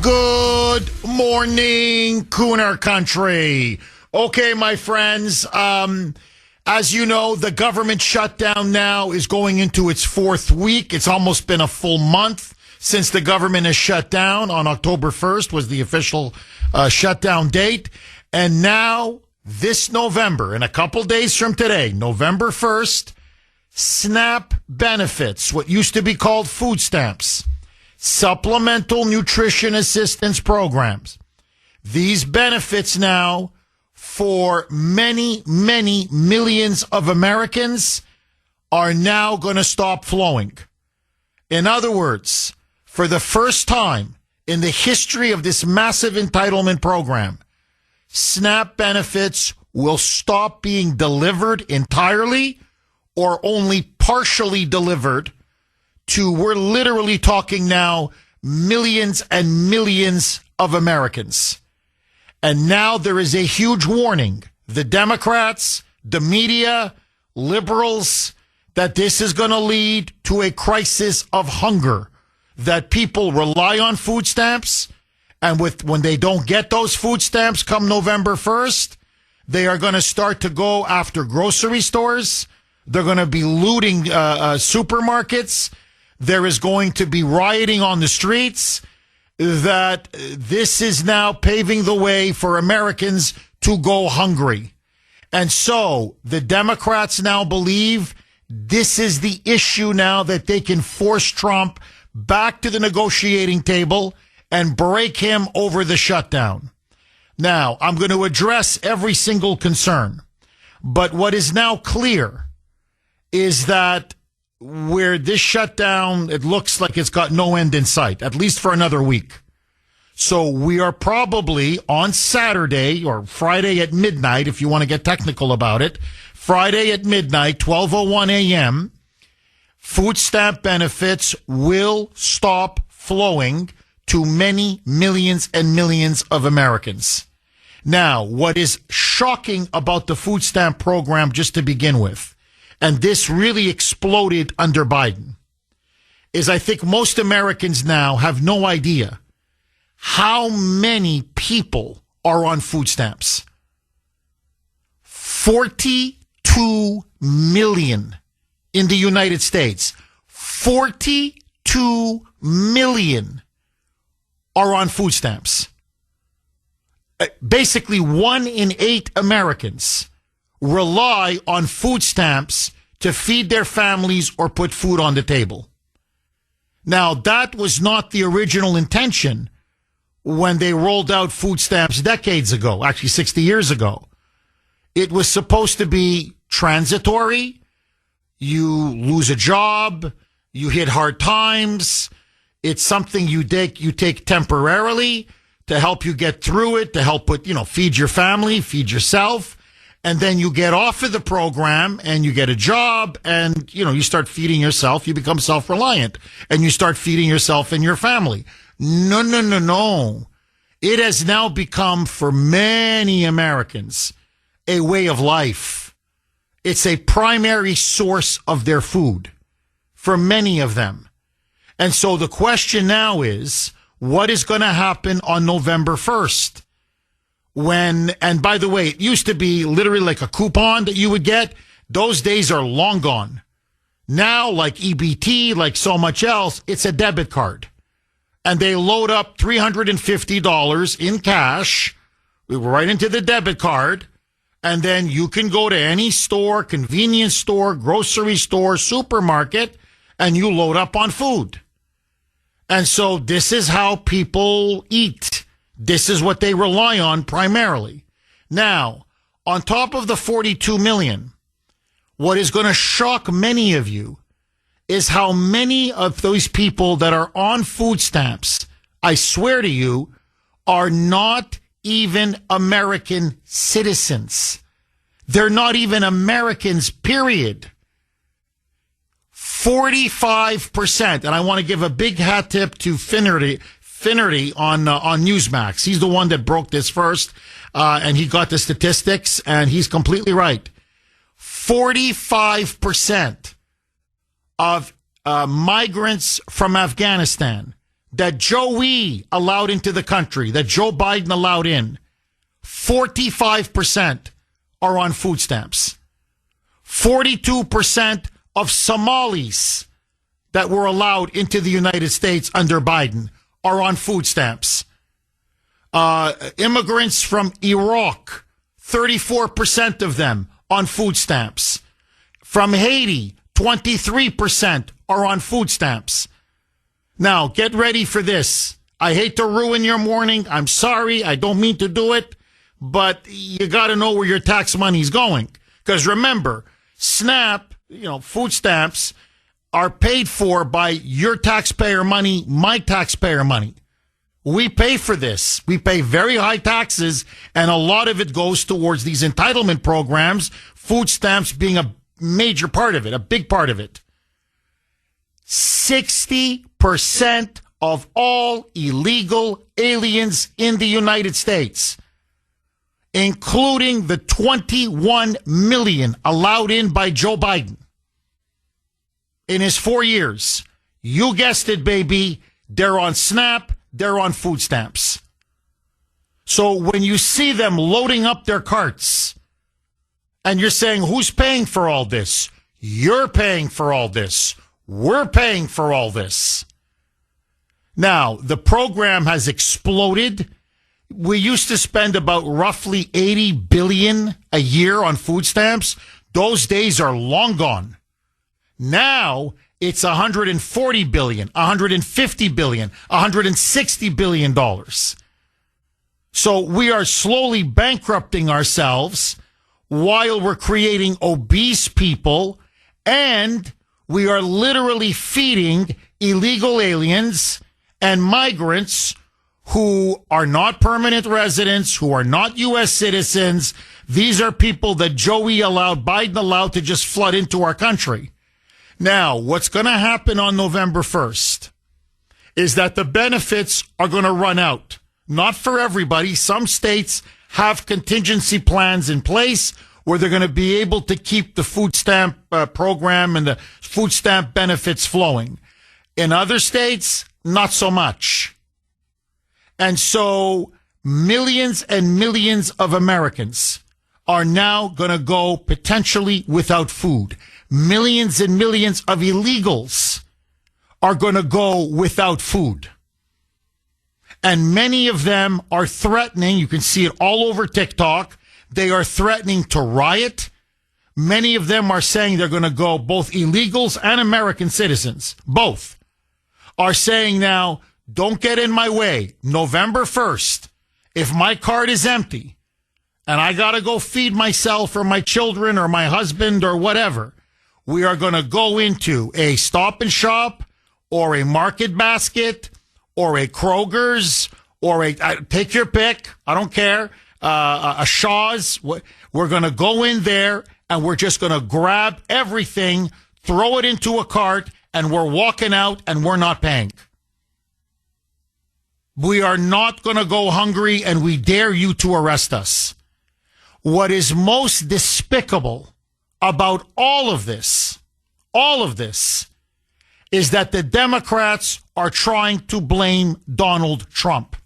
Good morning, Kuhner country. Okay, my friends, as you know, the government shutdown now is going into its fourth week. It's almost been a full month since the government has shut down. On October 1st was the official shutdown date. And now, this November, in a couple days from today, November 1st, SNAP benefits, what used to be called food stamps, supplemental nutrition assistance programs. These benefits now for many, many millions of Americans are now going to stop flowing. In other words, for the first time in the history of this massive entitlement program, SNAP benefits will stop being delivered entirely or only partially delivered to, we're literally talking now, millions and millions of Americans. And now there is a huge warning. The Democrats, the media, liberals, that this is going to lead to a crisis of hunger, that people rely on food stamps, and when they don't get those food stamps come November 1st, they are going to start to go after grocery stores. They're going to be looting supermarkets. There is going to be rioting on the streets. That this is now paving the way for Americans to go hungry. And so the Democrats now believe this is the issue now that they can force Trump back to the negotiating table and break him over the shutdown. Now, I'm going to address every single concern. But what is now clear is that where this shutdown, it looks like it's got no end in sight, at least for another week. So we are probably on Saturday or Friday at midnight, if you want to get technical about it, Friday at midnight, 12:01 a.m., food stamp benefits will stop flowing to many millions and millions of Americans. Now, what is shocking about the food stamp program, just to begin with, and this really exploded under Biden, is I think most Americans now have no idea how many people are on food stamps. 42 million in the United States. 42 million are on food stamps. Basically, 1 in 8 Americans rely on food stamps to feed their families or put food on the table. Now, that was not the original intention when they rolled out food stamps decades ago, actually 60 years ago. It was supposed to be transitory. You lose a job, you hit hard times. It's something you take temporarily to help you get through it, to help feed your family, feed yourself. And then you get off of the program and you get a job and, you start feeding yourself. You become self-reliant and you start feeding yourself and your family. No. It has now become, for many Americans, a way of life. It's a primary source of their food for many of them. And so the question now is, what is going to happen on November 1st? And by the way, it used to be literally like a coupon that you would get. Those days are long gone. Now, like EBT, like so much else, it's a debit card. And they load up $350 in cash right into the debit card. And then you can go to any store, convenience store, grocery store, supermarket, and you load up on food. And so this is how people eat. This is what they rely on primarily. Now, on top of the 42 million, what is going to shock many of you is how many of those people that are on food stamps, I swear to you, are not even American citizens. They're not even Americans, period. 45%, and I want to give a big hat tip to Finnerty on Newsmax. He's the one that broke this first, and he got the statistics, and he's completely right. 45% of migrants from Afghanistan that Joey allowed into the country, that Joe Biden allowed in, 45% are on food stamps. 42% of Somalis that were allowed into the United States under Biden are on food stamps. Immigrants from Iraq, 34% of them on food stamps. From Haiti, 23% are on food stamps. Now, get ready for this. I hate to ruin your morning. I'm sorry. I don't mean to do it. But you got to know where your tax money's going. Because remember, SNAP, food stamps are paid for by your taxpayer money, my taxpayer money. We pay for this. We pay very high taxes, and a lot of it goes towards these entitlement programs, food stamps being a major part of it, a big part of it. 60% of all illegal aliens in the United States, including the 21 million allowed in by Joe Biden in his 4 years. You guessed it, baby. They're on SNAP. They're on food stamps. So when you see them loading up their carts and you're saying, who's paying for all this? You're paying for all this. We're paying for all this. Now, the program has exploded. We used to spend about roughly $80 billion a year on food stamps. Those days are long gone. Now it's $140 billion, $150 billion, $160 billion. So we are slowly bankrupting ourselves while we're creating obese people, and we are literally feeding illegal aliens and migrants who are not permanent residents, who are not U.S. citizens. These are people that Biden allowed to just flood into our country. Now, what's going to happen on November 1st is that the benefits are going to run out. Not for everybody. Some states have contingency plans in place where they're going to be able to keep the food stamp program and the food stamp benefits flowing. In other states, not so much. And so millions and millions of Americans are now going to go potentially without food. Millions and millions of illegals are going to go without food. And many of them are threatening, you can see it all over TikTok, they are threatening to riot. Many of them are saying they're going to go, both illegals and American citizens, both, are saying now, don't get in my way. November 1st, if my cart is empty and I got to go feed myself or my children or my husband or whatever, we are going to go into a Stop and Shop or a Market Basket or a Kroger's or take your pick. I don't care. A Shaw's. We're going to go in there and we're just going to grab everything, throw it into a cart, and we're walking out and we're not paying. We are not going to go hungry, and we dare you to arrest us. What is most despicable about all of this, is that the Democrats are trying to blame Donald Trump.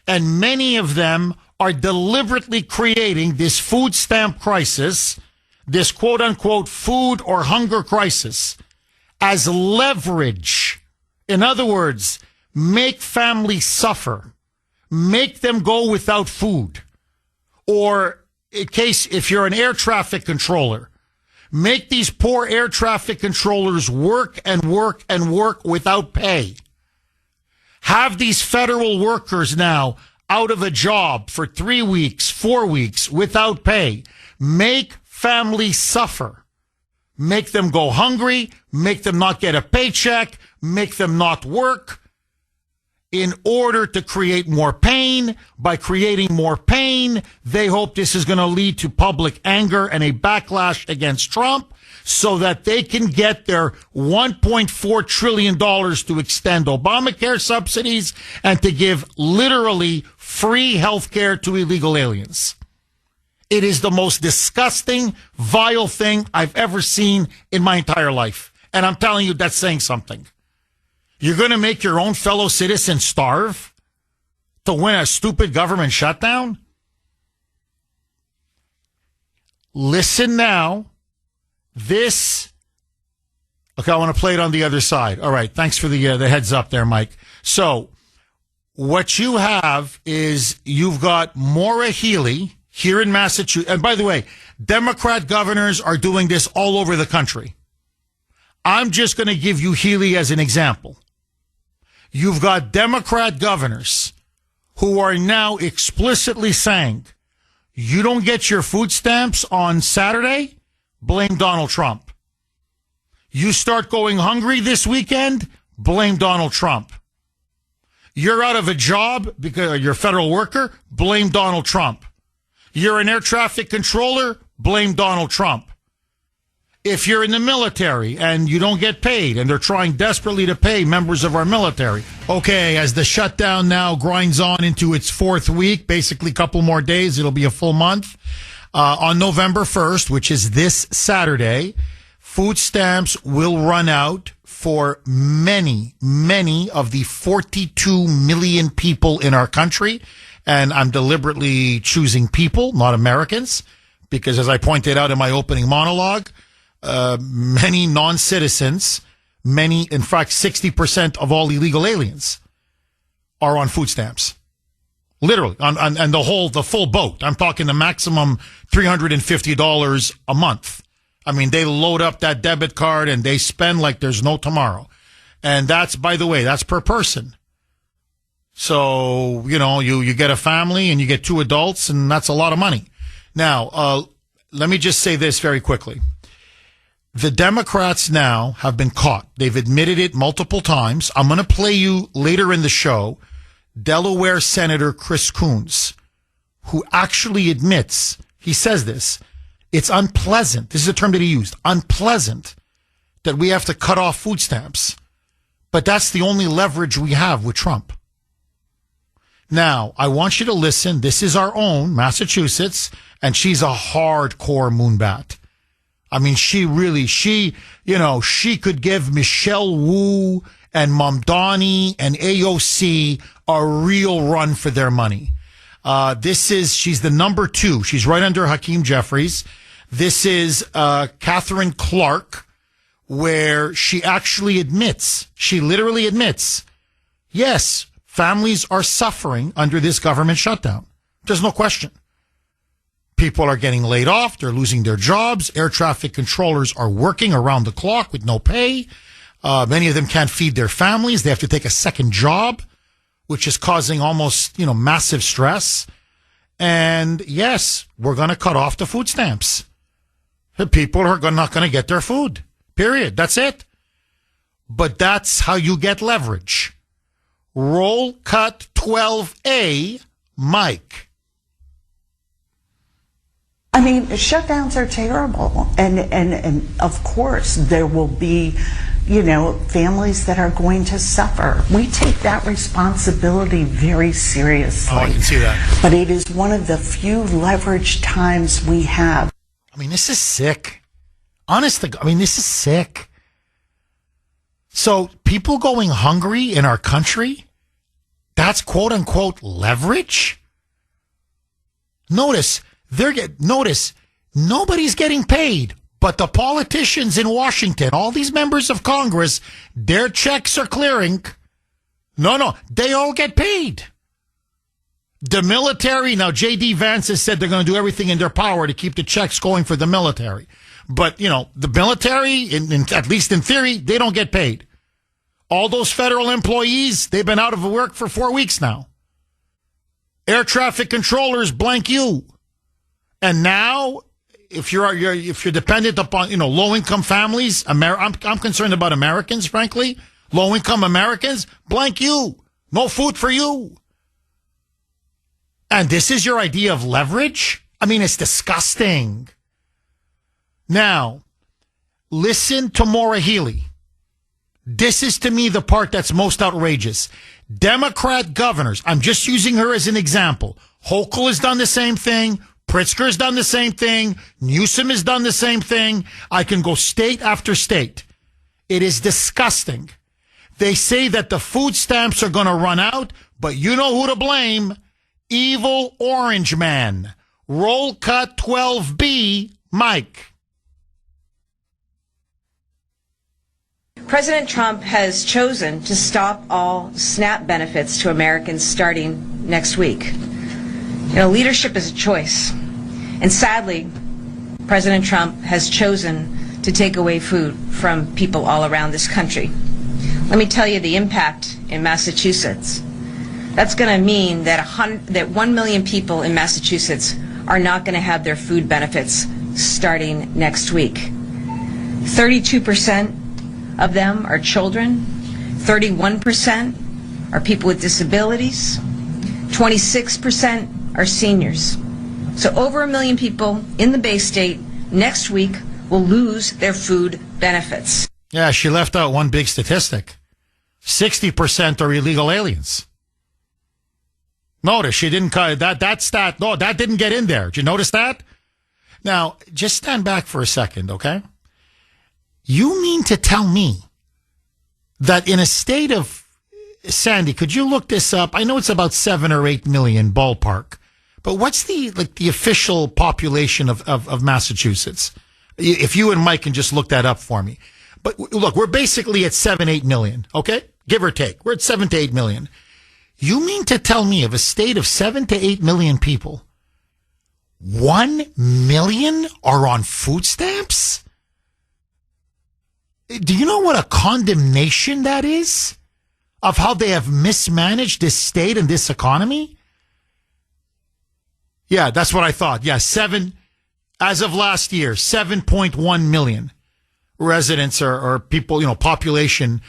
And many of them are deliberately creating this food stamp crisis, this quote unquote food or hunger crisis, as leverage. In other words, make families suffer, make them go without food. Or in case if you're an air traffic controller, make these poor air traffic controllers work and work and work without pay. Have these federal workers now out of a job for 3 weeks, 4 weeks without pay. Make families suffer. Make them go hungry, make them not get a paycheck, make them not work, in order to create more pain. By creating more pain, they hope this is going to lead to public anger and a backlash against Trump so that they can get their $1.4 trillion to extend Obamacare subsidies and to give literally free health care to illegal aliens. It is the most disgusting, vile thing I've ever seen in my entire life. And I'm telling you, that's saying something. You're going to make your own fellow citizens starve to win a stupid government shutdown? Listen now. Okay, I want to play it on the other side. All right, thanks for the heads up there, Mike. So, what you have is you've got Maura Healey here in Massachusetts. And by the way, Democrat governors are doing this all over the country. I'm just going to give you Healey as an example. You've got Democrat governors who are now explicitly saying, you don't get your food stamps on Saturday, blame Donald Trump. You start going hungry this weekend, blame Donald Trump. You're out of a job because you're a federal worker, blame Donald Trump. You're an air traffic controller, blame Donald Trump. If you're in the military and you don't get paid, and they're trying desperately to pay members of our military. Okay, as the shutdown now grinds on into its fourth week, basically a couple more days, it'll be a full month. On November 1st, which is this Saturday, food stamps will run out for many, many of the 42 million people in our country. And I'm deliberately choosing people, not Americans, because as I pointed out in my opening monologue, many non-citizens, in fact, 60% of all illegal aliens are on food stamps. Literally, and the full boat. I'm talking the maximum $350 a month. I mean, they load up that debit card and they spend like there's no tomorrow. And that's, by the way, that's per person. So, you get a family and you get 2 adults, and that's a lot of money. Now, let me just say this very quickly. The Democrats now have been caught. They've admitted it multiple times. I'm going to play you later in the show Delaware Senator Chris Coons, who actually admits, he says this, it's unpleasant. This is a term that he used, unpleasant, that we have to cut off food stamps. But that's the only leverage we have with Trump. Now, I want you to listen. This is our own Massachusetts, and she's a hardcore moonbat. I mean, she could give Michelle Wu and Mamdani and AOC a real run for their money. She's the number 2. She's right under Hakeem Jeffries. This is Catherine Clark, where she literally admits, yes, families are suffering under this government shutdown. There's no question. People are getting laid off. They're losing their jobs. Air traffic controllers are working around the clock with no pay. Many of them can't feed their families. They have to take a second job, which is causing almost, massive stress. And yes, we're going to cut off the food stamps. The people are not going to get their food. Period. That's it. But that's how you get leverage. Roll cut 12A, Mike. I mean, shutdowns are terrible. And of course, there will be, families that are going to suffer. We take that responsibility very seriously. Oh, I can see that. But it is one of the few leverage times we have. I mean, this is sick. This is sick. So people going hungry in our country, that's quote unquote leverage? Notice, nobody's getting paid, but the politicians in Washington, all these members of Congress, their checks are clearing. No, they all get paid. The military, now J.D. Vance has said they're going to do everything in their power to keep the checks going for the military. But, the military, at least in theory, they don't get paid. All those federal employees, they've been out of work for 4 weeks now. Air traffic controllers, blank you. And now, if you're dependent upon, low-income families, I'm concerned about Americans, frankly. Low-income Americans, blank you. No food for you. And this is your idea of leverage? I mean, it's disgusting. Now, listen to Maura Healey. This is, to me, the part that's most outrageous. Democrat governors, I'm just using her as an example. Hochul has done the same thing. Pritzker has done the same thing. Newsom has done the same thing. I can go state after state. It is disgusting They say that the food stamps are going to run out, but you know who to blame. Evil Orange Man. Roll cut 12B, Mike. President Trump has chosen to stop all SNAP benefits to Americans starting next week. Leadership is a choice. And sadly, President Trump has chosen to take away food from people all around this country. Let me tell you the impact in Massachusetts. That's going to mean that 1 million people in Massachusetts are not going to have their food benefits starting next week. 32% of them are children. 31% are people with disabilities. 26% are seniors. So over 1 million people in the Bay State next week will lose their food benefits. Yeah, she left out one big statistic. 60% are illegal aliens. Notice she didn't cut that stat. No, that didn't get in there. Did you notice that? Now, just stand back for a second, okay? You mean to tell me that in a state of, Sandy, could you look this up? I know it's about 7 or 8 million ballpark, but what's the official population of Massachusetts? If you and Mike can just look that up for me. But look, we're basically at 7, 8 million, okay? Give or take. We're at 7 to 8 million. You mean to tell me of a state of 7 to 8 million people, 1 million are on food stamps? Do you know what a condemnation that is of how they have mismanaged this state and this economy? Yeah, that's what I thought. Yeah, as of last year, 7.1 million residents or people, population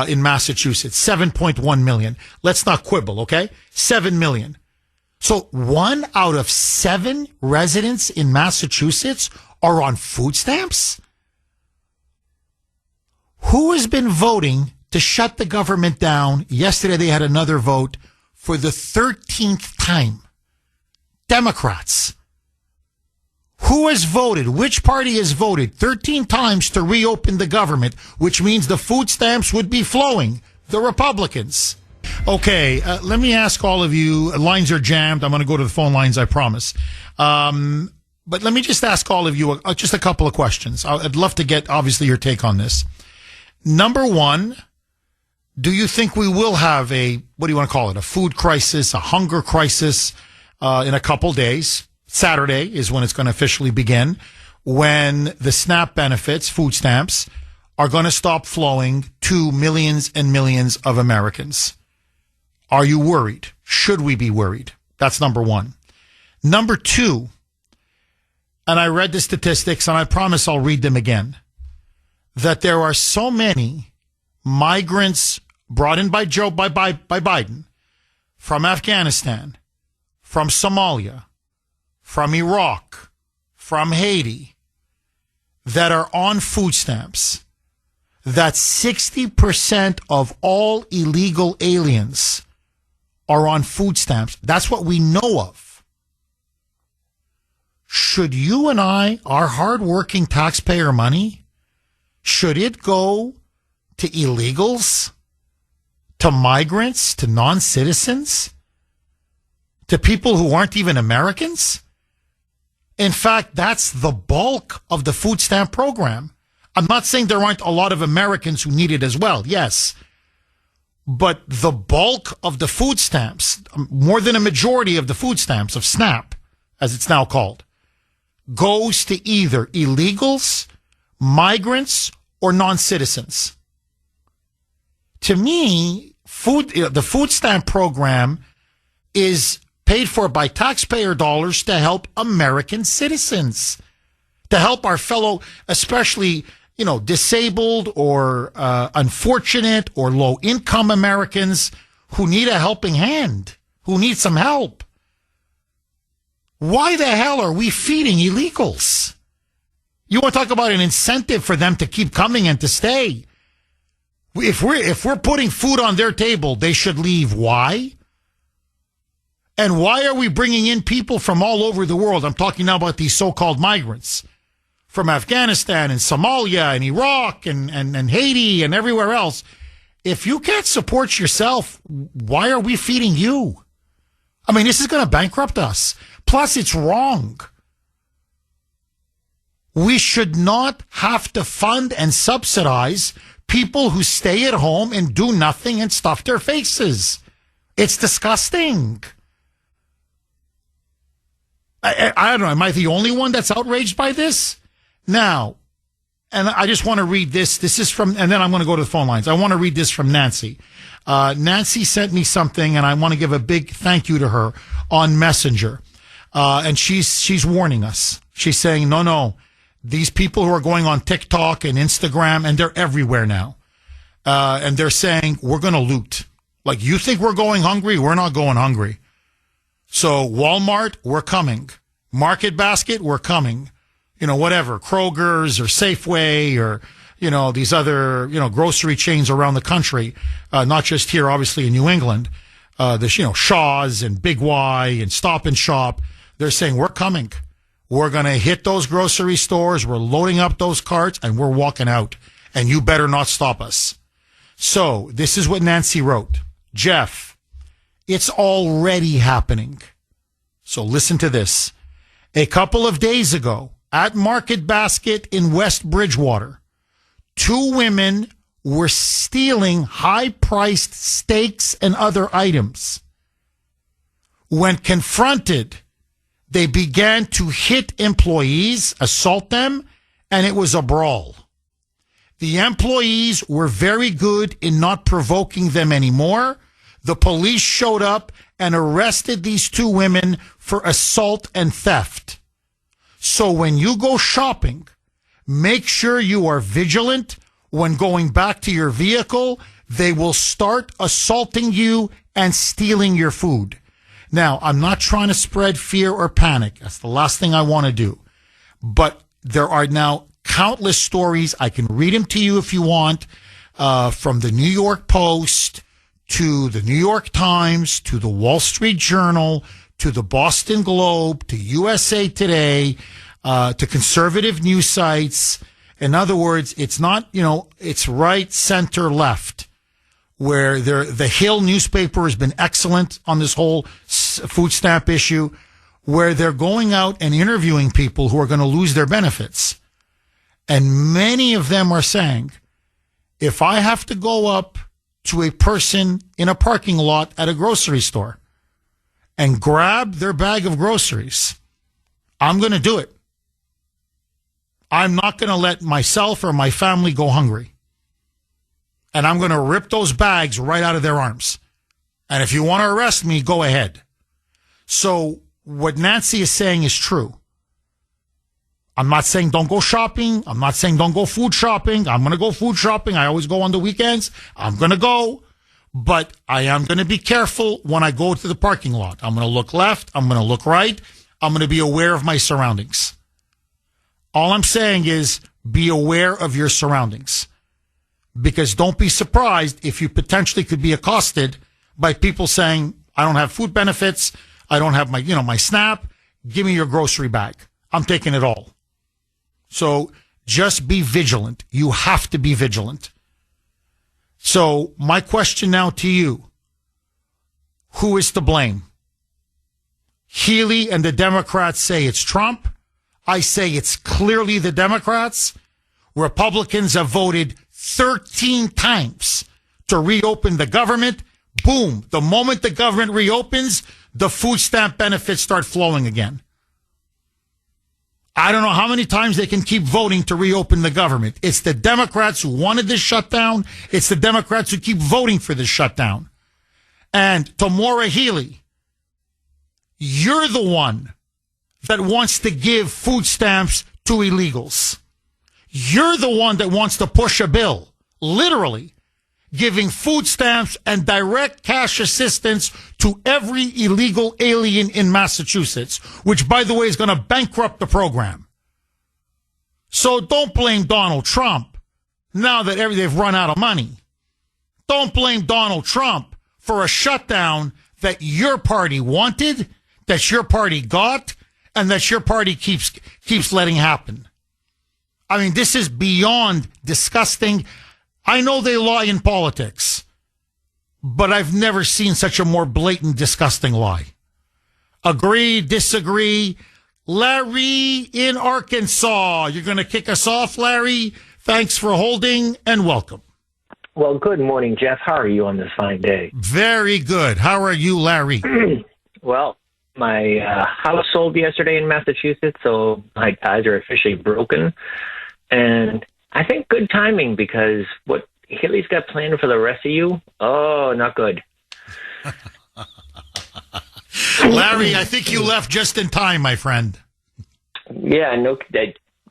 in Massachusetts, 7.1 million. Let's not quibble, okay? 7 million. So 1 out of 7 residents in Massachusetts are on food stamps? Who has been voting to shut the government down? Yesterday they had another vote for the 13th time. Democrats. Who has voted? Which party has voted 13 times to reopen the government, which means the food stamps would be flowing? The Republicans. Okay, let me ask all of you. Lines are jammed. I'm going to go to the phone lines, I promise. But let me just ask all of you just a couple of questions. I'd love to get, obviously, your take on this. Number one, do you think we will have a food crisis, a hunger crisis in a couple days? Saturday is when it's going to officially begin, when the SNAP benefits, food stamps, are going to stop flowing to millions and millions of Americans. Are you worried? Should we be worried? That's number one. Number two, and I read the statistics, and I promise I'll read them again, that there are so many migrants brought in by Biden from Afghanistan, from Somalia, from Iraq, from Haiti, that are on food stamps, that 60% of all illegal aliens are on food stamps. That's what we know of. Should you and I, our hardworking taxpayer money, should it go to illegals, to migrants, to non-citizens, to people who aren't even Americans? In fact, that's the bulk of the food stamp program. I'm not saying there aren't a lot of Americans who need it as well. Yes. But the bulk of the food stamps, more than a majority of the food stamps of SNAP, as it's now called, goes to either illegals, migrants, or non-citizens. To me, the food stamp program is paid for by taxpayer dollars to help American citizens, to help our fellow, especially, disabled or unfortunate or low-income Americans who need a helping hand, who need some help. Why the hell are we feeding illegals? You want to talk about an incentive for them to keep coming and to stay? If we're putting food on their table, they should leave. Why? And why are we bringing in people from all over the world? I'm talking now about these so-called migrants from Afghanistan and Somalia and Iraq and Haiti and everywhere else. if you can't support yourself, why are we feeding you? I mean, this is going to bankrupt us. Plus, it's wrong. We should not have to fund and subsidize people who stay at home and do nothing and stuff their faces. It's disgusting. I don't know. Am I the only one that's outraged by this? Now, and I just want to read this. This is from, and then I'm going to go to the phone lines. I want to read this from Nancy. Nancy sent me something, and I want to give a big thank you to her on Messenger. And she's warning us. She's saying, no, these people who are going on TikTok and Instagram, and they're everywhere now. And they're saying, we're going to loot. Like, you think we're going hungry? We're not going hungry. So Walmart, we're coming. Market Basket, we're coming. Whatever, Kroger's or Safeway or, these other, grocery chains around the country, not just here, obviously in New England. Shaw's and Big Y and Stop and Shop. They're saying, we're coming. We're going to hit those grocery stores. We're loading up those carts and we're walking out. And you better not stop us. So this is what Nancy wrote. Jeff, it's already happening. So listen to this. A couple of days ago at Market Basket in West Bridgewater, 2 women were stealing high-priced steaks and other items. When confronted, they began to hit employees, assault them, and it was a brawl. The employees were very good in not provoking them anymore. The police showed up and arrested these 2 women for assault and theft. So when you go shopping, make sure you are vigilant. When going back to your vehicle, they will start assaulting you and stealing your food. Now, I'm not trying to spread fear or panic. That's the last thing I want to do. But there are now countless stories. I can read them to you if you want, from the New York Post to the New York Times to the Wall Street Journal to the Boston Globe to USA Today to conservative news sites. In other words, it's not, it's right, center, left, where the Hill newspaper has been excellent on this whole food stamp issue, where they're going out and interviewing people who are going to lose their benefits. And many of them are saying, if I have to go up to a person in a parking lot at a grocery store and grab their bag of groceries, I'm going to do it. I'm not going to let myself or my family go hungry. And I'm going to rip those bags right out of their arms. And if you want to arrest me, go ahead. So what Nancy is saying is true. I'm not saying don't go shopping. I'm not saying don't go food shopping. I'm going to go food shopping. I always go on the weekends. I'm going to go. But I am going to be careful when I go to the parking lot. I'm going to look left. I'm going to look right. I'm going to be aware of my surroundings. All I'm saying is be aware of your surroundings. Because don't be surprised if you potentially could be accosted by people saying, I don't have food benefits. I don't have my SNAP. Give me your grocery bag. I'm taking it all. So just be vigilant. You have to be vigilant. So my question now to you, who is to blame? Healy and the Democrats say it's Trump. I say it's clearly the Democrats. Republicans have voted 13 times to reopen the government. Boom. The moment the government reopens, the food stamp benefits start flowing again. I don't know how many times they can keep voting to reopen the government. It's the Democrats who wanted this shutdown. It's the Democrats who keep voting for this shutdown. And Tamora Healy, you're the one that wants to give food stamps to illegals. You're the one that wants to push a bill, literally, giving food stamps and direct cash assistance to every illegal alien in Massachusetts, which, by the way, is going to bankrupt the program. So don't blame Donald Trump now that they've run out of money. Don't blame Donald Trump for a shutdown that your party wanted, that your party got, and that your party keeps letting happen. I mean, this is beyond disgusting. I know they lie in politics, but I've never seen such a more blatant, disgusting lie. Agree, disagree. Larry in Arkansas. You're going to kick us off, Larry. Thanks for holding and welcome. Well, good morning, Jeff. How are you on this fine day? Very good. How are you, Larry? Well, my house sold yesterday in Massachusetts, so my ties are officially broken. And I think good timing, because what Haley's got planned for the rest of you, oh, not good. Larry, I think you left just in time, my friend. Yeah, no,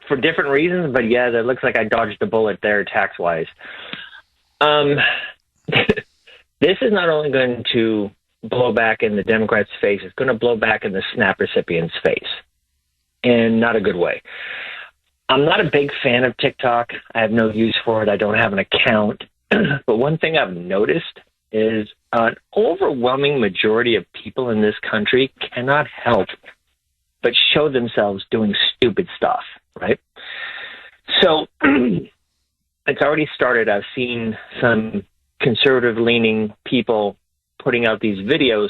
for different reasons, but yeah, that looks like I dodged a bullet there tax-wise. This is not only going to blow back in the Democrats' face, it's going to blow back in the SNAP recipients' face, and not a good way. I'm not a big fan of TikTok. I have no use for it. I don't have an account. But one thing I've noticed is an overwhelming majority of people in this country cannot help but show themselves doing stupid stuff, right? So it's already started. I've seen some conservative-leaning people putting out these videos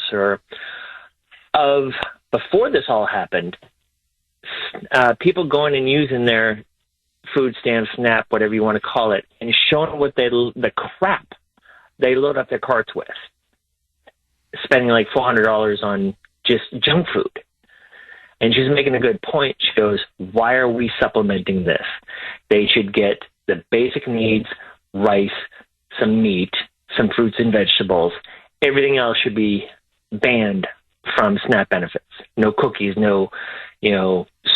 of before this all happened, people going and using their food stamp, SNAP, whatever you want to call it, and showing what the crap they load up their carts with, spending like $400 on just junk food. And she's making a good point. She goes, why are we supplementing this? They should get the basic needs, rice, some meat, some fruits and vegetables. Everything else should be banned from SNAP benefits. No cookies, no,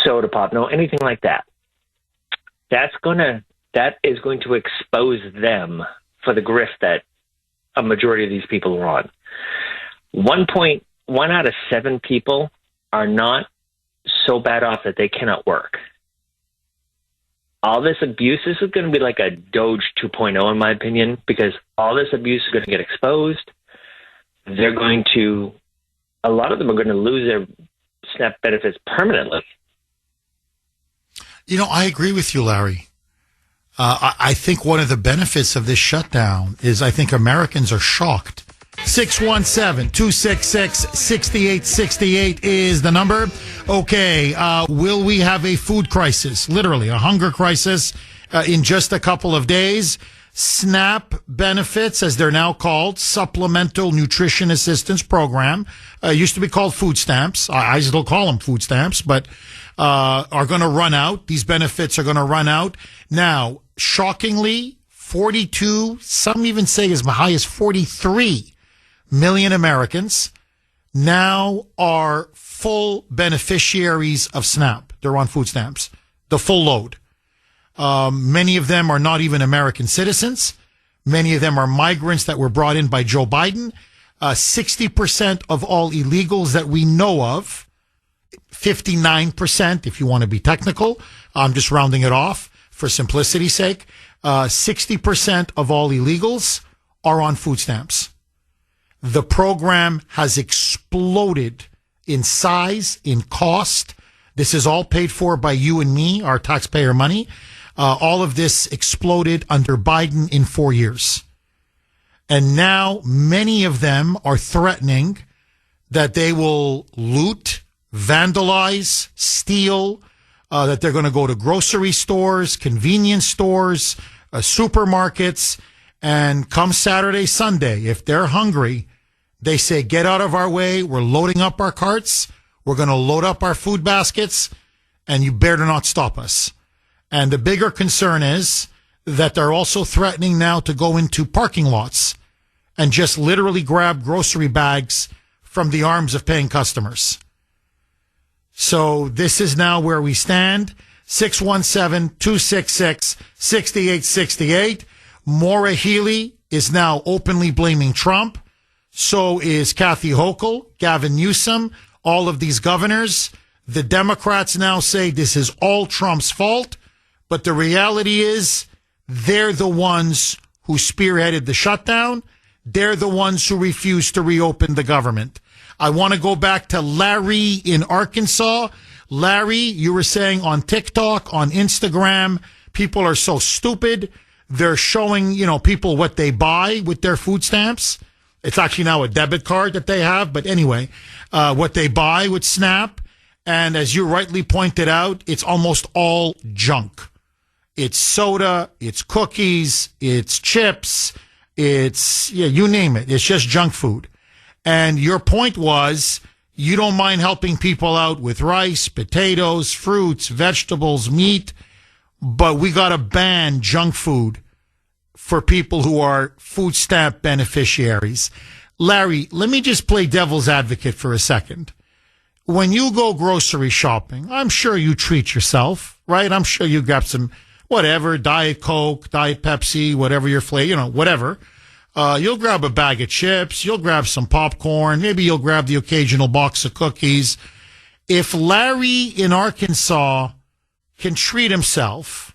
soda pop, no anything like that. That is going to expose them for the grift that a majority of these people are on. 1.1 out of 7 people are not so bad off that they cannot work. All this abuse, this is going to be like a Doge 2.0 in my opinion, because all this abuse is going to get exposed. A lot of them are going to lose their SNAP benefits permanently. I agree with you, Larry. I think one of the benefits of this shutdown is I think Americans are shocked. 617-266-6868 is the number. Okay, will we have a food crisis, literally a hunger crisis, in just a couple of days? SNAP benefits, as they're now called, Supplemental Nutrition Assistance Program, used to be called food stamps. I still call them food stamps, but are going to run out. These benefits are going to run out. Now, shockingly, 42, some even say as high as 43 million Americans now are full beneficiaries of SNAP. They're on food stamps, the full load. Many of them are not even American citizens. Many of them are migrants that were brought in by Joe Biden. 60% of all illegals that we know of, 59% if you want to be technical, I'm just rounding it off for simplicity's sake, 60% of all illegals are on food stamps. The program has exploded in size, in cost. This is all paid for by you and me, our taxpayer money. All of this exploded under Biden in 4 years. And now many of them are threatening that they will loot, vandalize, steal, that they're going to go to grocery stores, convenience stores, supermarkets, and come Saturday, Sunday, if they're hungry, they say, get out of our way. We're loading up our carts. We're going to load up our food baskets, and you better not stop us. And the bigger concern is that they're also threatening now to go into parking lots and just literally grab grocery bags from the arms of paying customers. So this is now where we stand. 617-266-6868. Maura Healey is now openly blaming Trump. So is Kathy Hochul, Gavin Newsom, all of these governors. The Democrats now say this is all Trump's fault. But the reality is they're the ones who spearheaded the shutdown. They're the ones who refused to reopen the government. I want to go back to Larry in Arkansas. Larry, you were saying on TikTok, on Instagram, people are so stupid. they're showing, people what they buy with their food stamps. It's actually now a debit card that they have. But anyway, what they buy with SNAP. And as you rightly pointed out, it's almost all junk. It's soda, it's cookies, it's chips, you name it. It's just junk food. And your point was you don't mind helping people out with rice, potatoes, fruits, vegetables, meat, but we got to ban junk food for people who are food stamp beneficiaries. Larry, let me just play devil's advocate for a second. When you go grocery shopping, I'm sure you treat yourself, right? I'm sure you grab some, whatever, Diet Coke, Diet Pepsi, whatever your flavor, whatever. You'll grab a bag of chips. You'll grab some popcorn. Maybe you'll grab the occasional box of cookies. If Larry in Arkansas can treat himself,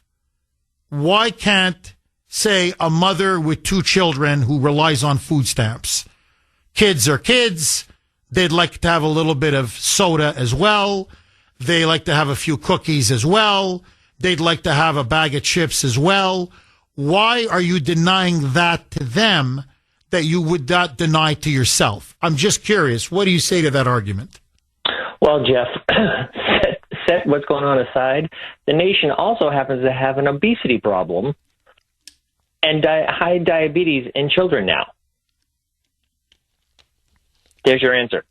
why can't, say, a mother with 2 children who relies on food stamps? Kids are kids. They'd like to have a little bit of soda as well. They like to have a few cookies as well. They'd like to have a bag of chips as well. Why are you denying that to them that you would not deny to yourself? I'm just curious. What do you say to that argument? Well, Jeff, set what's going on aside. The nation also happens to have an obesity problem and high diabetes in children now. There's your answer.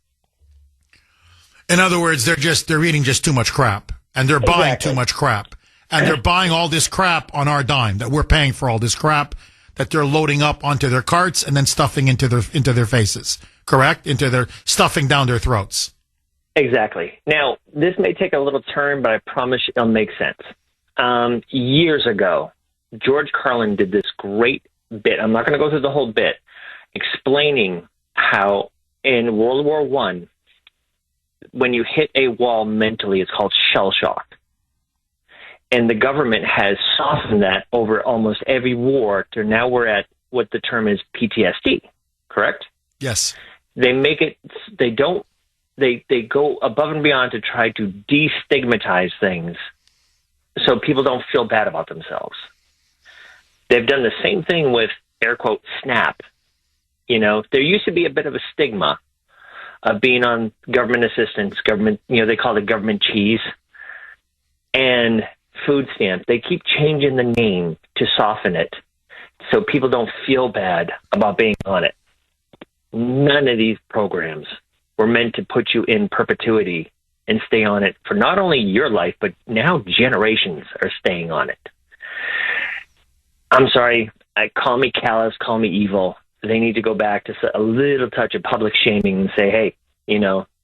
In other words, they're eating just too much crap, and they're buying too much crap, and they're buying all this crap on our dime, that we're paying for all this crap that they're loading up onto their carts and then stuffing into their faces. Correct? They're stuffing down their throats. Exactly. Now, this may take a little turn, but I promise it'll make sense. Years ago, George Carlin did this great bit. I'm not going to go through the whole bit, explaining how in World War I, when you hit a wall mentally, it's called shell shock. And the government has softened that over almost every war to now we're at what the term is PTSD, correct? Yes. They make it, they go above and beyond to try to destigmatize things so people don't feel bad about themselves. They've done the same thing with, air quote, SNAP. There used to be a bit of a stigma of being on government assistance, they call it government cheese, and food stamp. They keep changing the name to soften it so people don't feel bad about being on it. None of these programs were meant to put you in perpetuity and stay on it for not only your life, but now generations are staying on it. I'm sorry, call me callous, call me evil. They need to go back to a little touch of public shaming and say, hey,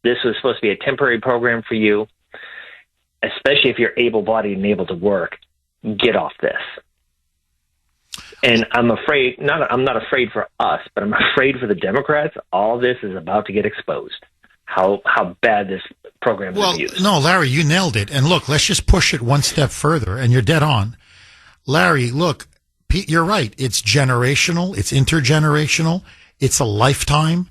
this was supposed to be a temporary program for you, especially if you're able-bodied and able to work. Get off this. And I'm afraid, I'm not afraid for us, but I'm afraid for the Democrats. All this is about to get exposed. How bad this program is abused. No, Larry, you nailed it. And look, let's just push it one step further, and you're dead on. Larry, look, Pete, you're right. It's generational. It's intergenerational. It's a lifetime.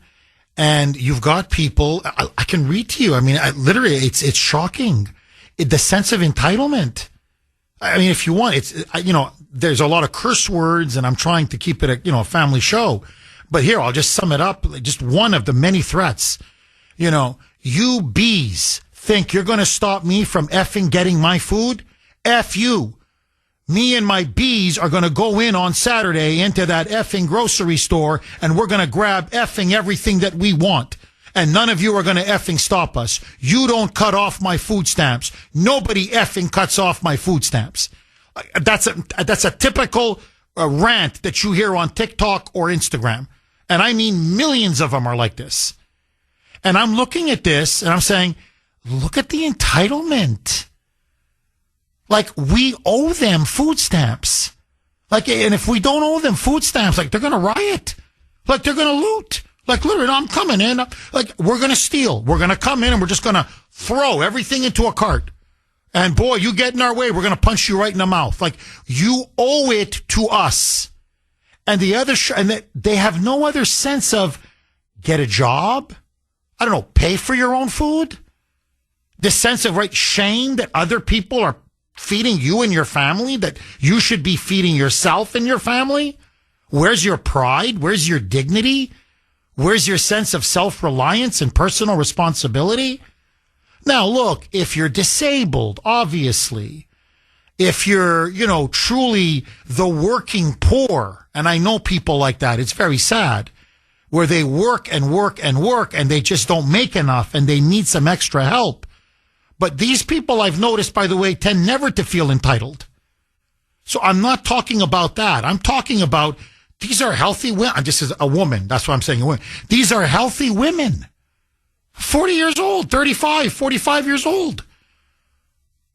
And you've got people, I can read to you. I mean, literally, it's shocking. The sense of entitlement. I mean, if you want, there's a lot of curse words, and I'm trying to keep it a family show. But here, I'll just sum it up. Just one of the many threats. You bees think you're going to stop me from effing getting my food? F you. Me and my bees are going to go in on Saturday into that effing grocery store, and we're going to grab effing everything that we want. And none of you are going to effing stop us. You don't cut off my food stamps. Nobody effing cuts off my food stamps. That's a typical rant that you hear on TikTok or Instagram. And I mean millions of them are like this. And I'm looking at this and I'm saying, look at the entitlement. Like, we owe them food stamps. And if we don't owe them food stamps, they're going to riot. They're going to loot. Literally, I'm coming in. We're going to steal. We're going to come in and we're just going to throw everything into a cart. And boy, you get in our way, we're going to punch you right in the mouth. You owe it to us. And they have no other sense of get a job. I don't know, pay for your own food. This sense of shame that other people are feeding you and your family that you should be feeding yourself and your family? Where's your pride? Where's your dignity? Where's your sense of self-reliance and personal responsibility? Now, look, if you're disabled, obviously, if you're, truly the working poor, and I know people like that, it's very sad, where they work and work and work and they just don't make enough and they need some extra help. But these people, I've noticed, by the way, tend never to feel entitled. So I'm not talking about that. I'm talking about these are healthy women. This is a woman. That's what I'm saying. A woman. These are healthy women. 40 years old, 35, 45 years old.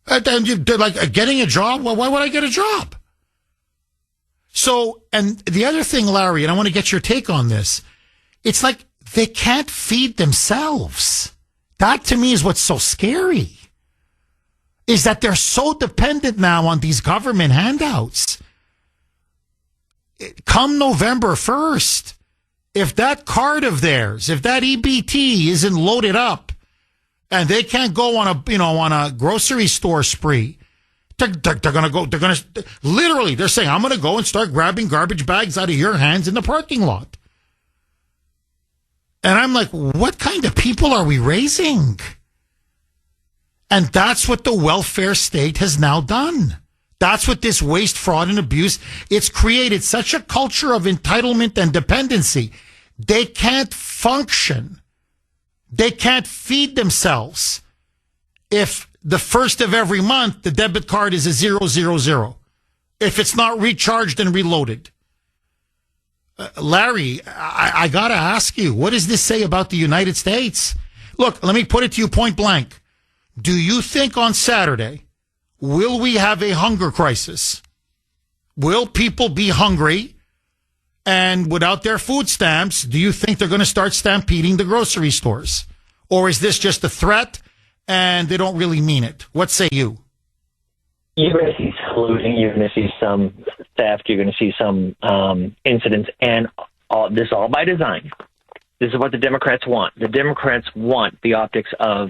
And they're like getting a job. Well, why would I get a job? So, and the other thing, Larry, and I want to get your take on this. It's like they can't feed themselves. That to me is what's so scary. Is that they're so dependent now on these government handouts. Come November 1st, if that card of theirs, if that EBT isn't loaded up and they can't go on a grocery store spree, they're saying, I'm going to go and start grabbing garbage bags out of your hands in the parking lot. And I'm like, what kind of people are we raising? And that's what the welfare state has now done. That's what this waste, fraud, and abuse, it's created such a culture of entitlement and dependency. They can't function. They can't feed themselves if the first of every month, the debit card is a 000. If it's not recharged and reloaded. Larry, I got to ask you, what does this say about the United States? Look, let me put it to you point blank. Do you think on Saturday, will we have a hunger crisis? Will people be hungry? And without their food stamps, do you think they're going to start stampeding the grocery stores? Or is this just a threat and they don't really mean it? What say you? You're going to see some looting. You're going to see some theft. You're going to see some incidents. And this is all by design. This is what the Democrats want. The Democrats want the optics of,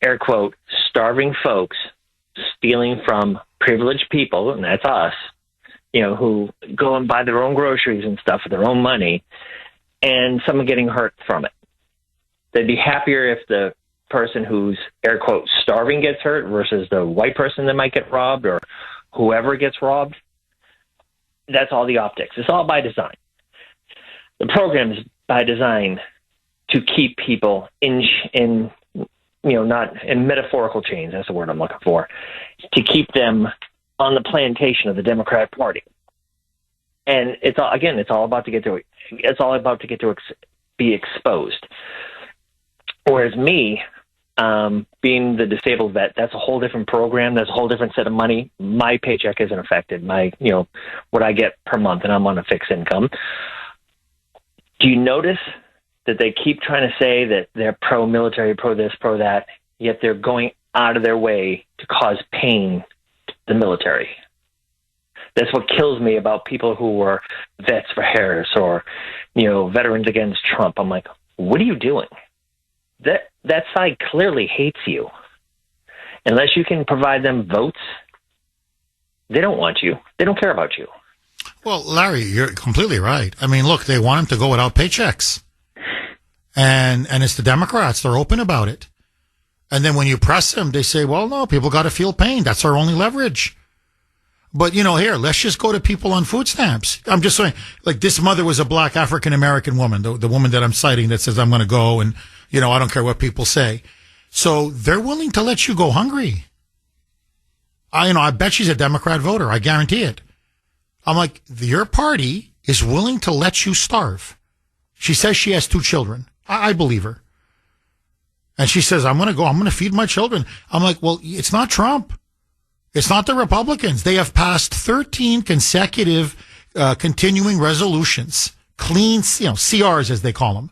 air quote, starving folks stealing from privileged people, and that's us, who go and buy their own groceries and stuff with their own money, and someone getting hurt from it. They'd be happier if the person who's, air quote, starving gets hurt versus the white person that might get robbed or whoever gets robbed. That's all the optics. It's all by design. The program is by design to keep people in not in metaphorical chains, that's the word I'm looking for, to keep them on the plantation of the Democratic Party. And it's all about to get to be exposed. Whereas me, being the disabled vet, that's a whole different program. That's a whole different set of money. My paycheck isn't affected. What I get per month, and I'm on a fixed income. Do you notice that they keep trying to say that they're pro-military, pro-this, pro-that, yet they're going out of their way to cause pain to the military? That's what kills me about people who are vets for Harris or, veterans against Trump. I'm like, what are you doing? That side clearly hates you. Unless you can provide them votes, they don't want you. They don't care about you. Well, Larry, you're completely right. I mean, look, they want them to go without paychecks. And it's the Democrats. They're open about it. And then when you press them, they say, well, no, people got to feel pain. That's our only leverage. But, here, let's just go to people on food stamps. I'm just saying, like, this mother was a black African-American woman, the woman that I'm citing that says, I'm going to go and, I don't care what people say. So they're willing to let you go hungry. I bet she's a Democrat voter. I guarantee it. I'm like, your party is willing to let you starve. She says she has 2 children. I believe her. And she says, I'm going to feed my children. I'm like, well, it's not Trump. It's not the Republicans. They have passed 13 consecutive continuing resolutions, clean, CRs as they call them,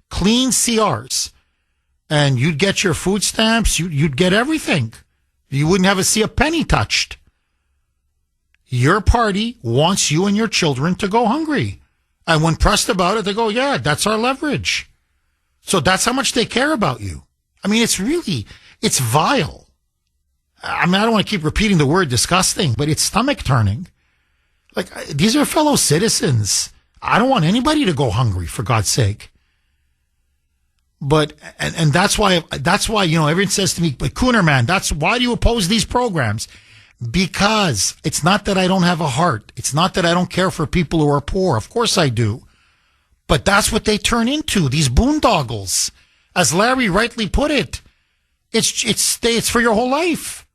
clean CRs. And you'd get your food stamps. You'd get everything. You wouldn't see a penny touched. Your party wants you and your children to go hungry. And when pressed about it, they go, yeah, that's our leverage. So that's how much they care about you. I mean, it's vile. I mean, I don't want to keep repeating the word disgusting, but it's stomach turning. Like, these are fellow citizens. I don't want anybody to go hungry, for God's sake. But, and that's why, everyone says to me, but Kuhner, man, why do you oppose these programs? Because it's not that I don't have a heart. It's not that I don't care for people who are poor. Of course I do. But that's what they turn into, these boondoggles. As Larry rightly put it, it's for your whole life.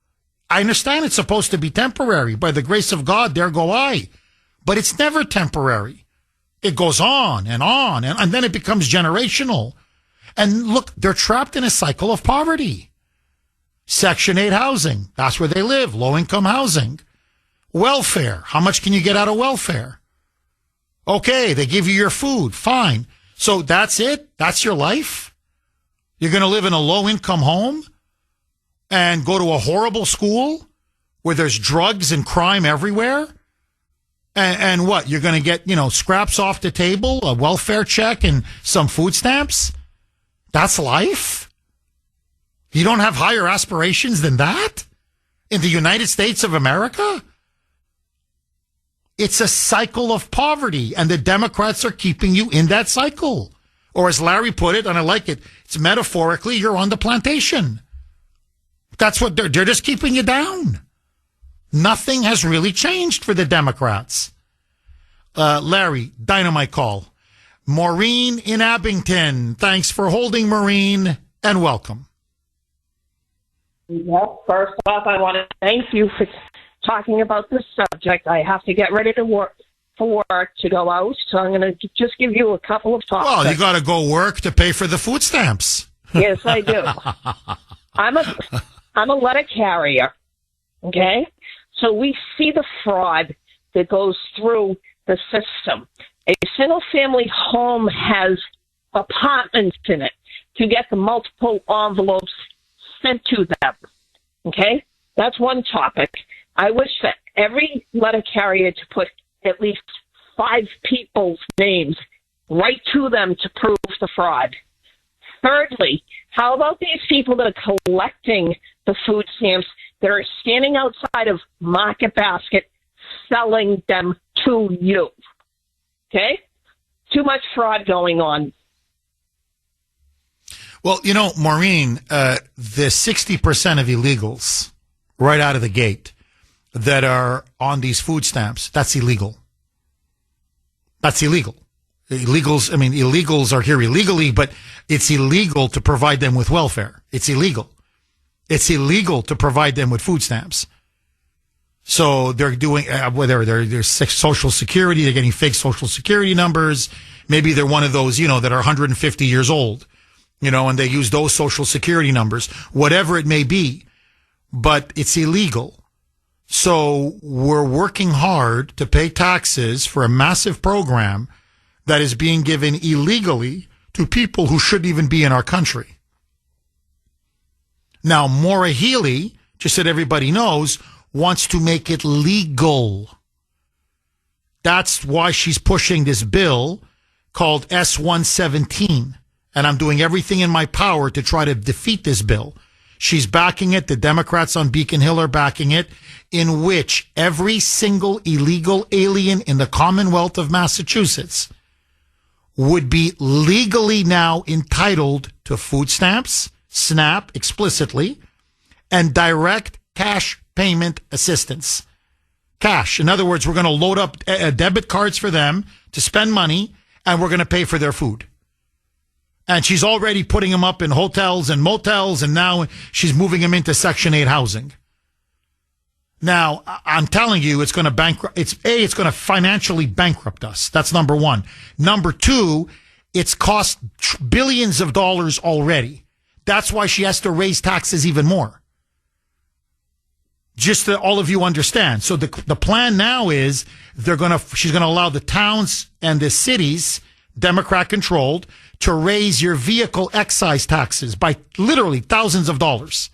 I understand it's supposed to be temporary. By the grace of God, there go I. But it's never temporary. It goes on, and then it becomes generational. And look, they're trapped in a cycle of poverty. Section 8 housing, that's where they live, low-income housing. Welfare, how much can you get out of welfare? Okay, they give you your food, fine. So that's it? That's your life? You're going to live in a low-income home and go to a horrible school where there's drugs and crime everywhere? And what, you're going to get, scraps off the table, a welfare check and some food stamps? That's life? You don't have higher aspirations than that? In the United States of America? It's a cycle of poverty, and the Democrats are keeping you in that cycle. Or as Larry put it, and I like it, it's metaphorically, you're on the plantation. That's what they're just keeping you down. Nothing has really changed for the Democrats. Larry, dynamite call. Maureen in Abington. Thanks for holding, Maureen, and welcome. Well, first off, I want to thank you for talking about this subject. I have to get ready to work to go out, so I'm going to just give you a couple of topics. Well, you got to go work to pay for the food stamps. Yes, I do. I'm a letter carrier, okay? So we see the fraud that goes through the system. A single-family home has apartments in it to get the multiple envelopes sent to them, okay? That's one topic. I wish that every letter carrier to put at least 5 people's names right to them to prove the fraud. Thirdly, how about these people that are collecting the food stamps that are standing outside of Market Basket selling them to you? Okay? Too much fraud going on. Well, Maureen, the 60% of illegals right out of the gate that are on these food stamps, that's illegal. That's illegal. Illegals are here illegally, but it's illegal to provide them with welfare. It's illegal. It's illegal to provide them with food stamps. So they're doing, whether they're Social Security, they're getting fake Social Security numbers. Maybe they're one of those, that are 150 years old, and they use those Social Security numbers, whatever it may be, but it's illegal. So we're working hard to pay taxes for a massive program that is being given illegally to people who shouldn't even be in our country. Now, Maura Healey, just so that everybody knows, wants to make it legal. That's why she's pushing this bill called S-117. And I'm doing everything in my power to try to defeat this bill. She's backing it. The Democrats on Beacon Hill are backing it, in which every single illegal alien in the Commonwealth of Massachusetts would be legally now entitled to food stamps, SNAP explicitly, and direct cash payment assistance. Cash. In other words, we're going to load up debit cards for them to spend money, and we're going to pay for their food. And she's already putting them up in hotels and motels, and now she's moving them into Section 8 housing. Now, I'm telling you, it's going to it's going to financially bankrupt us. That's number one. Number two, it's cost billions of dollars already. That's why she has to raise taxes even more. Just so all of you understand. So the plan now is she's going to allow the towns and the cities, Democrat controlled, to raise your vehicle excise taxes by literally thousands of dollars.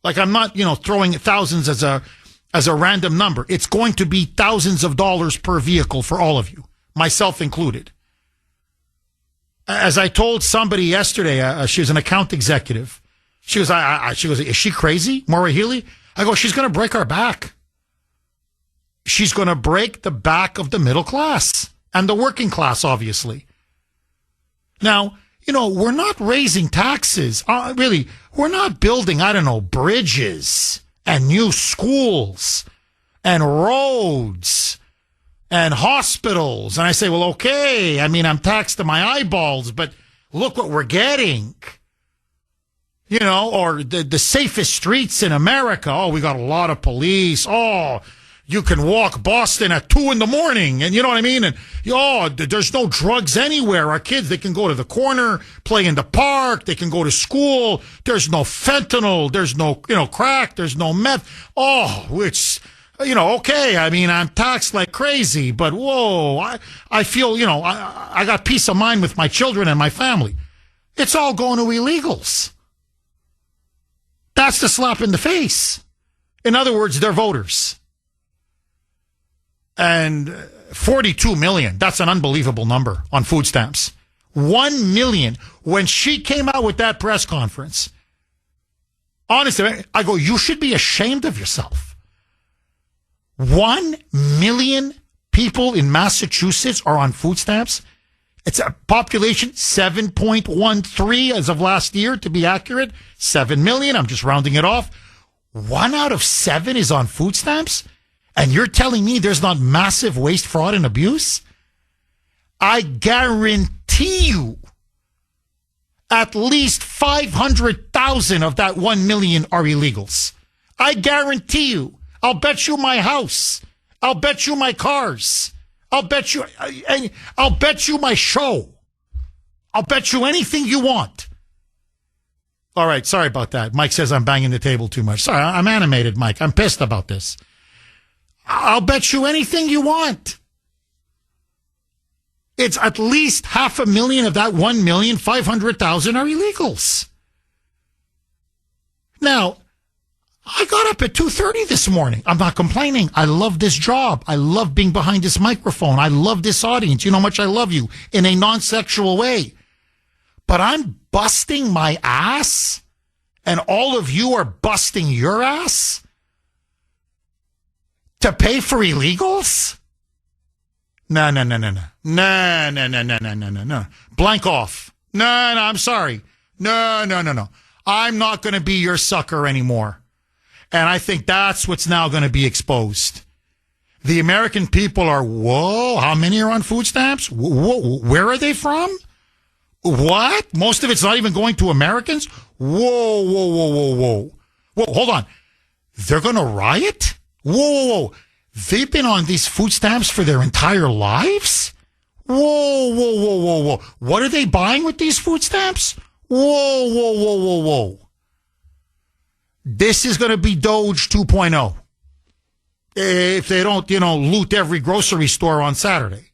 Like, I'm not, throwing thousands as a random number. It's going to be thousands of dollars per vehicle for all of you, myself included. As I told somebody yesterday, she was an account executive She goes, she goes, is she crazy, Maura Healey? I go, she's going to break our back. She's going to break the back of the middle class and the working class, obviously. Now, we're not raising taxes. Really, we're not building, bridges and new schools and roads and hospitals. And I say, well, okay, I'm taxed to my eyeballs, but look what we're getting. Or the safest streets in America. Oh, we got a lot of police. Oh, you can walk Boston at 2 a.m. And you know what I mean? And, there's no drugs anywhere. Our kids, they can go to the corner, play in the park. They can go to school. There's no fentanyl. There's no, crack. There's no meth. Oh, which, okay. I'm taxed like crazy, but whoa, I feel, I got peace of mind with my children and my family. It's all going to illegals. That's the slap in the face. In other words, they're voters. And 42 million, that's an unbelievable number on food stamps. 1 million. When she came out with that press conference, honestly, I go, you should be ashamed of yourself. 1 million people in Massachusetts are on food stamps. It's a population 7.13 as of last year, to be accurate. 7 million. I'm just rounding it off. 1 out of 7 is on food stamps. And you're telling me there's not massive waste, fraud, and abuse? I guarantee you at least 500,000 of that 1 million are illegals. I guarantee you. I'll bet you my house. I'll bet you my cars. I'll bet you my show. I'll bet you anything you want. All right, sorry about that. Mike says I'm banging the table too much. Sorry, I'm animated, Mike. I'm pissed about this. I'll bet you anything you want. It's at least 500,000 of that 1,500,000 are illegals. Now, I got up at 2:30 this morning. I'm not complaining. I love this job. I love being behind this microphone. I love this audience. You know how much I love you in a non-sexual way. But I'm busting my ass, and all of you are busting your ass to pay for illegals? No. Blank off. No, I'm sorry. No. I'm not going to be your sucker anymore. And I think that's what's now going to be exposed. The American people are, whoa, how many are on food stamps? Whoa, where are they from? What? Most of it's not even going to Americans? Whoa. Whoa, hold on. They're going to riot? Whoa. They've been on these food stamps for their entire lives? Whoa. What are they buying with these food stamps? Whoa. This is going to be Doge 2.0. If they don't, loot every grocery store on Saturday.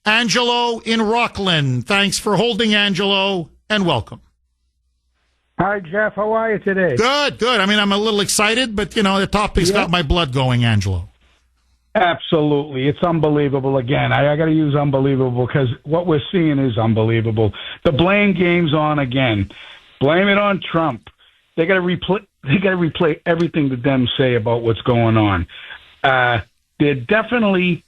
Angelo in Rockland. Thanks for holding, Angelo, and welcome. Hi, Jeff. How are you today? Good. I'm a little excited, but, the topic's got my blood going, Angelo. Absolutely. It's unbelievable. Again, I got to use unbelievable because what we're seeing is unbelievable. The blame game's on again. Blame it on Trump. They got to replay everything the Dems say about what's going on. They're definitely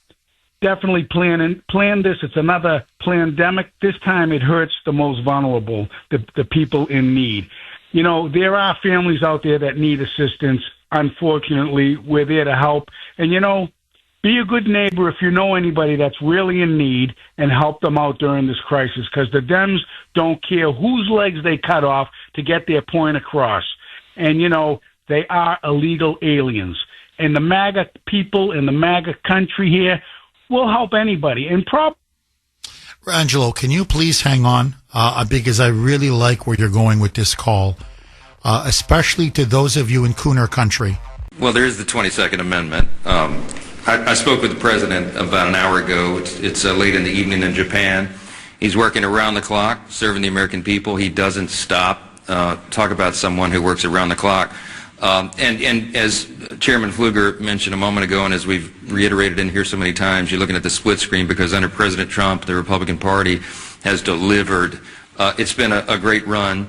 planned this. It's another pandemic. This time it hurts the most vulnerable, the people in need. There are families out there that need assistance. Unfortunately, we're there to help. And, be a good neighbor if you know anybody that's really in need and help them out during this crisis, because the Dems don't care whose legs they cut off to get their point across. And, they are illegal aliens. And the MAGA people in the MAGA country here will help anybody. And Angelo, can you please hang on? Because I really like where you're going with this call, especially to those of you in Kuhner country. Well, there is the 22nd Amendment. I spoke with the president about an hour ago. It's late in the evening in Japan. He's working around the clock, serving the American people. He doesn't stop. Talk about someone who works around the clock. And as Chairman Pfluger mentioned a moment ago, and as we've reiterated in here so many times, you're looking at the split screen because under President Trump, the Republican Party has delivered. It's been a great run.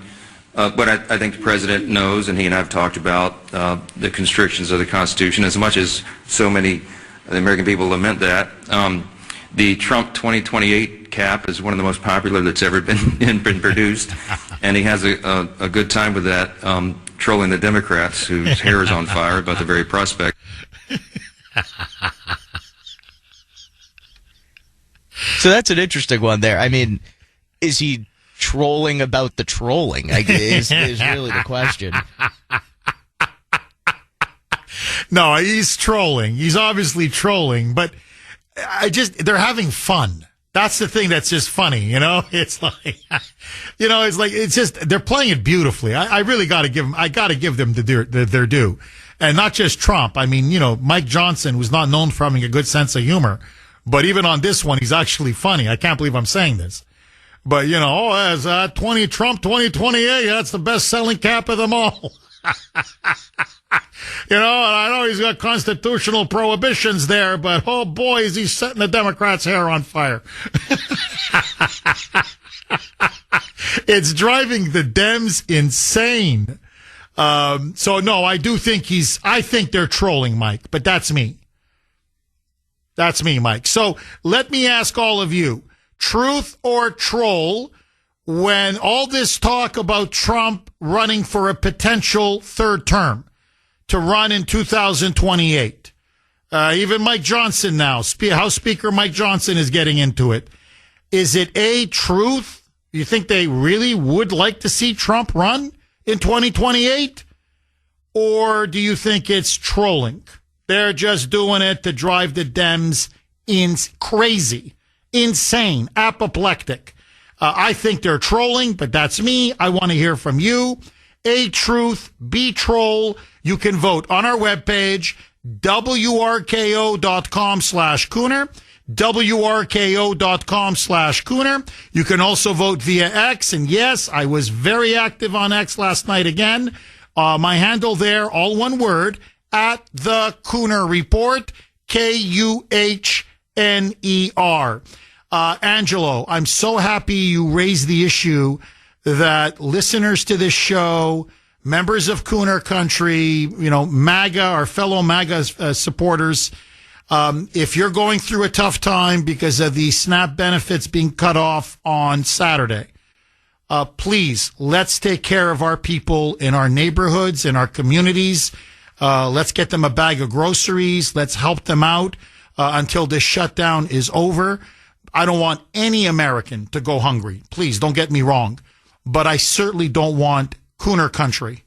But I think the president knows, and he and I have talked about the constrictions of the Constitution, as much as so many of the American people lament that. The Trump 2028 cap is one of the most popular that's ever been produced, and he has a good time with that, trolling the Democrats whose hair is on fire about the very prospect. So that's an interesting one there. I mean, is he trolling about the trolling? Is really the question. No, he's trolling. He's obviously trolling, but they're having fun. That's the thing that's just funny, you know? It's like, it's just, they're playing it beautifully. I really got to give them their due. And not just Trump. I mean, Mike Johnson was not known for having a good sense of humor, but even on this one, he's actually funny. I can't believe I'm saying this. But, as Trump 2028, that's the best-selling cap of them all. And I know he's got constitutional prohibitions there, but oh boy, is he setting the Democrats' hair on fire. It's driving the Dems insane. So no, I think they're trolling Mike, but that's me. That's me, Mike. So let me ask all of you, truth or troll, when all this talk about Trump running for a potential third term to run in 2028. Even Mike Johnson now, House Speaker Mike Johnson is getting into it. Is it a truth? You think they really would like to see Trump run in 2028? Or do you think it's trolling? They're just doing it to drive the Dems crazy, insane, apoplectic. I think they're trolling, but that's me. I want to hear from you. A truth, B troll. You can vote on our webpage, WRKO.com/Kuhner, WRKO.com/Kuhner. You can also vote via X. And yes, I was very active on X last night again. My handle there, all one word, at the Kuhner Report, KUHNER. Angelo, I'm so happy you raised the issue that listeners to this show, members of Kuhner Country, MAGA, our fellow MAGA supporters, if you're going through a tough time because of the SNAP benefits being cut off on Saturday, please, let's take care of our people in our neighborhoods, in our communities. Let's get them a bag of groceries. Let's help them out until this shutdown is over. I don't want any American to go hungry. Please don't get me wrong. But I certainly don't want Kuhner Country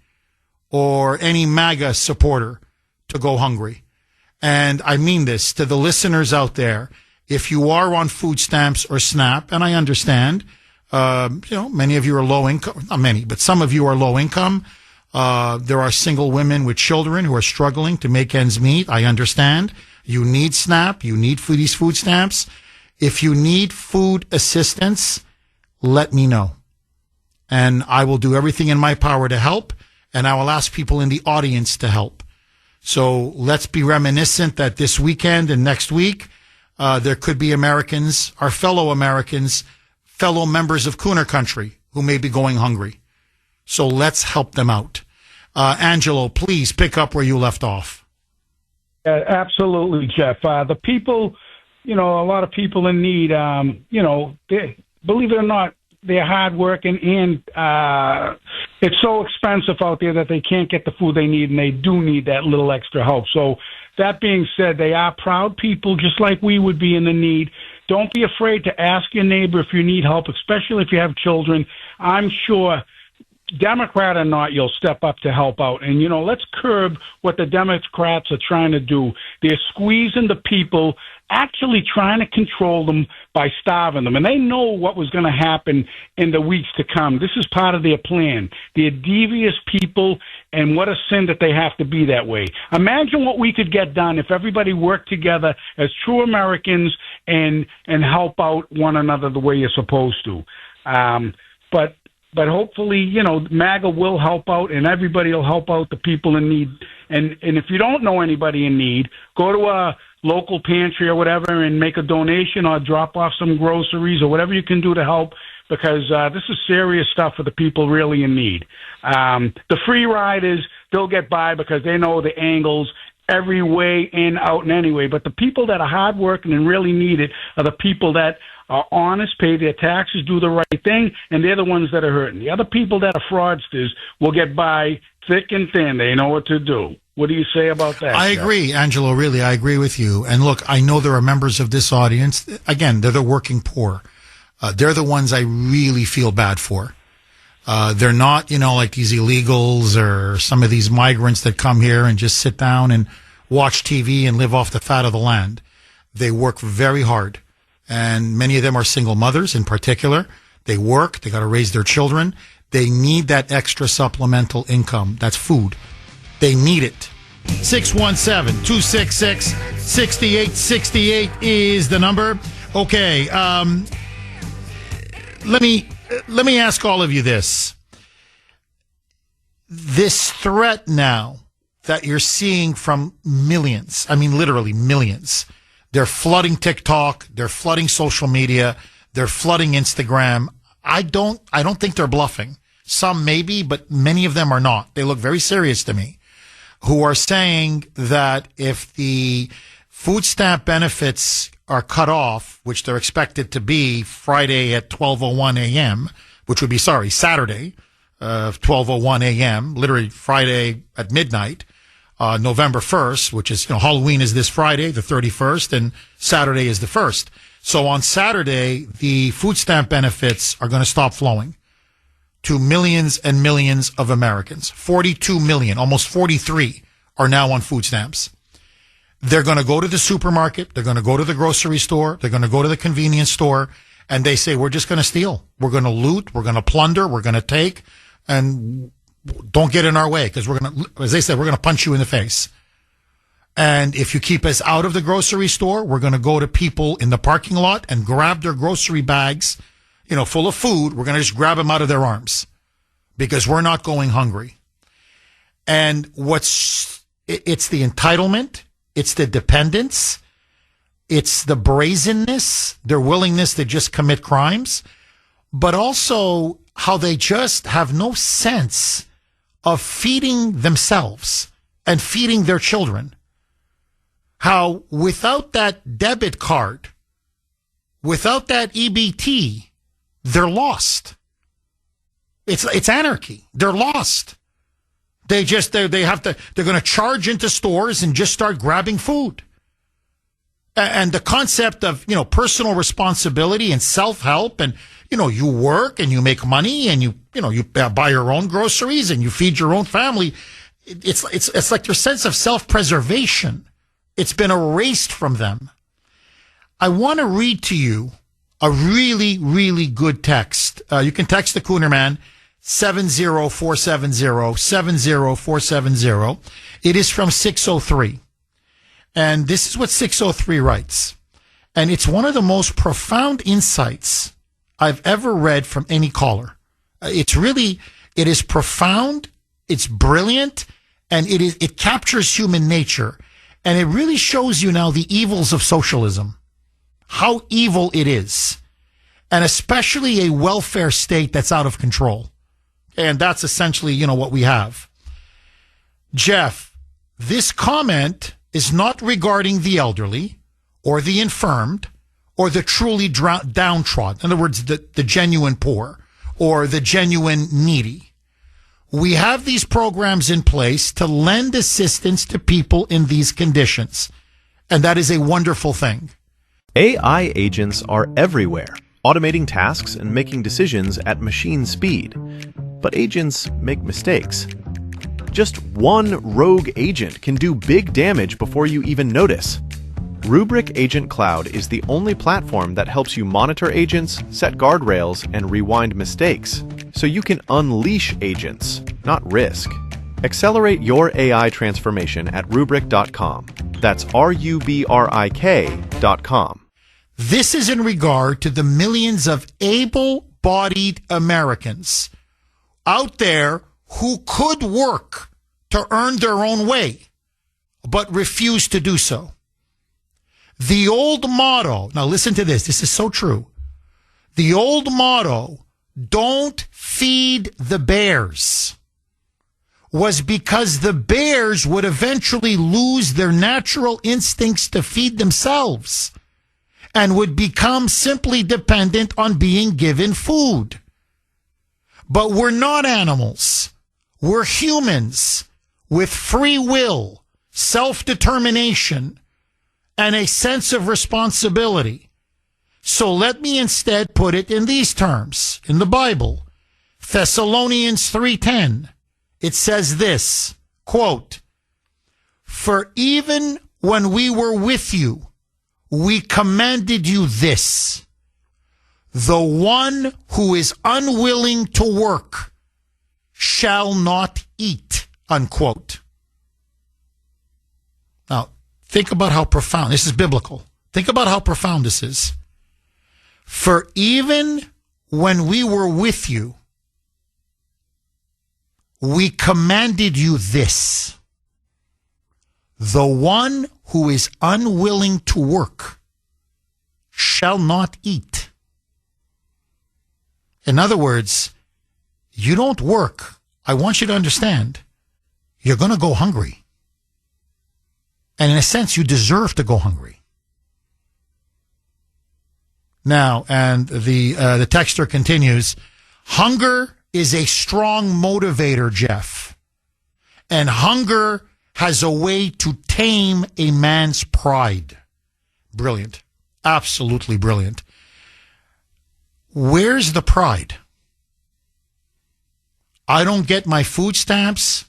or any MAGA supporter to go hungry. And I mean this to the listeners out there. If you are on food stamps or SNAP, and I understand, many of you are low income, not many, but some of you are low income. There are single women with children who are struggling to make ends meet. I understand. You need SNAP. You need these food stamps. If you need food assistance, let me know. And I will do everything in my power to help. And I will ask people in the audience to help. So let's be reminiscent that this weekend and next week, there could be Americans, our fellow Americans, fellow members of Kuhner Country who may be going hungry. So let's help them out. Angelo, please pick up where you left off. Absolutely, Jeff. The people, a lot of people in need, believe it or not, they're hardworking, and it's so expensive out there that they can't get the food they need, and they do need that little extra help. So that being said, they are proud people, just like we would be in the need. Don't be afraid to ask your neighbor if you need help, especially if you have children. I'm sure, Democrat or not, you'll step up to help out. And, let's curb what the Democrats are trying to do. They're squeezing the people, actually trying to control them by starving them. And they know what was going to happen in the weeks to come. This is part of their plan. They're devious people, and what a sin that they have to be that way. Imagine what we could get done if everybody worked together as true Americans and help out one another the way you're supposed to. But hopefully, MAGA will help out, and everybody will help out the people in need. And if you don't know anybody in need, go to a local pantry or whatever and make a donation or drop off some groceries or whatever you can do to help. because this is serious stuff for the people really in need. The free riders, they'll get by because they know the angles every way in, out, and anyway. But the people that are hardworking and really need it are the people that are honest, pay their taxes, do the right thing, and they're the ones that are hurting. The other people that are fraudsters will get by thick and thin. They know what to do. What do you say about that? I Jeff? agree, Angelo, really, I agree with you. And look, I know there are members of this audience, again, they're the working poor. They're the ones I really feel bad for. They're not, like these illegals or some of these migrants that come here and just sit down and watch TV and live off the fat of the land. They work very hard. And many of them are single mothers in particular. They work. They got to raise their children. They need that extra supplemental income. That's food. They need it. 617-266-6868 is the number. Okay. Let me ask all of you this. This threat now that you're seeing from millions, I mean literally millions, they're flooding TikTok, they're flooding social media, they're flooding Instagram. I don't think they're bluffing. Some maybe, but many of them are not. They look very serious to me, who are saying that if the food stamp benefits are cut off, which they're expected to be Friday at 12:01 a.m., which would be, Saturday, 12:01 a.m., literally Friday at midnight, November 1st, which is, Halloween is this Friday, the 31st, and Saturday is the 1st. So on Saturday, the food stamp benefits are going to stop flowing to millions and millions of Americans. 42 million, almost 43 are now on food stamps. They're going to go to the supermarket. They're going to go to the grocery store. They're going to go to the convenience store. And they say, we're just going to steal. We're going to loot. We're going to plunder. We're going to take. And don't get in our way, because we're going to, as they said, we're going to punch you in the face. And if you keep us out of the grocery store, we're going to go to people in the parking lot and grab their grocery bags, full of food. We're going to just grab them out of their arms because we're not going hungry. And it's the entitlement. It's the dependence. It's the brazenness, their willingness to just commit crimes, but also how they just have no sense of feeding themselves and feeding their children. How without that debit card, without that EBT, they're lost. It's anarchy. They're lost. They're going to charge into stores and just start grabbing food. And the concept of, personal responsibility and self-help, and, you work and you make money and you buy your own groceries and you feed your own family. It's like their sense of self-preservation. It's been erased from them. I want to read to you a really, really good text. You can text the Kuhner Man, 70470. It is from 603. And this is what 603 writes. And it's one of the most profound insights I've ever read from any caller. It is profound, it's brilliant, and it captures human nature. And it really shows you now the evils of socialism, how evil it is, and especially a welfare state that's out of control. And that's essentially, what we have. Jeff, this comment is not regarding the elderly or the infirmed or the truly downtrodden. In other words, the genuine poor or the genuine needy. We have these programs in place to lend assistance to people in these conditions. And that is a wonderful thing. AI agents are everywhere, automating tasks and making decisions at machine speed. But agents make mistakes. Just one rogue agent can do big damage before you even notice. Rubrik Agent Cloud is the only platform that helps you monitor agents, set guardrails, and rewind mistakes, so you can unleash agents, not risk. Accelerate your AI transformation at Rubrik.com. That's RUBRIK.com. This is in regard to the millions of able-bodied Americans out there who could work to earn their own way, but refuse to do so. The old motto, now listen to this, this is so true. The old motto, don't feed the bears, was because the bears would eventually lose their natural instincts to feed themselves and would become simply dependent on being given food. But we're not animals. We're humans with free will, self-determination, and a sense of responsibility. So let me instead put it in these terms. In the Bible, Thessalonians 3:10, it says this, quote, "For even when we were with you, we commanded you this: the one who is unwilling to work shall not eat," unquote. Now, think about how profound, this is biblical. Think about how profound this is. For even when we were with you, we commanded you this: the one who is unwilling to work shall not eat. In other words, you don't work. I want you to understand, you're going to go hungry. And in a sense, you deserve to go hungry. Now, and the texter continues, hunger is a strong motivator, Jeff. And hunger has a way to tame a man's pride. Brilliant. Absolutely brilliant. Where's the pride? I don't get my food stamps,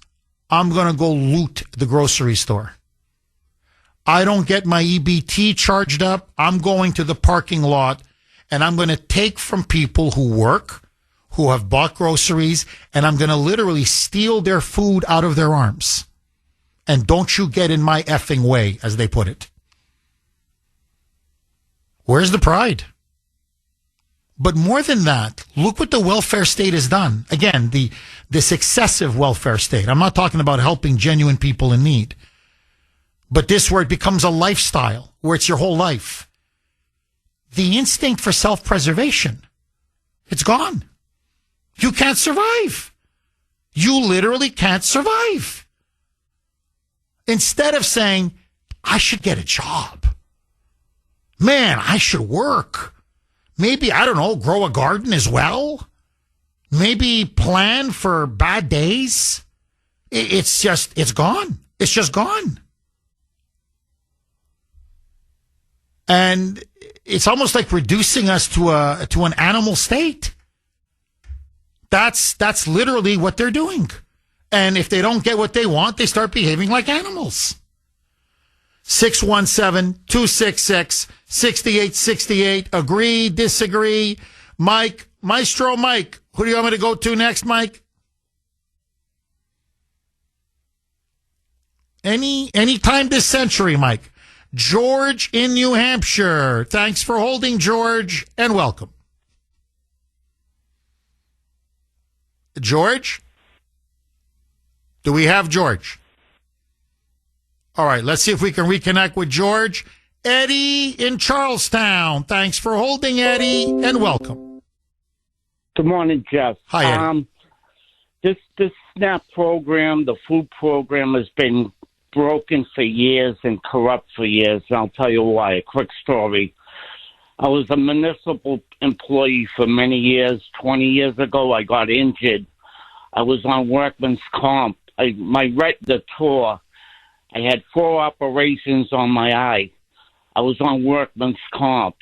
I'm going to go loot the grocery store. I don't get my EBT charged up, I'm going to the parking lot and I'm going to take from people who work, who have bought groceries, and I'm going to literally steal their food out of their arms. And don't you get in my effing way, as they put it. Where's the pride? But more than that, look what the welfare state has done. Again, this excessive welfare state. I'm not talking about helping genuine people in need. But this where it becomes a lifestyle, where it's your whole life. The instinct for self-preservation, it's gone. You can't survive. You literally can't survive. Instead of saying, I should get a job. Man, I should work. Maybe, I don't know, grow a garden as well. Maybe plan for bad days. It's gone. It's just gone. And it's almost like reducing us to an animal state. That's literally what they're doing. And if they don't get what they want, they start behaving like animals. 617-266-6868. Agree, disagree. Mike, Maestro Mike. Who do you want me to go to next, Mike? Any time this century, Mike. George in New Hampshire. Thanks for holding, George, and welcome. George? Do we have George? All right, let's see if we can reconnect with George. Eddie in Charlestown. Thanks for holding, Eddie, and welcome. Good morning, Jeff. Hi, Eddie. This SNAP program, the food program, has been broken for years and corrupt for years. And I'll tell you why. A quick story. I was a municipal employee for many years. 20 years ago, I got injured. I was on workman's comp. My retina tore. I had 4 operations on my eye. I was on workman's comp.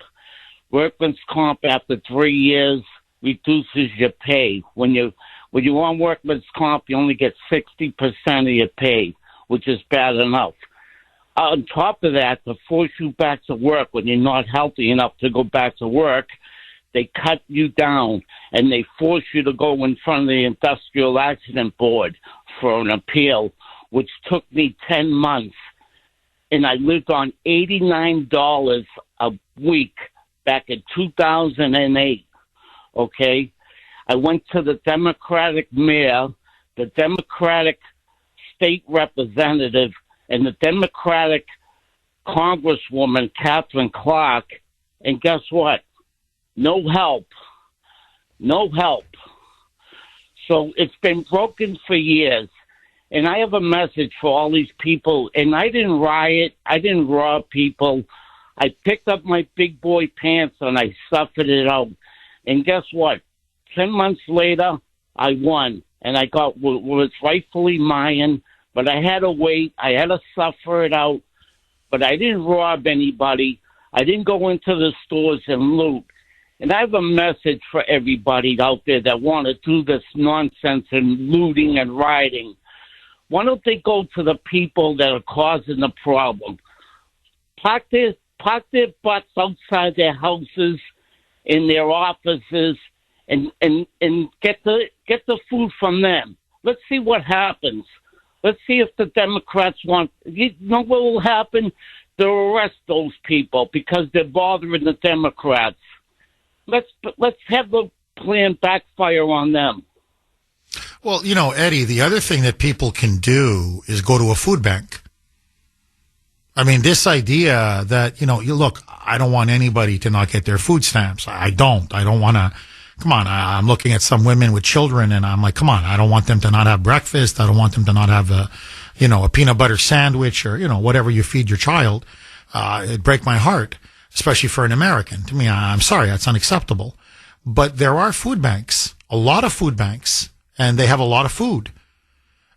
Workman's comp, after 3 years, reduces your pay. When you're on workman's comp, you only get 60% of your pay, which is bad enough. On top of that, to force you back to work when you're not healthy enough to go back to work, they cut you down and they force you to go in front of the Industrial Accident Board for an appeal, which took me 10 months. And I lived on $89 a week back in 2008, okay? I went to the Democratic mayor, the Democratic state representative, and the Democratic Congresswoman, Catherine Clark, and guess what? no help. No help. So it's been broken for years. And I have a message for all these people. And I didn't riot. I didn't rob people. I picked up my big boy pants and I suffered it out. And guess what? 10 months later, I won. And I got what was rightfully mine. But I had to wait. I had to suffer it out. But I didn't rob anybody. I didn't go into the stores and loot. And I have a message for everybody out there that want to do this nonsense and looting and rioting. Why don't they go to the people that are causing the problem? Park their butts outside their houses, in their offices, and get the food from them. Let's see what happens. Let's see if the Democrats want. You know what will happen? They'll arrest those people because they're bothering the Democrats. Let's have the plan backfire on them. Well, Eddie, the other thing that people can do is go to a food bank. I mean, this idea that, you look, I don't want anybody to not get their food stamps. I don't want to. Come on, I'm looking at some women with children, and I'm like, come on, I don't want them to not have breakfast. I don't want them to not have a peanut butter sandwich or, whatever you feed your child. It'd break my heart, especially for an American. To me, I'm sorry, that's unacceptable. But there are food banks, a lot of food banks, and they have a lot of food.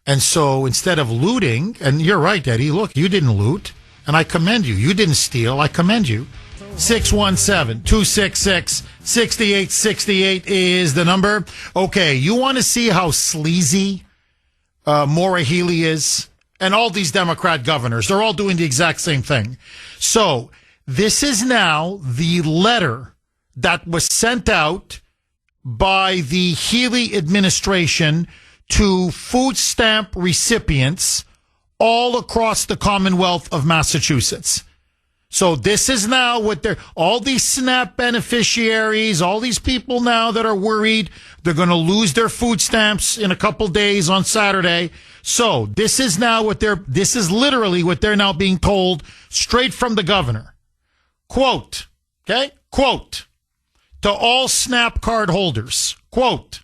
And so instead of looting, and you're right, Eddie, look, you didn't loot, and I commend you. You didn't steal, I commend you. 617-266-6868 is the number. Okay, you want to see how sleazy Maura Healey is? And all these Democrat governors, they're all doing the exact same thing. So this is now the letter that was sent out by the Healey administration to food stamp recipients all across the Commonwealth of Massachusetts. So this is now what all these SNAP beneficiaries, all these people now that are worried they're going to lose their food stamps in a couple days on Saturday. So this is literally what they're now being told straight from the governor. Quote, okay? Quote, to all SNAP card holders, quote,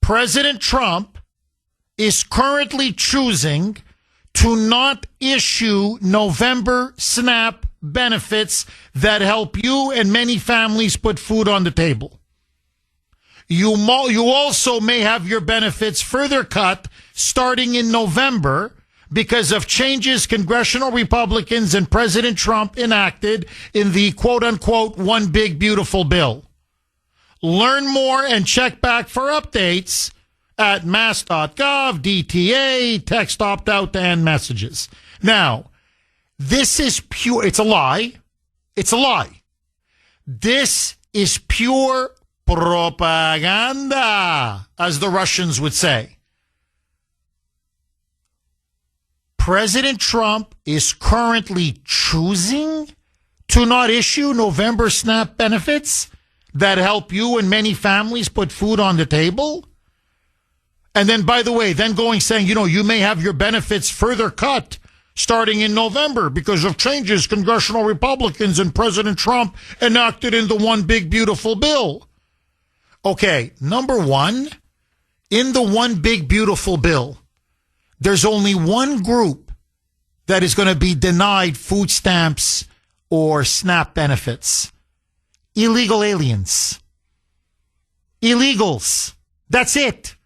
President Trump is currently choosing to not issue November SNAP benefits that help you and many families put food on the table. You also may have your benefits further cut starting in November because of changes congressional Republicans and President Trump enacted in the quote-unquote One Big Beautiful Bill. Learn more and check back for updates at mass.gov, DTA, text opt-out, and messages. Now, this is pure, it's a lie. It's a lie. This is pure propaganda, as the Russians would say. President Trump is currently choosing to not issue November SNAP benefits that help you and many families put food on the table. And then, by the way, saying, you may have your benefits further cut starting in November because of changes congressional Republicans and President Trump enacted in the One Big Beautiful Bill. Okay, number one, in the One Big Beautiful Bill, there's only one group that is going to be denied food stamps or SNAP benefits. Illegal aliens. Illegals. That's it.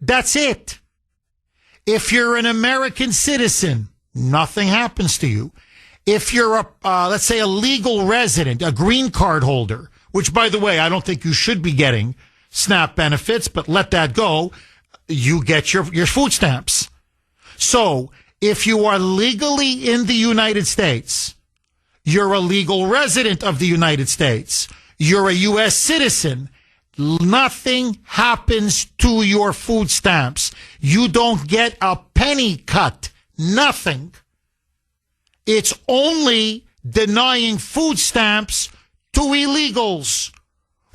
That's it. If you're an American citizen, nothing happens to you. If you're let's say a legal resident, a green card holder, which, by the way, I don't think you should be getting SNAP benefits, but let that go, you get your food stamps. So if you are legally in the United States, you're a legal resident of the United States, you're a U.S. citizen, nothing happens to your food stamps. You don't get a penny cut. Nothing. It's only denying food stamps to illegals,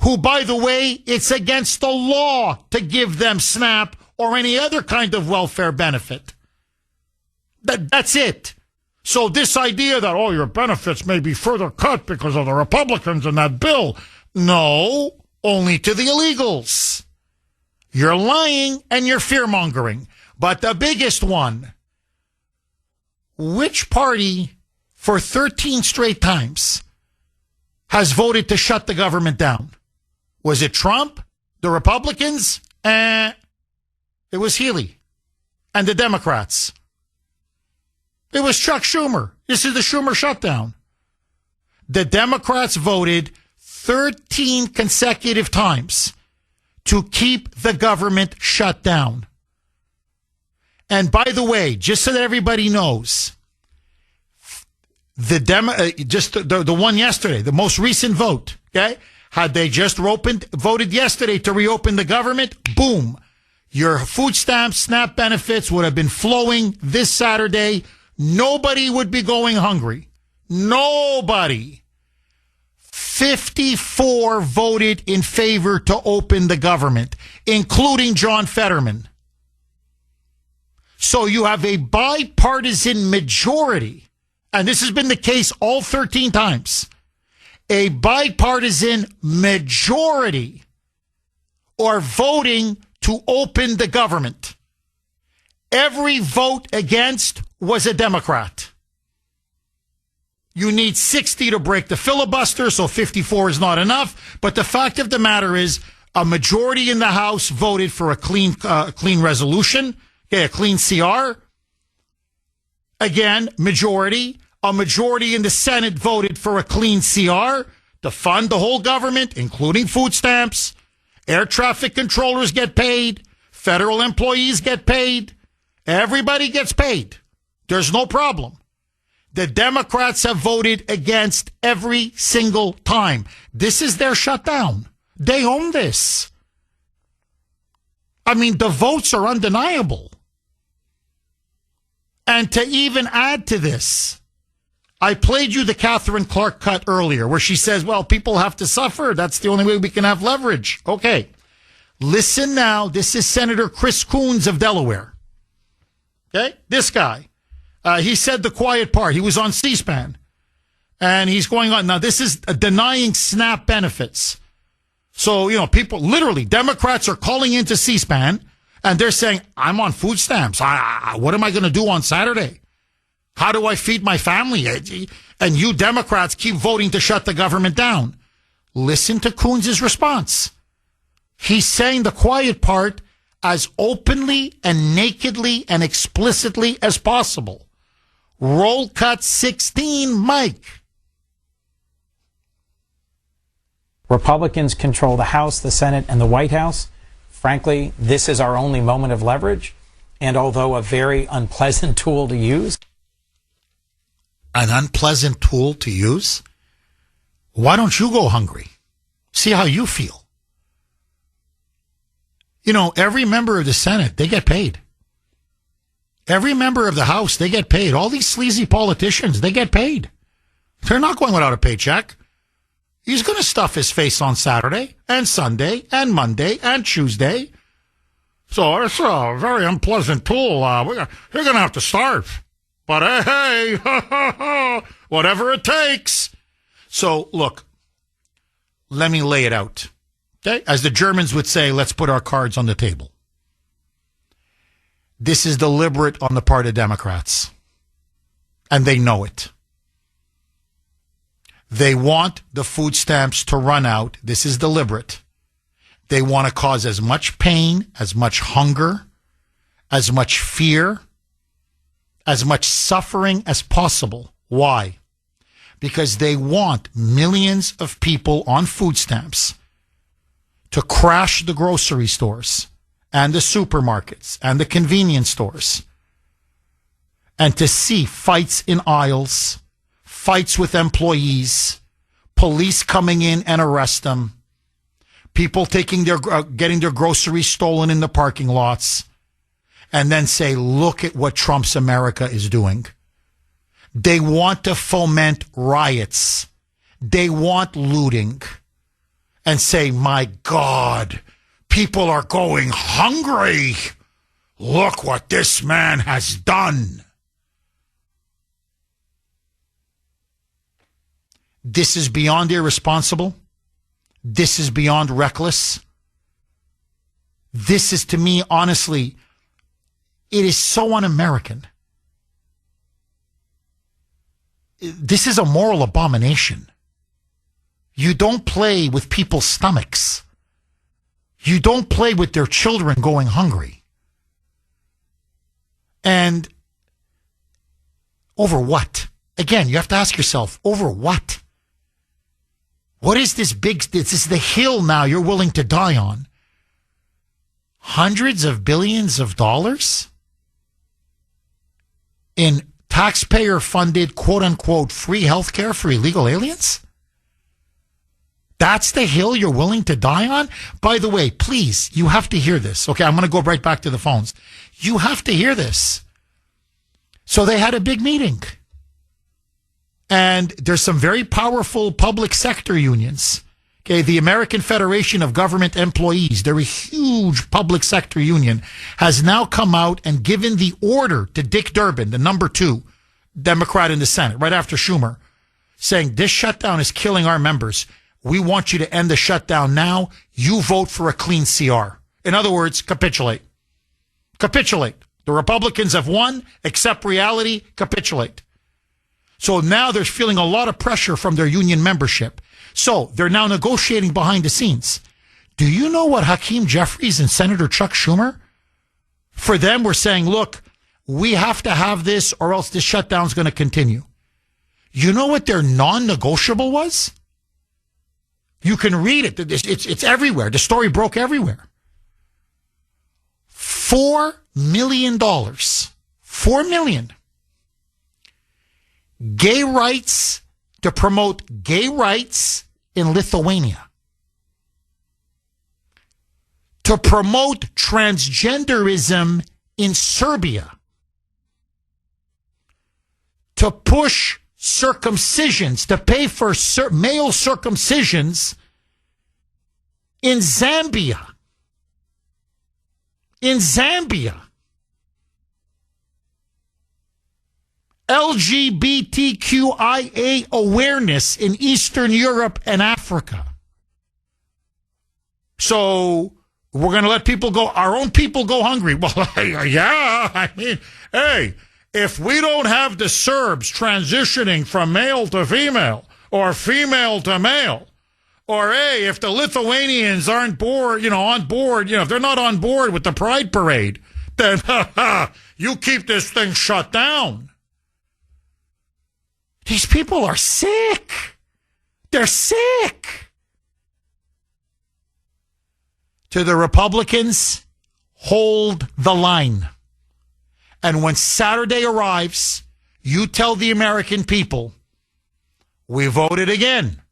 who, by the way, it's against the law to give them SNAP or any other kind of welfare benefit. That's it. So this idea that, your benefits may be further cut because of the Republicans in that bill, No, only to the illegals. You're lying and you're fear-mongering. But the biggest one, which party for 13 straight times has voted to shut the government down? Was it Trump? The Republicans? It was Healy and the Democrats. It was Chuck Schumer. This is the Schumer shutdown. The Democrats voted 13 consecutive times to keep the government shut down. And by the way, just so that everybody knows, the one yesterday, the most recent vote, okay? Had they just voted yesterday to reopen the government, boom, your food stamps, SNAP benefits would have been flowing this Saturday. Nobody would be going hungry. Nobody. 54 voted in favor to open the government, including John Fetterman. So you have a bipartisan majority, and this has been the case all 13 times, a bipartisan majority are voting to open the government. Every vote against was a Democrat. You need 60 to break the filibuster, so 54 is not enough. But the fact of the matter is, a majority in the House voted for a clean resolution, okay, a clean CR. Again, majority. A majority in the Senate voted for a clean CR to fund the whole government, including food stamps. Air traffic controllers get paid. Federal employees get paid. Everybody gets paid. There's no problem. The Democrats have voted against every single time. This is their shutdown. They own this. I mean, the votes are undeniable. And to even add to this, I played you the Catherine Clark cut earlier where she says, well, people have to suffer. That's the only way we can have leverage. Okay. Listen now. This is Senator Chris Coons of Delaware. Okay. This guy. He said the quiet part. He was on C-SPAN. And he's going on. Now, this is denying SNAP benefits. So, people, literally, Democrats are calling into C-SPAN and they're saying, I'm on food stamps. What am I going to do on Saturday? How do I feed my family? And you Democrats keep voting to shut the government down. Listen to Coons' response. He's saying the quiet part as openly and nakedly and explicitly as possible. Roll cut 16, Mike. Republicans control the House, the Senate, and the White House. Frankly, this is our only moment of leverage. And although a very unpleasant tool to use. An unpleasant tool to use? Why don't you go hungry? See how you feel. Every member of the Senate, they get paid. Every member of the House, they get paid. All these sleazy politicians, they get paid. They're not going without a paycheck. He's going to stuff his face on Saturday and Sunday and Monday and Tuesday. So it's a very unpleasant tool. You're going to have to starve. But hey, whatever it takes. So look, let me lay it out. Okay? As the Germans would say, let's put our cards on the table. This is deliberate on the part of Democrats. And they know it. They want the food stamps to run out. This is deliberate. They want to cause as much pain, as much hunger, as much fear, as much suffering as possible. Why? Because they want millions of people on food stamps to crash the grocery stores and the supermarkets and the convenience stores and to see fights in aisles, fights with employees, police coming in and arrest them, people getting their groceries stolen in the parking lots, and then say, look at what Trump's America is doing. They want to foment riots. They want looting. And say, my God, people are going hungry. Look what this man has done. This is beyond irresponsible. This is beyond reckless. This is, to me, honestly, it is so un-American. This is a moral abomination. You don't play with people's stomachs. You don't play with their children going hungry. And over what? Again, you have to ask yourself, over what? What is this this is the hill now you're willing to die on? Hundreds of billions of dollars in taxpayer-funded, quote-unquote, free healthcare for illegal aliens? That's the hill you're willing to die on? By the way, please, you have to hear this. Okay, I'm going to go right back to the phones. You have to hear this. So they had a big meeting. And there's some very powerful public sector unions. Okay, the American Federation of Government Employees, they're a huge public sector union, has now come out and given the order to Dick Durbin, the number 2 Democrat in the Senate, right after Schumer, saying this shutdown is killing our members. We want you to end the shutdown now. You vote for a clean CR. In other words, capitulate. Capitulate. The Republicans have won. Accept reality. Capitulate. So now they're feeling a lot of pressure from their union membership. So they're now negotiating behind the scenes. Do you know what Hakeem Jeffries and Senator Chuck Schumer, for them, were saying, look, we have to have this or else this shutdown's going to continue. You know what their non-negotiable was? You can read it. It's everywhere. The story broke everywhere. $4 million. $4 million. Gay rights, to promote gay rights in Lithuania. To promote transgenderism in Serbia. To push circumcisions, to pay for male circumcisions in Zambia. In Zambia. LGBTQIA awareness in Eastern Europe and Africa. So we're going to let people go, our own people go hungry. Well, yeah, I mean, hey, if we don't have the Serbs transitioning from male to female or female to male, or hey, if the Lithuanians aren't on board, if they're not on board with the Pride Parade, then you keep this thing shut down. These people are sick. They're sick. To the Republicans, hold the line. And when Saturday arrives, you tell the American people, we voted again.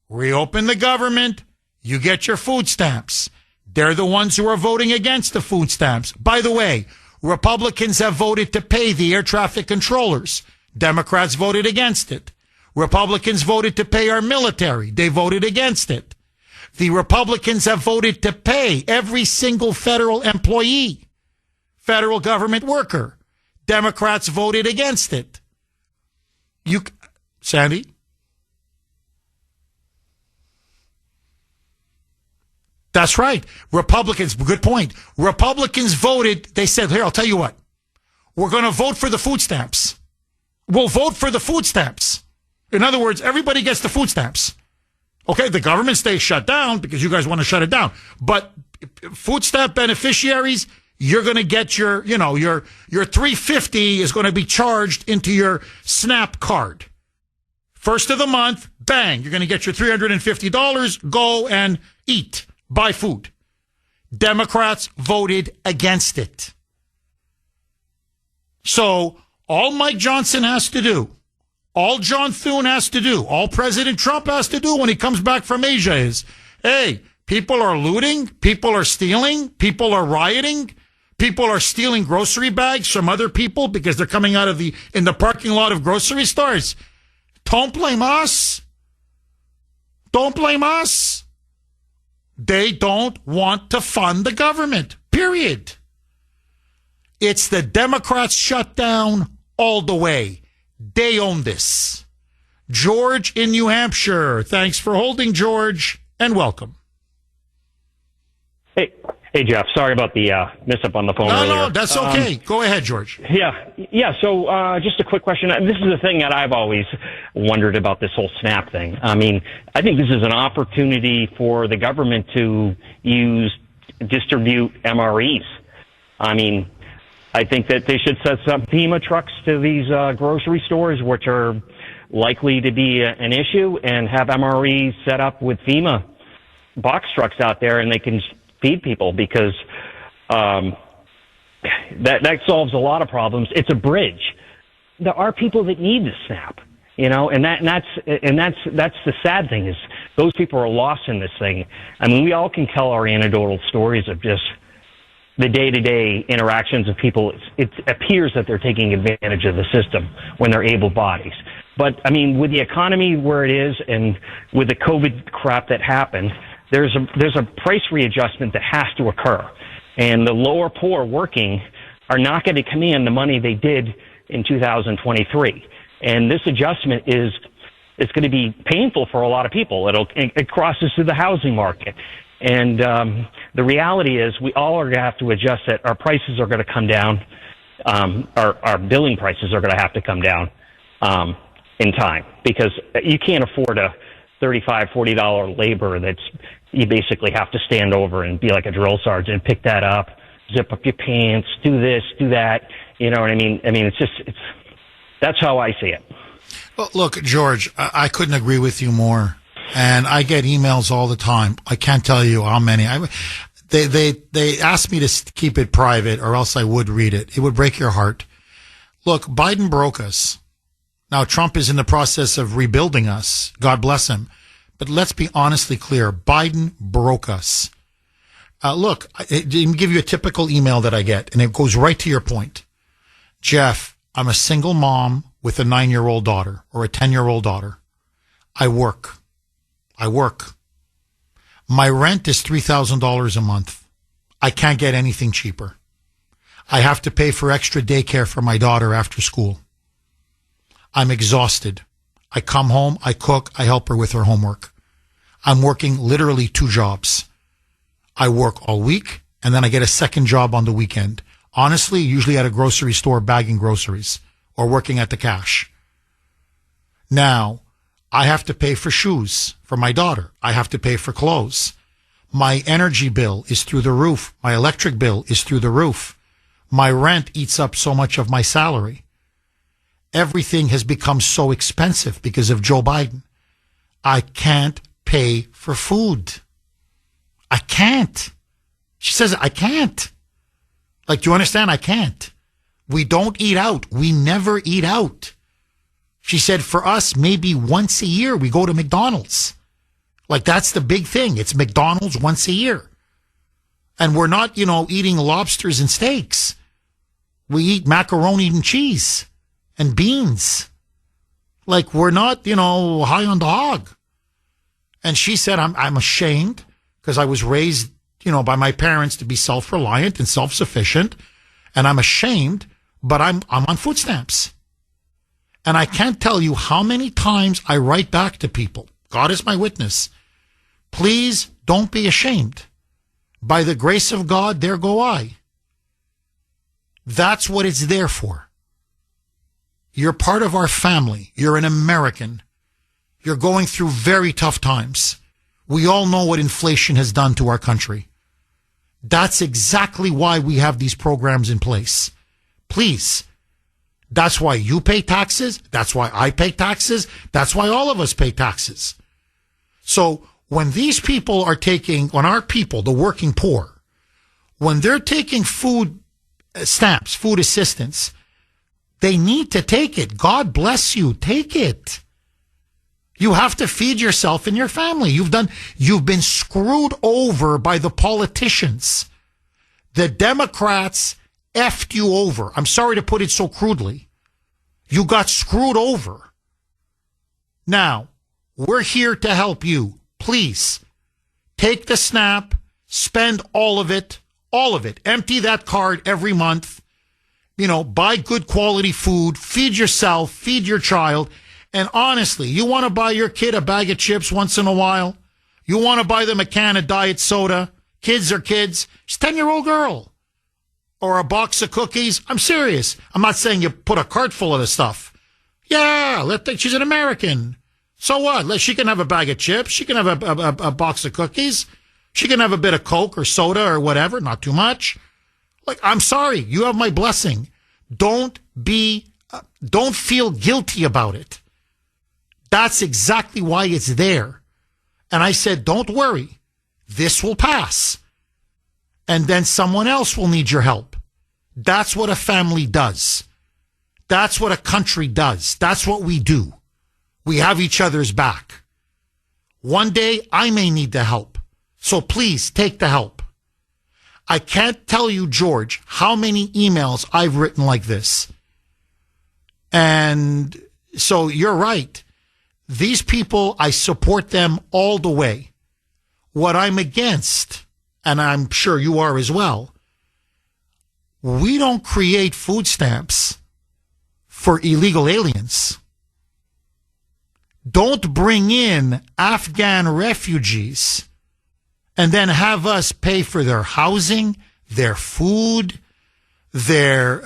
Reopen the government. You get your food stamps. They're the ones who are voting against the food stamps. By the way, Republicans have voted to pay the air traffic controllers. Democrats voted against it. Republicans voted to pay our military. They voted against it. The Republicans have voted to pay every single federal employee, federal government worker. Democrats voted against it. Sandy? That's right. Republicans, good point. Republicans voted, they said, here, I'll tell you what. We're going to vote for the food stamps. We'll vote for the food stamps. In other words, everybody gets the food stamps. Okay, the government stays shut down because you guys want to shut it down. But food stamp beneficiaries, you're going to get your $350 is going to be charged into your SNAP card. First of the month, bang, you're going to get your $350. Go and eat, buy food. Democrats voted against it. So all Mike Johnson has to do, all John Thune has to do, all President Trump has to do when he comes back from Asia is, hey, people are looting, people are stealing, people are rioting, people are stealing grocery bags from other people because they're coming out of in the parking lot of grocery stores. Don't blame us. Don't blame us. They don't want to fund the government, period. It's the Democrats shut down all the way. They own this. George in New Hampshire. Thanks for holding, George. and welcome. Hey, Jeff. Sorry about the miss up on the phone earlier. No, that's okay. Go ahead, George. Yeah. So just a quick question. This is the thing that I've always wondered about this whole SNAP thing. I mean, I think this is an opportunity for the government to distribute MREs. I mean, I think that they should set some FEMA trucks to these grocery stores, which are likely to be an issue, and have MREs set up with FEMA box trucks out there, and they can feed people, because that solves a lot of problems. It's a bridge. There are people that need the SNAP, and that's the sad thing, is those people are lost in this thing. I mean, we all can tell our anecdotal stories of just the day-to-day interactions of people. It appears that they're taking advantage of the system when they're able bodies. But I mean, with the economy where it is, and with the COVID crap that happened, there's a price readjustment that has to occur, and the lower poor working are not going to command the money they did in 2023. And this adjustment is going to be painful for a lot of people. It crosses through the housing market, and the reality is we all are going to have to adjust that. Our prices are going to come down. Our billing prices are going to have to come down in time, because you can't afford a $35, $40 labor that's you basically have to stand over and be like a drill sergeant, pick that up, zip up your pants, do this, do that. You know what I mean? I mean, that's how I see it. Well, look, George, I couldn't agree with you more. And I get emails all the time. I can't tell you how many. They asked me to keep it private, or else I would read it. It would break your heart. Look, Biden broke us. Now, Trump is in the process of rebuilding us. God bless him. But let's be honestly clear. Biden broke us. Look, let me give you a typical email that I get, and it goes right to your point. Jeff, I'm a single mom with a 9-year-old daughter or a 10-year-old daughter. I work. My rent is $3,000 a month. I can't get anything cheaper. I have to pay for extra daycare for my daughter after school. I'm exhausted. I come home, I cook, I help her with her homework. I'm working literally 2 jobs. I work all week, and then I get a second job on the weekend. Honestly, usually at a grocery store bagging groceries or working at the cash. Now, I have to pay for shoes for my daughter. I have to pay for clothes. My energy bill is through the roof. My electric bill is through the roof. My rent eats up so much of my salary. Everything has become so expensive because of Joe Biden. I can't pay for food. I can't. She says, I can't. Like, do you understand? I can't. We don't eat out. We never eat out. She said, for us, maybe once a year we go to McDonald's. Like, that's the big thing. It's McDonald's once a year. And we're not, eating lobsters and steaks. We eat macaroni and cheese and beans. Like, we're not, high on the hog. And she said, I'm ashamed because I was raised, by my parents to be self-reliant and self-sufficient. And I'm ashamed, but I'm on food stamps. And I can't tell you how many times I write back to people. God is my witness. Please don't be ashamed. By the grace of God, there go I. That's what it's there for. You're part of our family. You're an American. You're going through very tough times. We all know what inflation has done to our country. That's exactly why we have these programs in place. Please. That's why you pay taxes. That's why I pay taxes. That's why all of us pay taxes. So when these people are when our people, the working poor, when they're taking food stamps, food assistance, they need to take it. God bless you. Take it. You have to feed yourself and your family. You've been screwed over by the politicians. The Democrats effed you over. I'm sorry to put it so crudely. You got screwed over. Now, we're here to help you. Please, take the SNAP, spend all of it. Empty that card every month. Buy good quality food, feed yourself, feed your child. And honestly, you want to buy your kid a bag of chips once in a while? You want to buy them a can of diet soda? Kids are kids. She's a 10-year-old girl. Or a box of cookies. I'm serious. I'm not saying you put a cart full of the stuff. Yeah, she's an American. So what? She can have a bag of chips. She can have a box of cookies. She can have a bit of Coke or soda or whatever. Not too much. Like, I'm sorry. You have my blessing. Don't feel guilty about it. That's exactly why it's there. And I said, don't worry. This will pass. And then someone else will need your help. That's what a family does. That's what a country does. That's what we do. We have each other's back. One day I may need the help. So please take the help. I can't tell you, George, how many emails I've written like this. And so you're right. These people, I support them all the way. What I'm against, and I'm sure you are as well, we don't create food stamps for illegal aliens. Don't bring in Afghan refugees and then have us pay for their housing, their food, their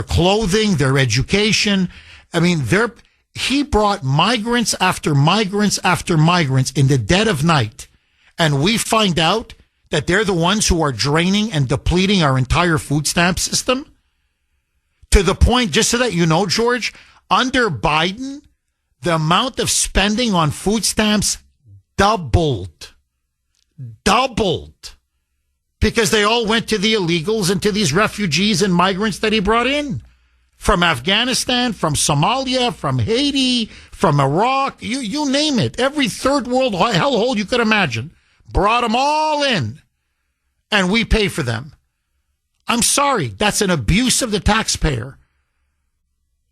clothing, their education. I mean, he brought migrants after migrants after migrants in the dead of night. And we find out that they're the ones who are draining and depleting our entire food stamp system. To the point, just so that you know, George, under Biden, the amount of spending on food stamps doubled. Because they all went to the illegals and to these refugees and migrants that he brought in. From Afghanistan, from Somalia, from Haiti, from Iraq, you name it. Every third world hellhole you could imagine. Brought them all in. And we pay for them. I'm sorry. That's an abuse of the taxpayer.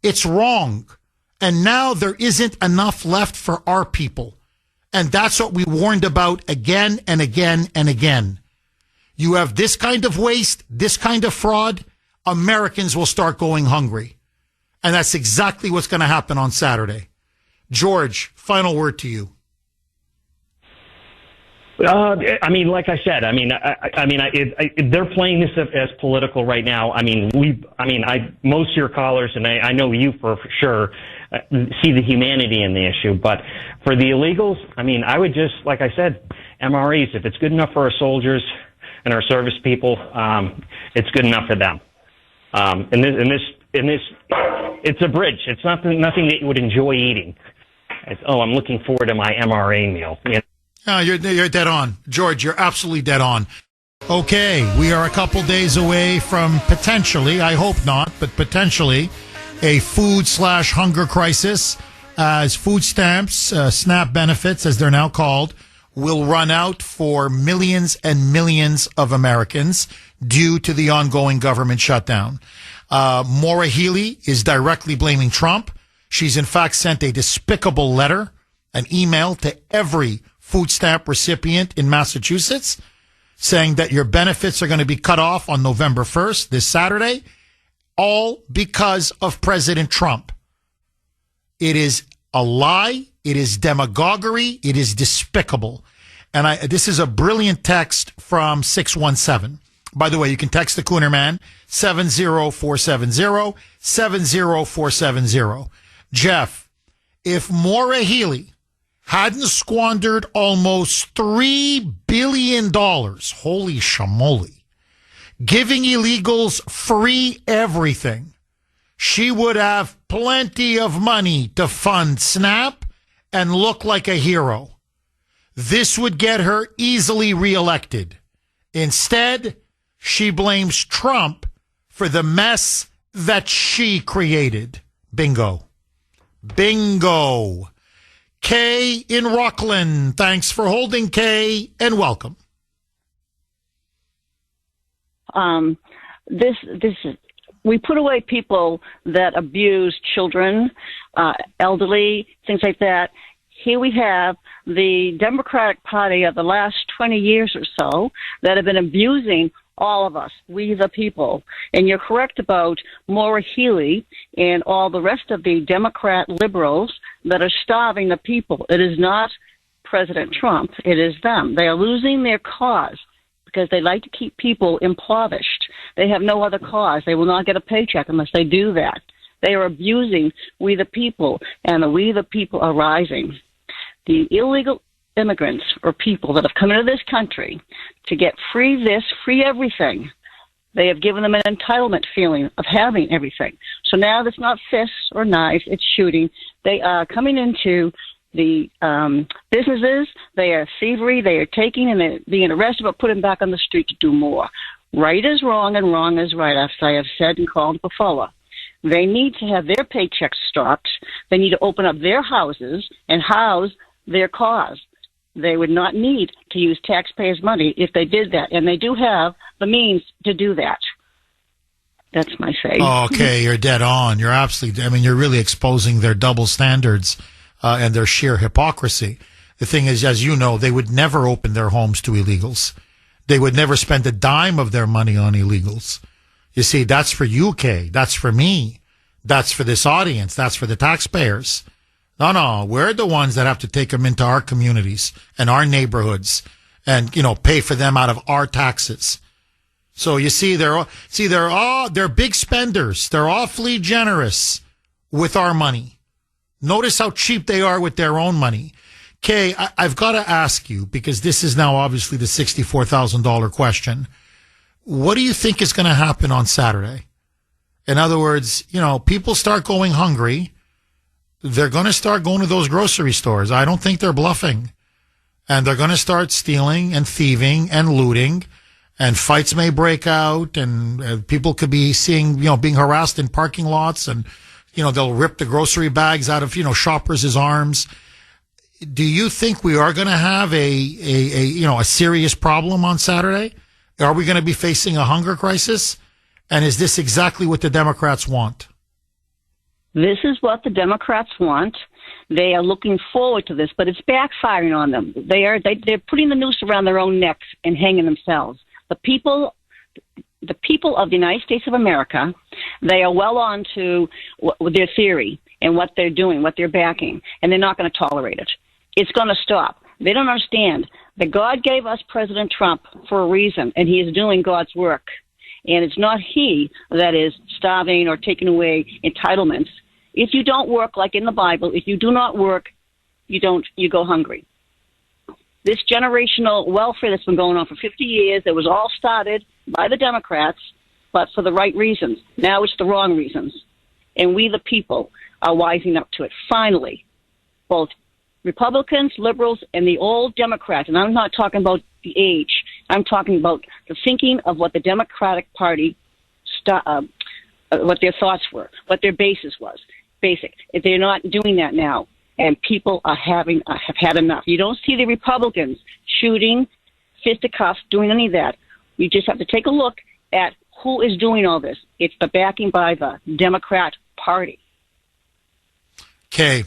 It's wrong. And now there isn't enough left for our people. And that's what we warned about again and again and again. You have this kind of waste, this kind of fraud, Americans will start going hungry. And that's exactly what's going to happen on Saturday. George, final word to you. I mean, like I said, they're playing this as political right now. Most of your callers, and I know you for sure, see the humanity in the issue. But for the illegals, I would just, like I said, MREs, if it's good enough for our soldiers and our service people, it's good enough for them. It's a bridge. It's nothing that you would enjoy eating. I'm looking forward to my MRA meal. You're dead on. George, you're absolutely dead on. Okay, we are a couple days away from potentially, I hope not, but potentially a food/hunger crisis as food stamps, SNAP benefits, as they're now called, will run out for millions and millions of Americans due to the ongoing government shutdown. Maura Healey is directly blaming Trump. She's in fact sent a despicable letter, an email to every food stamp recipient in Massachusetts saying that your benefits are going to be cut off on November 1st, this Saturday, all because of President Trump. It is a lie. It is demagoguery. It is despicable. And this is a brilliant text from 617. By the way, you can text the Kuhner Man, 70470, 70470. Jeff, if Maura Healey hadn't squandered almost $3 billion, holy shamoly, giving illegals free everything, she would have plenty of money to fund SNAP and look like a hero. This would get her easily reelected. Instead, she blames Trump for the mess that she created. Bingo. Bingo. Kay in Rockland. Thanks for holding, Kay, and welcome. This is, we put away people that abuse children, elderly, things like that. Here we have the Democratic Party of the last 20 years or so that have been abusing all of us, we the people. And you're correct about Maura Healey and all the rest of the Democrat liberals that are starving the people. It is not President Trump. It is them. They are losing their cause because they like to keep people impoverished. They have no other cause. They will not get a paycheck unless they do that. They are abusing we the people, and the we the people are rising. The illegal immigrants or people that have come into this country to get free this, free everything, they have given them an entitlement feeling of having everything. So now it's not fists or knives, it's shooting. They are coming into the businesses, they are thievery, they are taking and they're being arrested but putting back on the street to do more. Right is wrong and wrong is right, as I have said and called before. They need to have their paychecks stopped. They need to open up their houses and house their cause. They would not need to use taxpayers' money if they did that, and they do have the means to do that. That's my say. Oh, okay, you're dead on. You're absolutely, I mean, you're really exposing their double standards and their sheer hypocrisy. The thing is, as you know, they would never open their homes to illegals. They would never spend a dime of their money on illegals. You see, that's for you, Kay. That's for me. That's for this audience. That's for the taxpayers. No, we're the ones that have to take them into our communities and our neighborhoods and, you know, pay for them out of our taxes. So you see, they're big spenders. They're awfully generous with our money. Notice how cheap they are with their own money. Kay, I've got to ask you, because this is now obviously the $64,000 question. What do you think is going to happen on Saturday? In other words, you know, people start going hungry. They're going to start going to those grocery stores. I don't think they're bluffing. And they're going to start stealing and thieving and looting. And fights may break out. And people could be being harassed in parking lots. And, you know, they'll rip the grocery bags out of, shoppers' arms. Do you think we are going to have a serious problem on Saturday? Are we going to be facing a hunger crisis? And is this exactly what the Democrats want? This is what the Democrats want. They are looking forward to this, but it's backfiring on them. They're putting the noose around their own necks and hanging themselves. The people of the United States of America, they are well on to their theory and what they're doing, what they're backing, and they're not going to tolerate it. It's going to stop. They don't understand that God gave us President Trump for a reason, and he is doing God's work. And it's not he that is starving or taking away entitlements. If you don't work, like in the Bible, if you do not work, you go hungry. This generational welfare that's been going on for 50 years, it was all started by the Democrats, but for the right reasons. Now it's the wrong reasons. And we, the people, are wising up to it. Finally, both Republicans, liberals, and the old Democrats, and I'm not talking about the age, I'm talking about the thinking of what the Democratic Party, what their thoughts were, what their basis was. Basic. If they're not doing that now, and people have had enough. You don't see the Republicans shooting, fisticuffs, doing any of that. You just have to take a look at who is doing all this. It's the backing by the Democrat Party. Kay,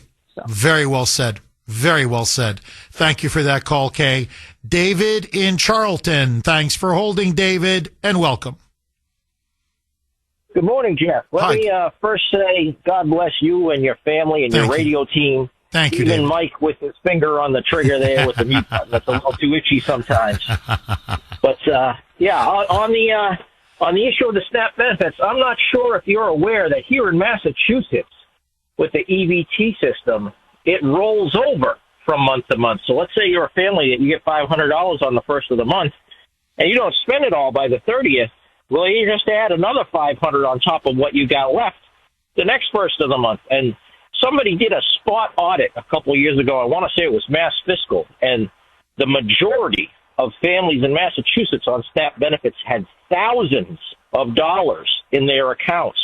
very well said. Very well said. Thank you for that call, Kay. David in Charlton. Thanks for holding, David, and welcome. Good morning, Jeff. Let me first say God bless you and your family and your radio team. Thank you, Even David. Mike with his finger on the trigger there with the mute button. That's a little too itchy sometimes. But, on the issue of the SNAP benefits, I'm not sure if you're aware that here in Massachusetts, with the EBT system, it rolls over from month to month. So let's say you're a family that you get $500 on the first of the month, and you don't spend it all by the 30th. Well, you just add another $500 on top of what you got left the next first of the month. And somebody did a spot audit a couple of years ago. I want to say it was Mass Fiscal, and the majority of families in Massachusetts on SNAP benefits had thousands of dollars in their accounts.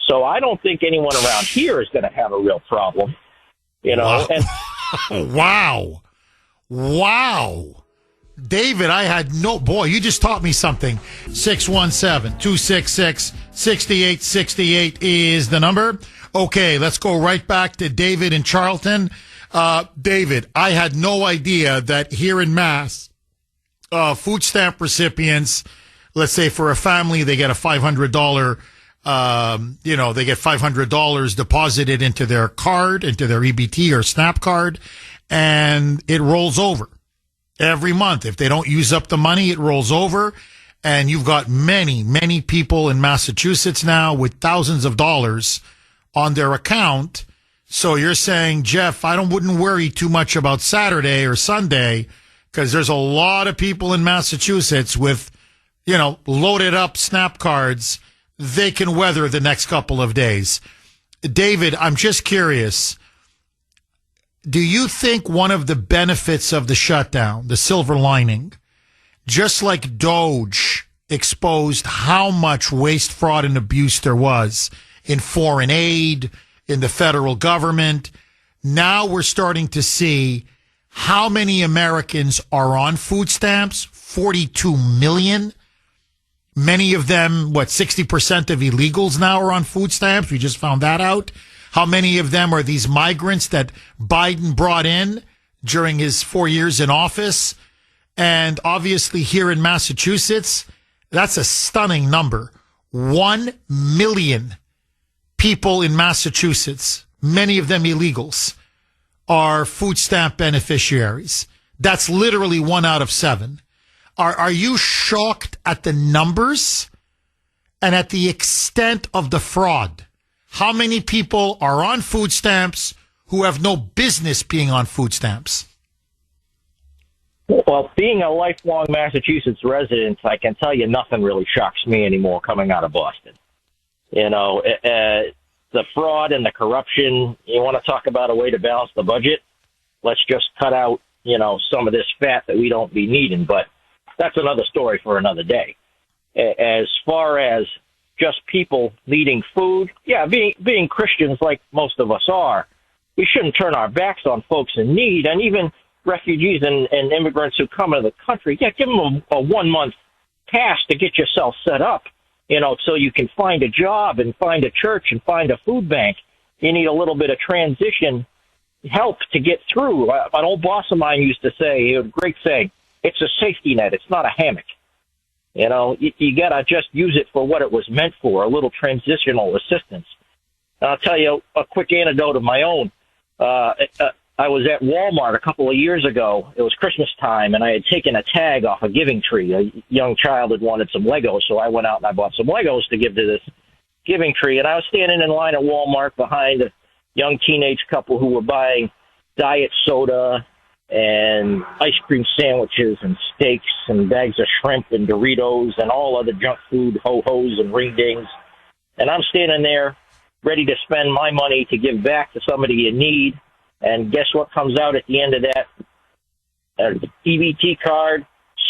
So I don't think anyone around here is going to have a real problem, Wow. And Wow. David, you just taught me something. 617-266-6868 is the number. Okay, let's go right back to David in Charlton. David, I had no idea that here in Mass, food stamp recipients, let's say for a family, they get a $500, they get $500 deposited into their card, into their EBT or SNAP card. and it rolls over every month. If they don't use up the money, it rolls over. And you've got many, many people in Massachusetts now with thousands of dollars on their account. So you're saying, Jeff, wouldn't worry too much about Saturday or Sunday because there's a lot of people in Massachusetts with, loaded up SNAP cards. They can weather the next couple of days. David, I'm just curious. Do you think one of the benefits of the shutdown, the silver lining, just like Doge exposed how much waste, fraud, and abuse there was in foreign aid, in the federal government, now we're starting to see how many Americans are on food stamps? 42 million. Many of them, 60% of illegals now are on food stamps. We just found that out. How many of them are these migrants that Biden brought in during his 4 years in office? And obviously here in Massachusetts, that's a stunning number. 1 million people in Massachusetts, many of them illegals, are food stamp beneficiaries. That's literally 1 out of 7. Are you shocked at the numbers and at the extent of the fraud? How many people are on food stamps who have no business being on food stamps? Well, being a lifelong Massachusetts resident, I can tell you nothing really shocks me anymore coming out of Boston. The fraud and the corruption, you want to talk about a way to balance the budget? Let's just cut out, some of this fat that we don't be needing. But that's another story for another day. As far as just people needing food, being Christians like most of us are, we shouldn't turn our backs on folks in need. And even refugees and immigrants who come into the country, give them a 1 month pass to get yourself set up, so you can find a job and find a church and find a food bank. You need a little bit of transition help to get through. An old boss of mine used to say, a great saying, it's a safety net. It's not a hammock. You got to just use it for what it was meant for, a little transitional assistance. And I'll tell you a quick anecdote of my own. I was at Walmart a couple of years ago. It was Christmas time, and I had taken a tag off a giving tree. A young child had wanted some Legos, so I went out and I bought some Legos to give to this giving tree. And I was standing in line at Walmart behind a young teenage couple who were buying diet soda and ice cream sandwiches and steaks and bags of shrimp and Doritos and all other junk food, ho-hos and ring-dings. And I'm standing there ready to spend my money to give back to somebody in need. And guess what comes out at the end of that? An EBT card,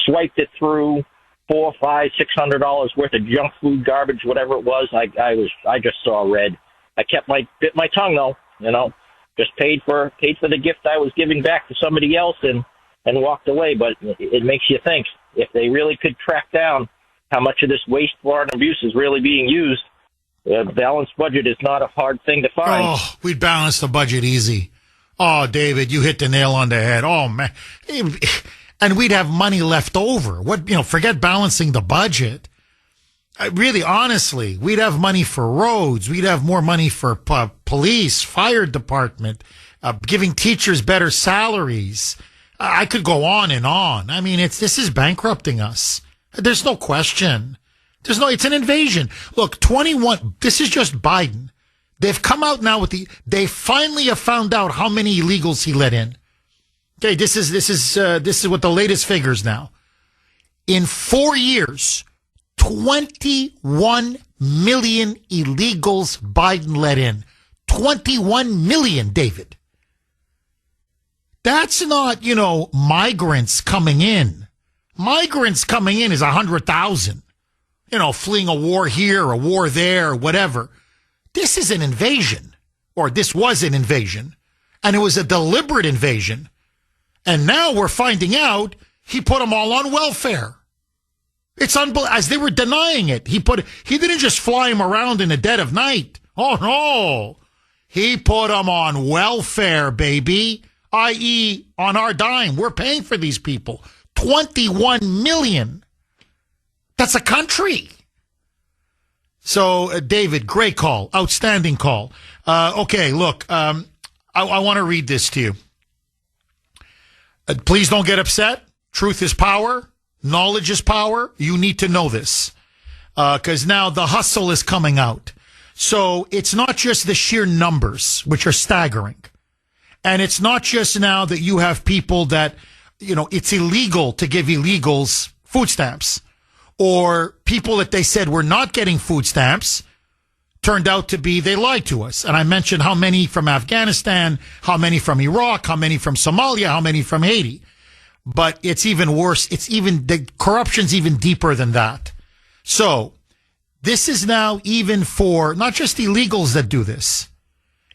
swiped it through, $400, $500, $600 worth of junk food, garbage, whatever it was. I just saw red. I bit my tongue though, just paid for the gift I was giving back to somebody else and walked away. But it makes you think, if they really could track down how much of this waste, fraud, and abuse is really being used, a balanced budget is not a hard thing to find. Oh, we'd balance the budget easy. Oh, David, you hit the nail on the head. Oh, man. And we'd have money left over. Forget balancing the budget. Really, honestly, we'd have money for roads. We'd have more money for police, fire department, giving teachers better salaries. I could go on and on. I mean, this is bankrupting us. There's no question. It's an invasion. Look, 21, this is just Biden. They've come out now they finally have found out how many illegals he let in. Okay, this is what the latest figures now. In 4 years, 21 million illegals Biden let in. 21 million, David. That's not, migrants coming in. Migrants coming in is 100,000. Fleeing a war here, a war there, whatever. This is an invasion, or this was an invasion, and it was a deliberate invasion. And now we're finding out he put them all on welfare. It's unbelievable. As they were denying it, he didn't just fly them around in the dead of night. Oh, no. He put them on welfare, baby, i.e. on our dime. We're paying for these people. 21 million. That's a country. So, David, great call. Outstanding call. Okay, look, I want to read this to you. Please don't get upset. Truth is power. Knowledge is power. You need to know this. Because now the hustle is coming out. So it's not just the sheer numbers, which are staggering. And it's not just now that you have people that, it's illegal to give illegals food stamps. Or people that they said were not getting food stamps turned out to be, they lied to us. And I mentioned how many from Afghanistan, how many from Iraq, how many from Somalia, how many from Haiti. But it's even worse. The corruption's even deeper than that. So this is now even for not just illegals that do this.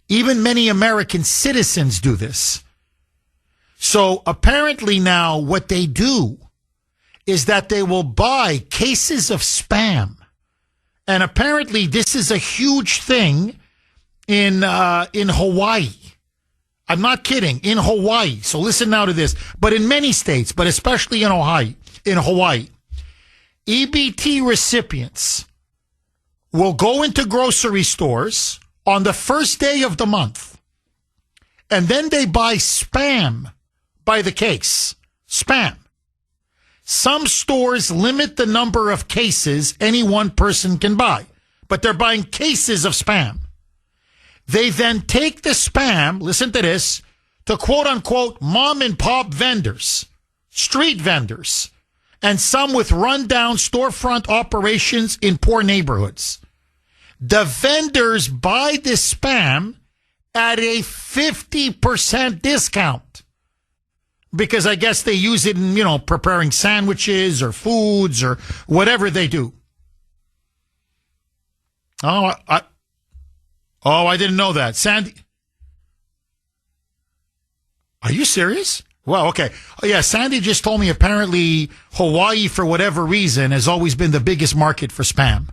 Even many American citizens do this. So apparently now what they do is that they will buy cases of Spam. And apparently this is a huge thing in Hawaii. I'm not kidding. In Hawaii. So listen now to this. But in many states, but especially in Hawaii, EBT recipients will go into grocery stores on the first day of the month. And then they buy Spam by the case. Spam. Some stores limit the number of cases any one person can buy, but they're buying cases of Spam. They then take the Spam, listen to this, to quote unquote mom and pop vendors, street vendors, and some with rundown storefront operations in poor neighborhoods. The vendors buy this Spam at a 50% discount. Because I guess they use it in, preparing sandwiches or foods or whatever they do. Oh, I didn't know that. Sandy, are you serious? Well, okay. Oh, yeah, Sandy just told me apparently Hawaii, for whatever reason, has always been the biggest market for Spam.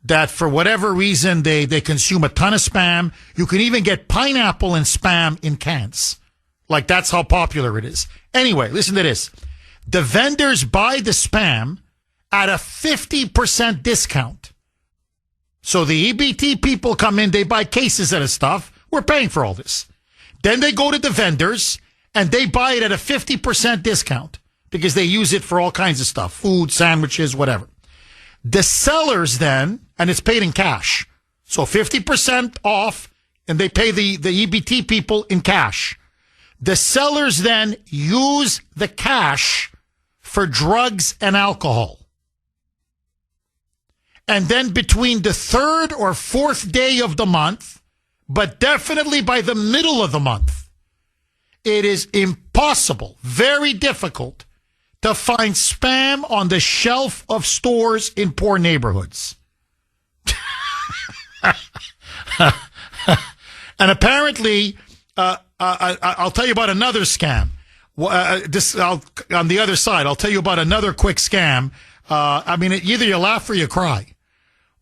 That for whatever reason, they consume a ton of Spam. You can even get pineapple and Spam in cans. Like, that's how popular it is. Anyway, listen to this. The vendors buy the Spam at a 50% discount. So the EBT people come in, they buy cases of the stuff. We're paying for all this. Then they go to the vendors, and they buy it at a 50% discount because they use it for all kinds of stuff. Food, sandwiches, whatever. The sellers then, and it's paid in cash. So 50% off, and they pay the EBT people in cash. The sellers then use the cash for drugs and alcohol. And then between the third or fourth day of the month, but definitely by the middle of the month, it is impossible, very difficult, to find Spam on the shelf of stores in poor neighborhoods. And apparently, I'll tell you about another scam. On the other side, I'll tell you about another quick scam. Either you laugh or you cry.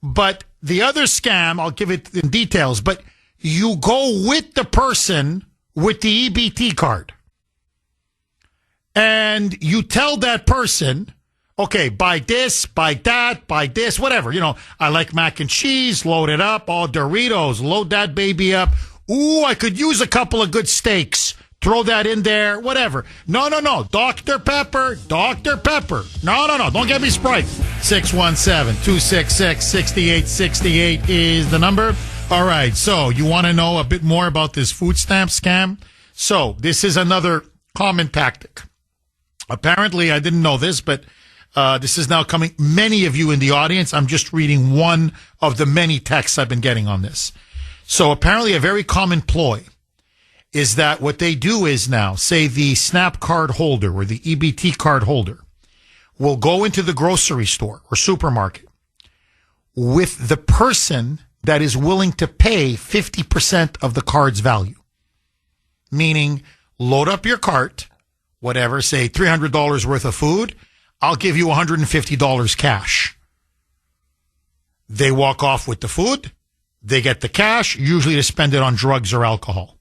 But the other scam, I'll give it in details, but you go with the person with the EBT card. And you tell that person, okay, buy this, buy that, buy this, whatever. I like mac and cheese, load it up. All Doritos, load that baby up. Ooh, I could use a couple of good steaks. Throw that in there, whatever. No. Dr. Pepper. No. Don't get me Sprite. 617-266-6868 is the number. All right. So you want to know a bit more about this food stamp scam? So this is another common tactic. Apparently, I didn't know this, but this is now coming. Many of you in the audience, I'm just reading one of the many texts I've been getting on this. So apparently a very common ploy is that what they do is now, say the SNAP card holder or the EBT card holder will go into the grocery store or supermarket with the person that is willing to pay 50% of the card's value. Meaning, load up your cart, whatever, say $300 worth of food, I'll give you $150 cash. They walk off with the food. They get the cash, usually to spend it on drugs or alcohol.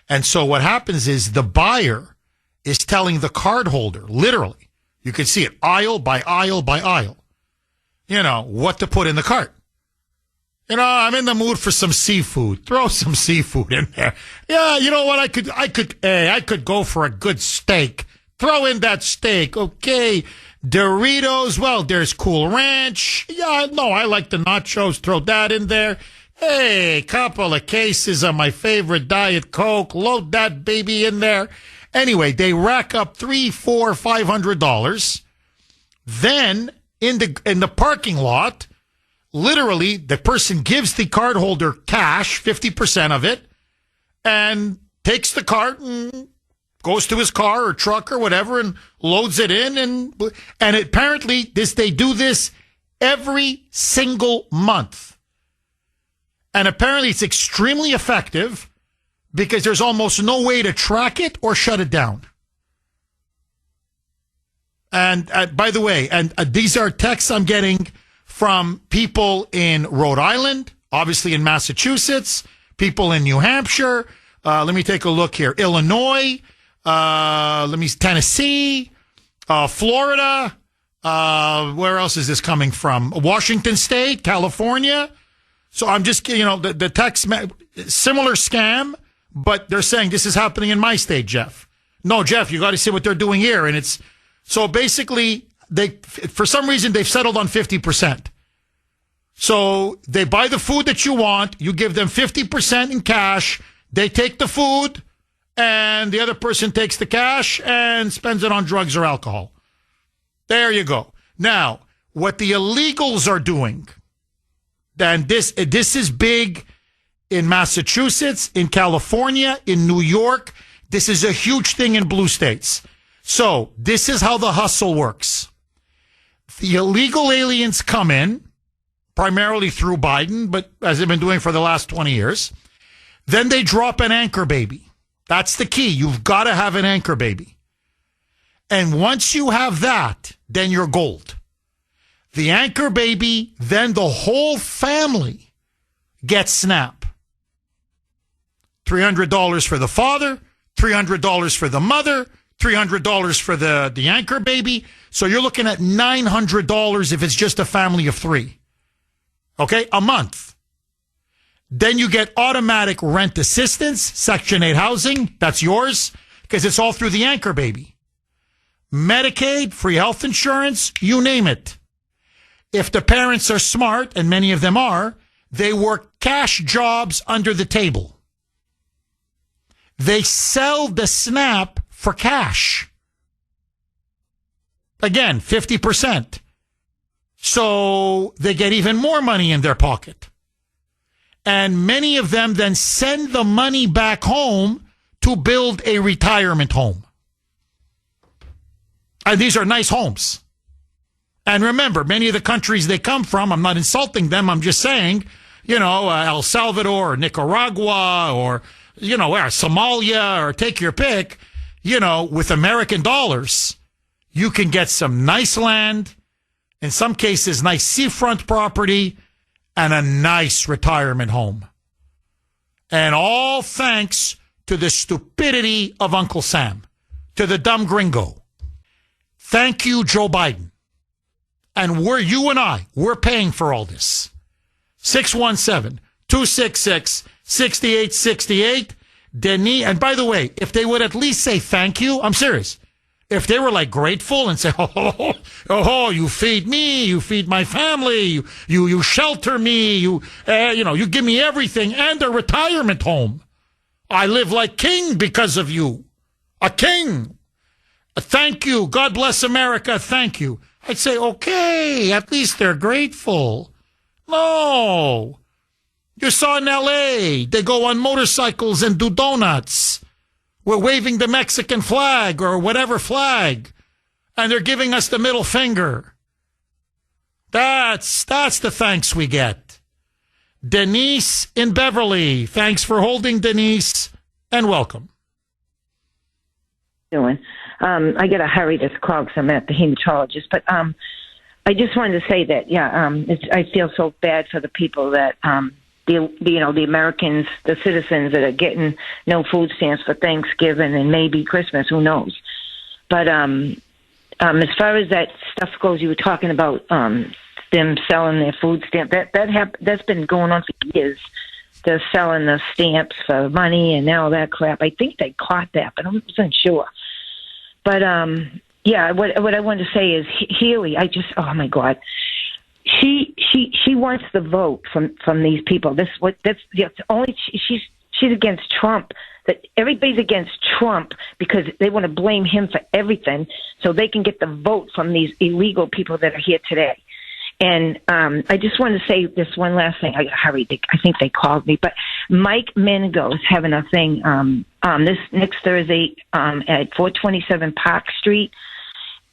And so what happens is the buyer is telling the card holder, literally, you can see it aisle by aisle by aisle, what to put in the cart. You know, I'm in the mood for some seafood. Throw some seafood in there. Yeah, you know what? I could go for a good steak. Throw in that steak, okay? Doritos. Well, there's Cool Ranch. Yeah, no, I like the nachos. Throw that in there. Hey, couple of cases of my favorite Diet Coke. Load that baby in there. Anyway, they rack up $300, $400, $500. Then in the parking lot, literally, the person gives the cardholder cash, 50% of it, and takes the cart and goes to his car or truck or whatever and loads it in. And apparently, they do this every single month. And apparently, it's extremely effective because there's almost no way to track it or shut it down. And by the way, these are texts I'm getting from people in Rhode Island, obviously in Massachusetts, people in New Hampshire. Let me take a look here. Illinois, Tennessee, Florida. Where else is this coming from? Washington State, California. So I'm just, the text, similar scam, but they're saying this is happening in my state, Jeff. No, Jeff, you got to see what they're doing here. And so basically, for some reason, they've settled on 50%. So they buy the food that you want. You give them 50% in cash. They take the food, and the other person takes the cash and spends it on drugs or alcohol. There you go. Now, what the illegals are doing, and this is big in Massachusetts, in California, in New York. This is a huge thing in blue states. So this is how the hustle works. The illegal aliens come in, primarily through Biden, but as they've been doing for the last 20 years. Then they drop an anchor baby. That's the key. You've got to have an anchor baby. And once you have that, then you're gold. The anchor baby, then the whole family gets SNAP. $300 for the father, $300 for the mother, $300 for the anchor baby. So you're looking at $900 if it's just a family of three. Okay, a month. Then you get automatic rent assistance, Section 8 housing. That's yours because it's all through the anchor baby. Medicaid, free health insurance, you name it. If the parents are smart, and many of them are, they work cash jobs under the table. They sell the SNAP for cash. Again, 50%. So they get even more money in their pocket. And many of them then send the money back home to build a retirement home. And these are nice homes. And remember, many of the countries they come from, I'm not insulting them, I'm just saying, El Salvador or Nicaragua or, Somalia or take your pick, with American dollars, you can get some nice land, in some cases, nice seafront property, and a nice retirement home. And all thanks to the stupidity of Uncle Sam, to the dumb gringo. Thank you, Joe Biden. And we're paying for all this. 617-266-6868. Denis, and by the way, if they would at least say thank you, I'm serious. If they were grateful and say, you feed me, you feed my family, you shelter me, you give me everything and a retirement home. I live like king because of you. A king. Thank you. God bless America. Thank you. I'd say, okay, at least they're grateful. No. You saw in L.A., they go on motorcycles and do donuts. We're waving the Mexican flag or whatever flag, and they're giving us the middle finger. That's the thanks we get. Denise in Beverly. Thanks for holding, Denise, and welcome. Doing. I got to hurry this call because I'm at the hematologist. But I just wanted to say that, I feel so bad for the people that, the Americans, the citizens that are getting no food stamps for Thanksgiving and maybe Christmas, who knows. But as far as that stuff goes, you were talking about them selling their food stamp. That's been going on for years. They're selling the stamps for money and all that crap. I think they caught that, but I wasn't sure. But yeah, what I wanted to say is Healy. Oh my God, she wants the vote from these people. She's against Trump. That everybody's against Trump because they want to blame him for everything, so they can get the vote from these illegal people that are here today. And I just want to say this one last thing. I got to hurry. I think they called me. But Mike Manigo is having a thing this next Thursday at 427 Park Street.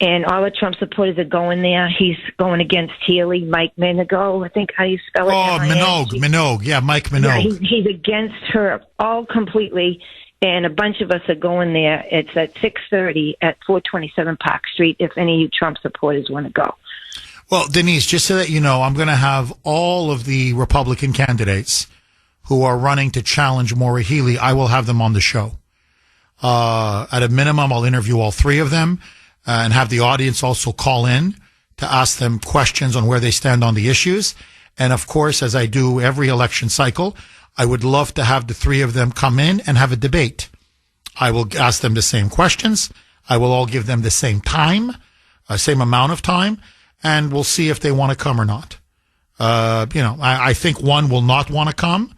And all the Trump supporters are going there. He's going against Healy, Mike Manigo. I think how you spell it. Oh, Minogue. Yeah, Mike Minogue. Yeah, he's against her all completely. And a bunch of us are going there. It's at 6:30 at 427 Park Street if any of you Trump supporters want to go. Well, Denise, just so that you know, I'm going to have all of the Republican candidates who are running to challenge Maura Healey. I will have them on the show. At a minimum, I'll interview all three of them and have the audience also call in to ask them questions on where they stand on the issues. And of course, as I do every election cycle, I would love to have the three of them come in and have a debate. I will ask them the same questions. I will all give them the same time, same amount of time. And we'll see if they want to come or not. I think one will not want to come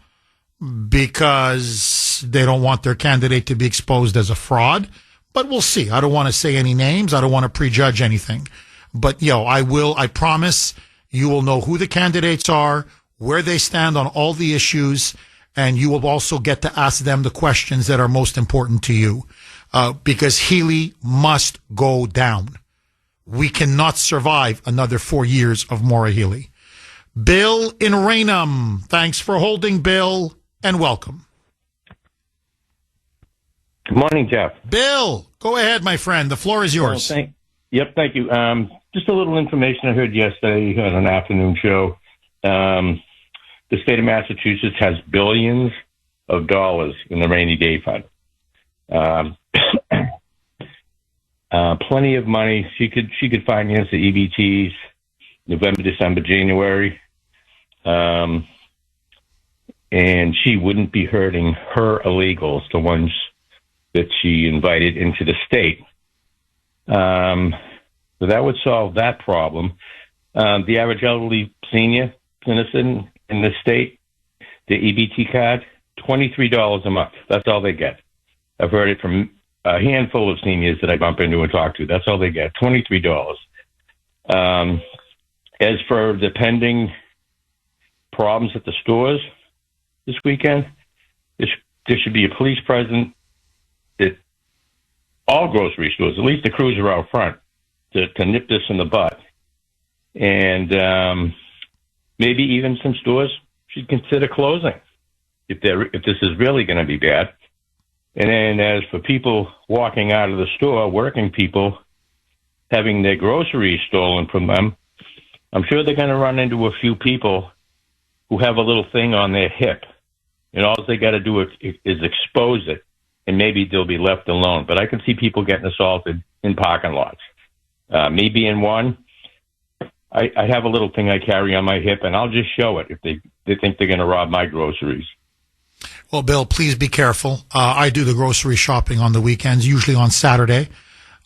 because they don't want their candidate to be exposed as a fraud. But we'll see. I don't want to say any names. I don't want to prejudge anything. But, I promise you will know who the candidates are, where they stand on all the issues, and you will also get to ask them the questions that are most important to you. Because Healey must go down. We cannot survive another 4 years of Maura Healey. Bill in Raynham. Thanks for holding, Bill, and welcome. Good morning, Jeff. Bill, go ahead, my friend. The floor is yours. Thank you. Just a little information I heard yesterday on an afternoon show. The state of Massachusetts has billions of dollars in the rainy day fund. Plenty of money. She could finance the EBTs November, December, January. And she wouldn't be hurting her illegals, the ones that she invited into the state. So that would solve that problem. The average elderly senior citizen in the state, the EBT card, $23 a month. That's all they get. I've heard it from a handful of seniors that I bump into and talk to. That's all they get, $23. As for the pending problems at the stores this weekend, there should be a police presence at all grocery stores, at least the crews are out front, to nip this in the bud. And maybe even some stores should consider closing if this is really going to be bad. And then as for people walking out of the store, working people, having their groceries stolen from them, I'm sure they're going to run into a few people who have a little thing on their hip. And all they got to do is expose it, and maybe they'll be left alone. But I can see people getting assaulted in parking lots. Me being one, I have a little thing I carry on my hip, and I'll just show it if they think they're going to rob my groceries. Well, Bill, please be careful. I do the grocery shopping on the weekends, usually on Saturday.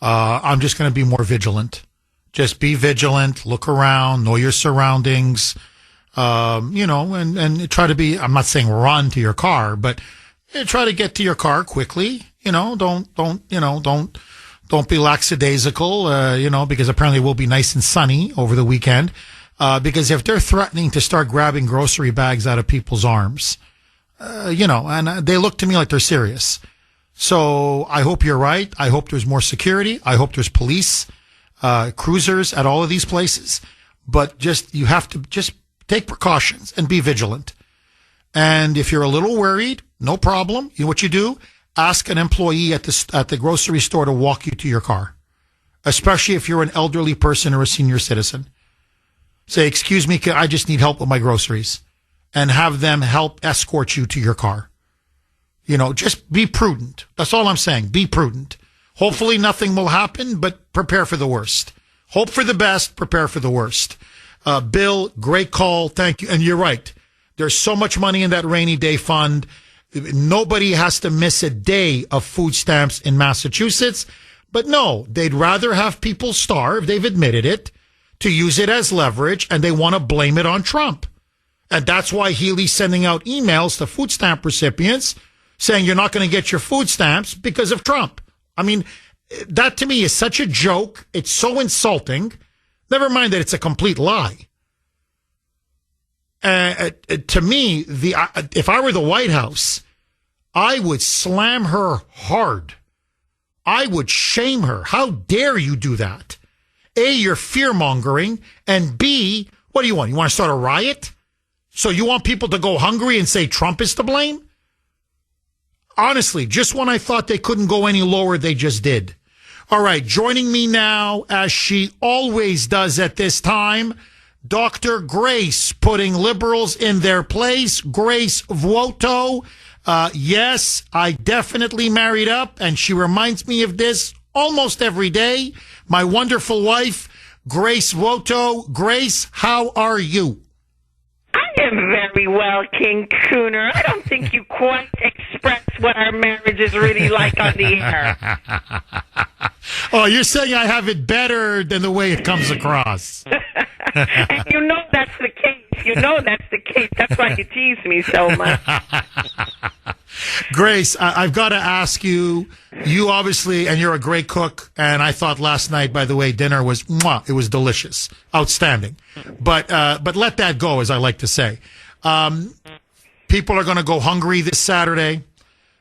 I'm just going to be more vigilant. Just be vigilant, look around, know your surroundings, and try to be, I'm not saying run to your car, but try to get to your car quickly. Don't be lackadaisical, because apparently it will be nice and sunny over the weekend. Because if they're threatening to start grabbing grocery bags out of people's arms, and they look to me like they're serious. So I hope you're right. I hope there's more security. I hope there's police, cruisers at all of these places. But you have to just take precautions and be vigilant. And if you're a little worried, no problem. You know what you do? Ask an employee at the grocery store to walk you to your car, especially if you're an elderly person or a senior citizen. Say, excuse me, I just need help with my groceries. And have them help escort you to your car. Just be prudent. That's all I'm saying. Be prudent. Hopefully nothing will happen, but prepare for the worst. Hope for the best, prepare for the worst. Bill, great call. Thank you. And you're right. There's so much money in that rainy day fund. Nobody has to miss a day of food stamps in Massachusetts. But no, they'd rather have people starve. They've admitted it, to use it as leverage, and they want to blame it on Trump. And that's why Healy's sending out emails to food stamp recipients saying you're not going to get your food stamps because of Trump. I mean, that to me is such a joke. It's so insulting. Never mind that it's a complete lie. To me, if I were the White House, I would slam her hard. I would shame her. How dare you do that? A, you're fear-mongering, and B, what do you want? You want to start a riot? So you want people to go hungry and say Trump is to blame? Honestly, just when I thought they couldn't go any lower, they just did. All right, joining me now, as she always does at this time, Dr. Grace, putting liberals in their place. Grace Vuoto. Yes, I definitely married up, and she reminds me of this almost every day. My wonderful wife, Grace Vuoto. Grace, how are you? I am very well, King Kuhner. I don't think you quite expressed what our marriage is really like on the air. Oh, you're saying I have it better than the way it comes across. And you know that's the case. You know that's the case. That's why you tease me so much. Grace, I've got to ask you, you obviously, and you're a great cook, and I thought last night, by the way, dinner was, it was delicious. Outstanding. But let that go, as I like to say. People are going to go hungry this Saturday.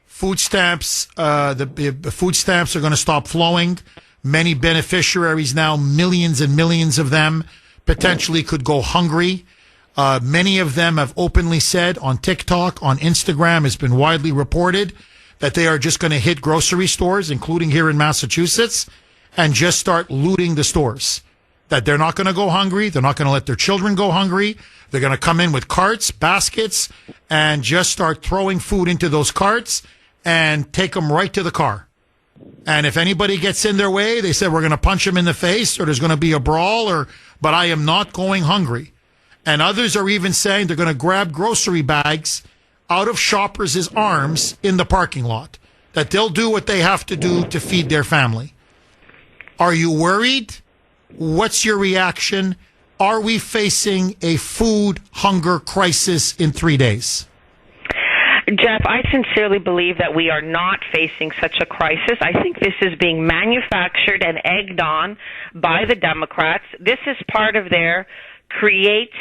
Food stamps, the food stamps are going to stop flowing. Many beneficiaries now, millions and millions of them, potentially could go hungry. Many of them have openly said on TikTok, on Instagram, it's been widely reported that they are just going to hit grocery stores, including here in Massachusetts, and just start looting the stores. That they're not going to go hungry. They're not going to let their children go hungry. They're going to come in with carts, baskets, and just start throwing food into those carts and take them right to the car. And if anybody gets in their way, they said, we're going to punch them in the face, or there's going to be a brawl, but I am not going hungry. And others are even saying they're going to grab grocery bags out of shoppers' arms in the parking lot, that they'll do what they have to do to feed their family. Are you worried? What's your reaction? Are we facing a food hunger crisis in 3 days? Jeff, I sincerely believe that we are not facing such a crisis. I think this is being manufactured and egged on by the Democrats. This is part of their create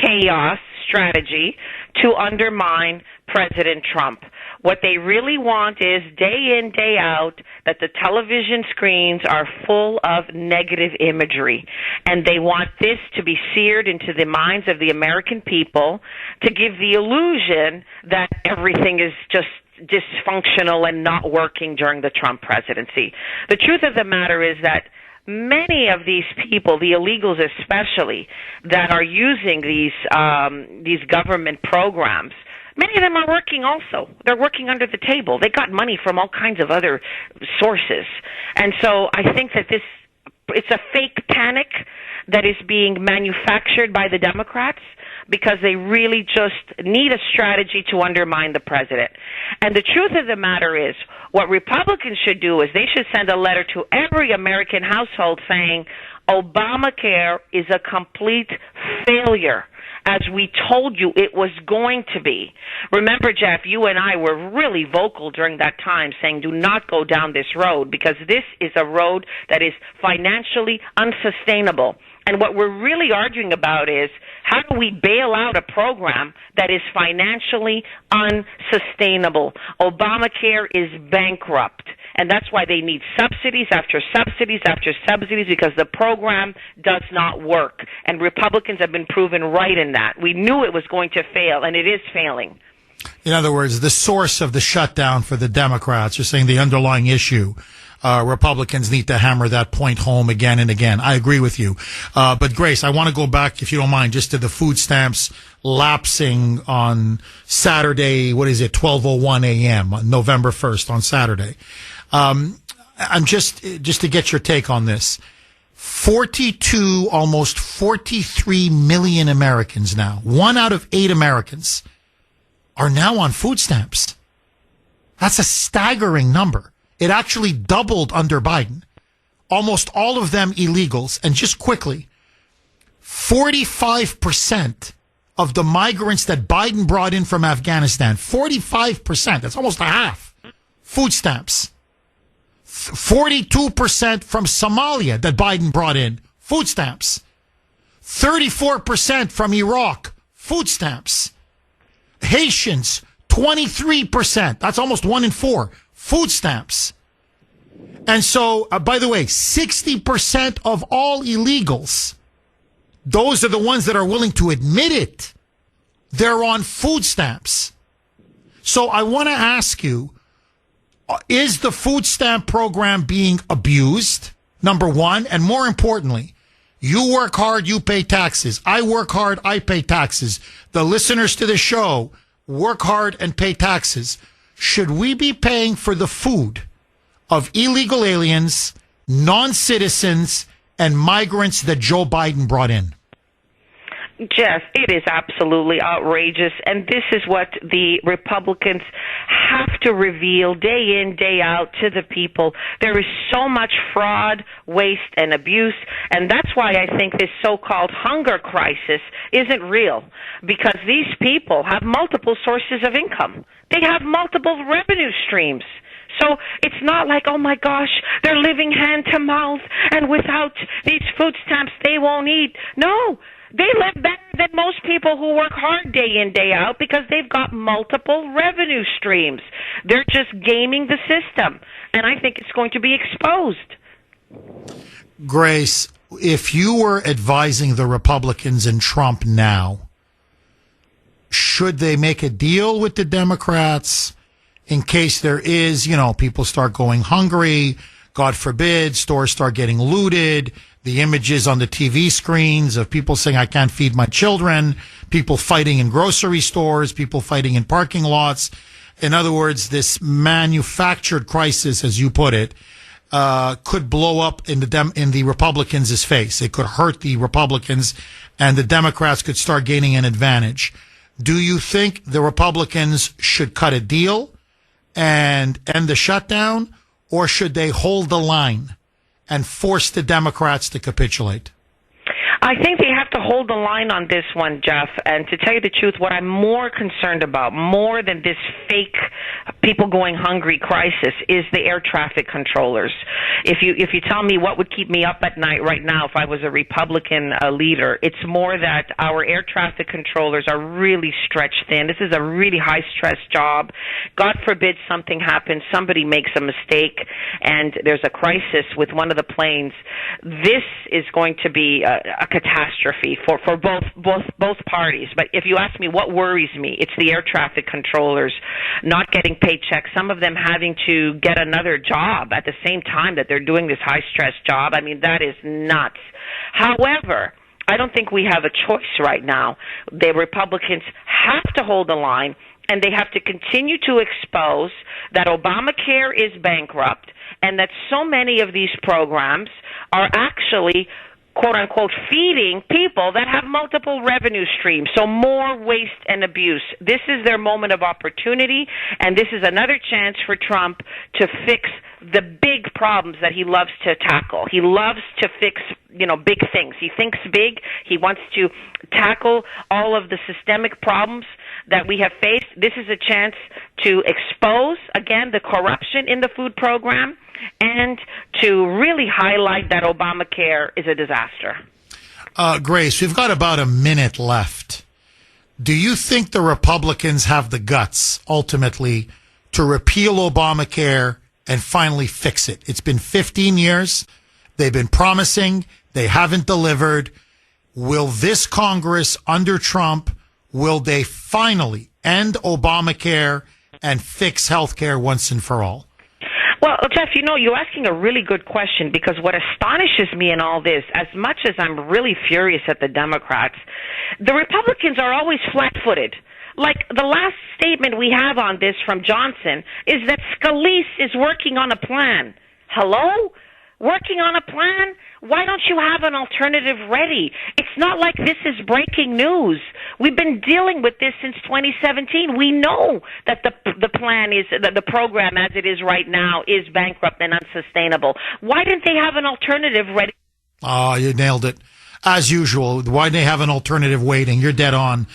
chaos strategy to undermine President Trump. What they really want is day in, day out, that the television screens are full of negative imagery. And they want this to be seared into the minds of the American people to give the illusion that everything is just dysfunctional and not working during the Trump presidency. The truth of the matter is that many of these people, the illegals especially, that are using these government programs, many of them are working also. They're working under the table. They got money from all kinds of other sources. And so I think that it's a fake panic that is being manufactured by the Democrats because they really just need a strategy to undermine the president. And the truth of the matter is, what Republicans should do is they should send a letter to every American household saying, Obamacare is a complete failure, as we told you it was going to be. Remember, Jeff, you and I were really vocal during that time saying do not go down this road because this is a road that is financially unsustainable. And what we're really arguing about is how do we bail out a program that is financially unsustainable? Obamacare is bankrupt. And that's why they need subsidies after subsidies after subsidies because the program does not work. And Republicans have been proven right in that. We knew it was going to fail, and it is failing. In other words, the source of the shutdown for the Democrats, you're saying the underlying issue, Republicans need to hammer that point home again and again. I agree with you. But Grace, I want to go back, if you don't mind, just to the food stamps lapsing on Saturday, 12:01 a.m., November 1st on Saturday. I'm just to get your take on this. 42, almost 43 million Americans now, 1 out of 8 Americans, are now on food stamps. That's a staggering number. It actually doubled under Biden. Almost all of them illegals. And just quickly, 45% of the migrants that Biden brought in from Afghanistan, 45%, that's almost a half, food stamps. 42% from Somalia that Biden brought in, food stamps. 34% from Iraq, food stamps. Haitians, 23%. That's almost 1 in 4, food stamps. And so, by the way, 60% of all illegals, those are the ones that are willing to admit it, they're on food stamps. So I want to ask you, is the food stamp program being abused? Number one. And more importantly, you work hard, you pay taxes. I work hard, I pay taxes. The listeners to the show work hard and pay taxes. Should we be paying for the food of illegal aliens, non-citizens, and migrants that Joe Biden brought in? Jeff, it is absolutely outrageous, and this is what the Republicans have to reveal day in, day out to the people. There is so much fraud, waste, and abuse, and that's why I think this so-called hunger crisis isn't real, because these people have multiple sources of income. They have multiple revenue streams. So it's not like, oh my gosh, they're living hand to mouth, and without these food stamps, they won't eat. No. They live better than most people who work hard day in, day out because they've got multiple revenue streams. They're just gaming the system, and I think it's going to be exposed. Grace, if you were advising the Republicans and Trump now, should they make a deal with the Democrats in case there is, people start going hungry, God forbid, stores start getting looted, the images on the TV screens of people saying, I can't feed my children, people fighting in grocery stores, people fighting in parking lots. In other words, this manufactured crisis, as you put it, could blow up in the Republicans' face. It could hurt the Republicans, and the Democrats could start gaining an advantage. Do you think the Republicans should cut a deal and end the shutdown, or should they hold the line and force the Democrats to capitulate? I think they have to hold the line on this one, Jeff. And to tell you the truth, what I'm more concerned about, more than this fake people going hungry crisis, is the air traffic controllers. If you tell me what would keep me up at night right now if I was a Republican leader, it's more that our air traffic controllers are really stretched thin. This is a really high-stress job. God forbid something happens, somebody makes a mistake, and there's a crisis with one of the planes. This is going to be a catastrophe for both parties. But if you ask me what worries me, it's the air traffic controllers not getting paychecks, some of them having to get another job at the same time that they're doing this high-stress job. I mean, that is nuts. However, I don't think we have a choice right now. The Republicans have to hold the line, and they have to continue to expose that Obamacare is bankrupt and that so many of these programs are actually quote-unquote feeding people that have multiple revenue streams, so more waste and abuse. This is their moment of opportunity, and this is another chance for Trump to fix the big problems that he loves to tackle. He loves to fix, big things. He thinks big. He wants to tackle all of the systemic problems that we have faced. This is a chance to expose, again, the corruption in the food program and to really highlight that Obamacare is a disaster. Grace, we've got about a minute left. Do you think the Republicans have the guts, ultimately, to repeal Obamacare and finally fix it? It's been 15 years. They've been promising. They haven't delivered. Will this Congress, under Trump, will they finally end Obamacare and fix health care once and for all? Well, Jeff, you're asking a really good question, because what astonishes me in all this, as much as I'm really furious at the Democrats, the Republicans are always flat-footed. Like, the last statement we have on this from Johnson is that Scalise is working on a plan. Hello? working on a plan? Why don't you have an alternative ready? It's not like this is breaking news. We've been dealing with this since 2017. We know that the plan is, that the program as it is right now is bankrupt and unsustainable. Why didn't they have an alternative ready? Oh, you nailed it. As usual, why didn't they have an alternative waiting? You're dead on.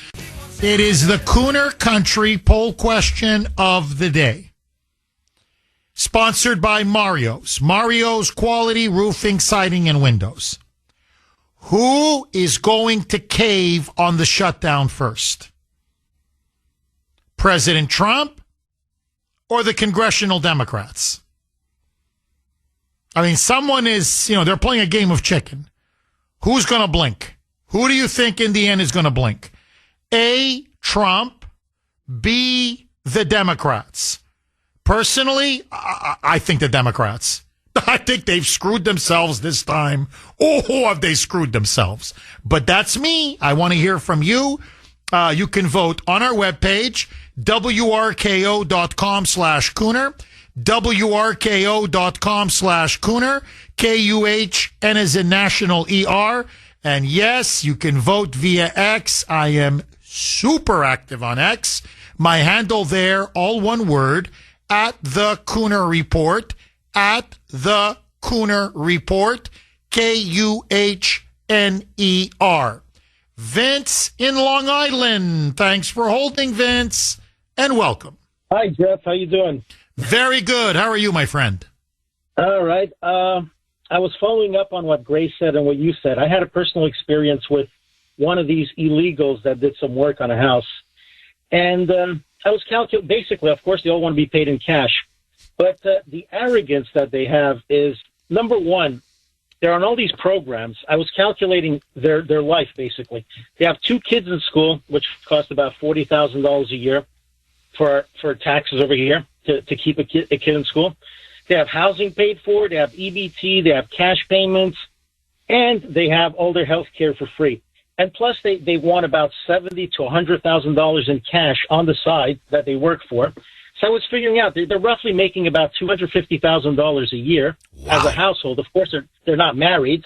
It is the Kuhner Country poll question of the day. Sponsored by Mario's. Mario's Quality Roofing, Siding, and Windows. Who is going to cave on the shutdown first? President Trump or the congressional Democrats? I mean, someone is, they're playing a game of chicken. Who's going to blink? Who do you think in the end is going to blink? A, Trump. B, the Democrats. Personally, I think the Democrats. I think they've screwed themselves this time. Oh, have they screwed themselves. But that's me. I want to hear from you. You can vote on our webpage, wrko.com/Kuhner, wrko.com/Kuhner, Kuhn as in national ER. And yes, you can vote via X. I am super active on X. My handle there, all one word, at the Kuhner Report, at the Kuhner Report, Kuhner. Vince in Long Island. Thanks for holding, Vince, and welcome. Hi, Jeff. How you doing? Very good. How are you, my friend? All right. I was following up on what Grace said and what you said. I had a personal experience with one of these illegals that did some work on a house. And I was calculating, basically, of course, they all want to be paid in cash. But the arrogance that they have is, number one, they're on all these programs. I was calculating their life, basically. They have 2 kids in school, which cost about $40,000 a year for taxes over here to keep a kid in school. They have housing paid for. They have EBT. They have cash payments. And they have all their health care for free. And plus, they want about $70,000 to $100,000 in cash on the side that they work for. So I was figuring out they're roughly making about $250,000 a year as a household. Of course, they're not married.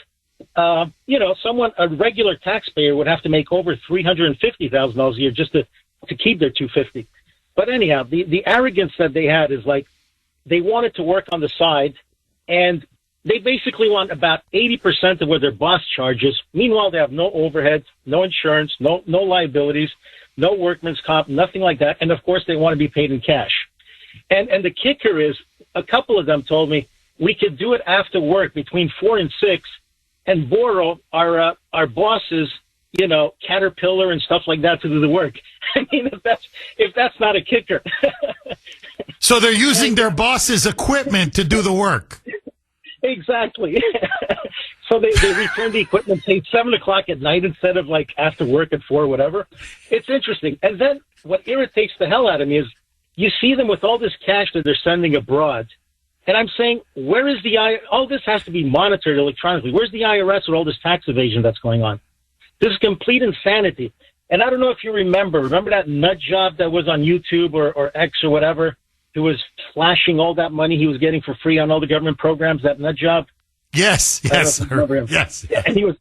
A regular taxpayer would have to make over $350,000 a year just to keep their $250,000. But anyhow, the arrogance that they had is like they wanted to work on the side, and they basically want about 80% of what their boss charges. Meanwhile, they have no overheads, no insurance, no liabilities, no workman's comp, nothing like that. And of course, they want to be paid in cash. And the kicker is, a couple of them told me we could do it after work between 4 and 6 and borrow our bosses, Caterpillar and stuff like that to do the work. I mean, if that's not a kicker. So they're using their boss's equipment to do the work. Exactly. So they return the equipment, say 7 o'clock at night instead of like after work at 4 or whatever. It's interesting. And then what irritates the hell out of me is you see them with all this cash that they're sending abroad. And I'm saying, where is all this has to be monitored electronically. Where's the IRS with all this tax evasion that's going on? This is complete insanity. And I don't know if you remember that nut job that was on YouTube or X or whatever, who was flashing all that money he was getting for free on all the government programs, that nut job? Yes. Yes. And he was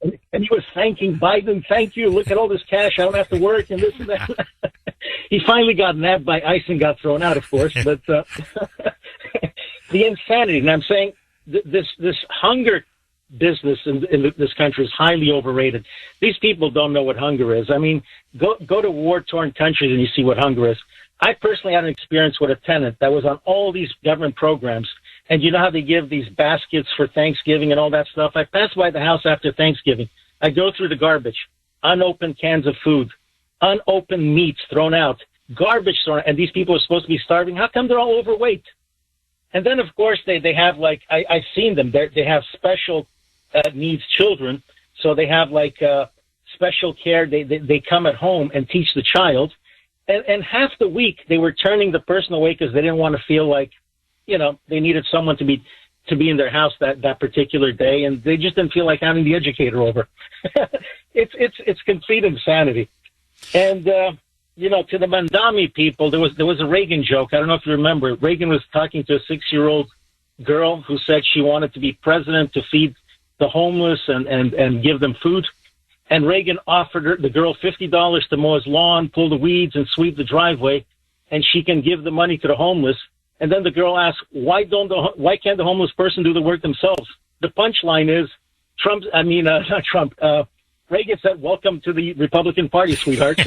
thanking Biden. Thank you. Look at all this cash. I don't have to work and this and that. He finally got nabbed by ICE and got thrown out, of course. But the insanity. And I'm saying this hunger business in this country is highly overrated. These people don't know what hunger is. I mean, go to war-torn countries and you see what hunger is. I personally had an experience with a tenant that was on all these government programs. And you know how they give these baskets for Thanksgiving and all that stuff? I passed by the house after Thanksgiving. I go through the garbage, unopened cans of food, unopened meats thrown out, garbage thrown out. And these people are supposed to be starving. How come they're all overweight? And then, of course, they have like, I've seen them. They have special needs children. So they have like special care. They come at home and teach the child. And half the week they were turning the person away because they didn't want to feel like, they needed someone to be in their house that particular day, and they just didn't feel like having the educator over. It's complete insanity. And to the Mandami people, there was a Reagan joke. I don't know if you remember. Reagan was talking to a 6-year-old girl who said she wanted to be president to feed the homeless and give them food. And Reagan offered the girl $50 to mow his lawn, pull the weeds, and sweep the driveway, and she can give the money to the homeless. And then the girl asked, why can't the homeless person do the work themselves? The punchline is, Reagan said, welcome to the Republican Party, sweetheart.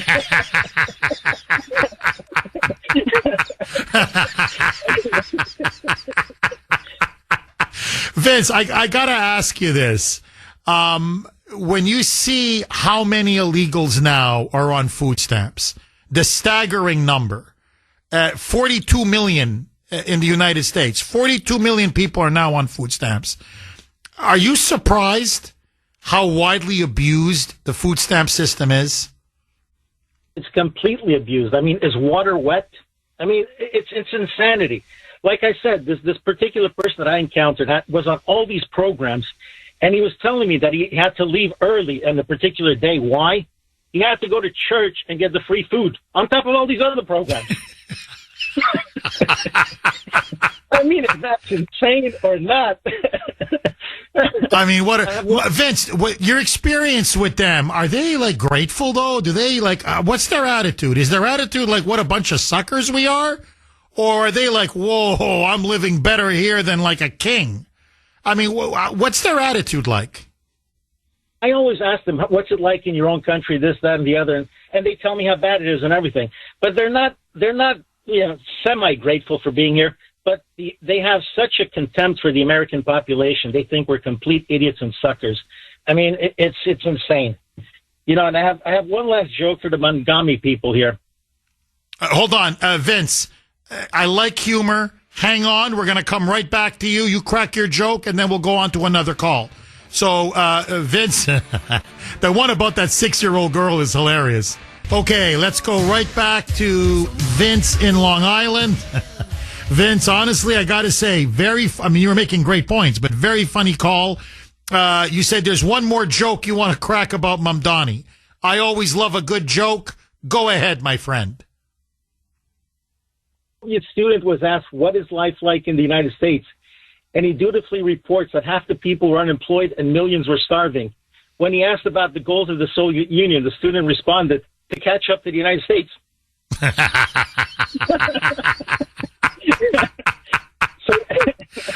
Vince, I got to ask you this. When you see how many illegals now are on food stamps, the staggering number, 42 million in the United States, 42 million people are now on food stamps. Are you surprised how widely abused the food stamp system is? It's completely abused. I mean, is water wet? I mean, it's insanity. Like I said, this particular person that I encountered was on all these programs, and he was telling me that he had to leave early on a particular day. Why? He had to go to church and get the free food on top of all these other programs. I mean, if that's insane or not. I mean, Vince, your experience with them, are they like grateful though? Do they like, what's their attitude? Is their attitude like, what a bunch of suckers we are? Or are they like, whoa, I'm living better here than like a king? I mean, what's their attitude like? I always ask them, what's it like in your own country, this, that, and the other, and they tell me how bad it is and everything. But they're not, semi-grateful for being here, but they have such a contempt for the American population. They think we're complete idiots and suckers. I mean, it's insane. And I have one last joke for the Montgomery people here. Hold on, Vince. I like humor. Hang on. We're going to come right back to you. You crack your joke, and then we'll go on to another call. So, Vince, the one about that 6-year-old girl is hilarious. Okay, let's go right back to Vince in Long Island. Vince, honestly, I got to say, you were making great points, but very funny call. You said there's one more joke you want to crack about Mamdani. I always love a good joke. Go ahead, my friend. A student was asked, what is life like in the United States? And he dutifully reports that half the people were unemployed and millions were starving. When he asked about the goals of the Soviet Union, the student responded, to catch up to the United States.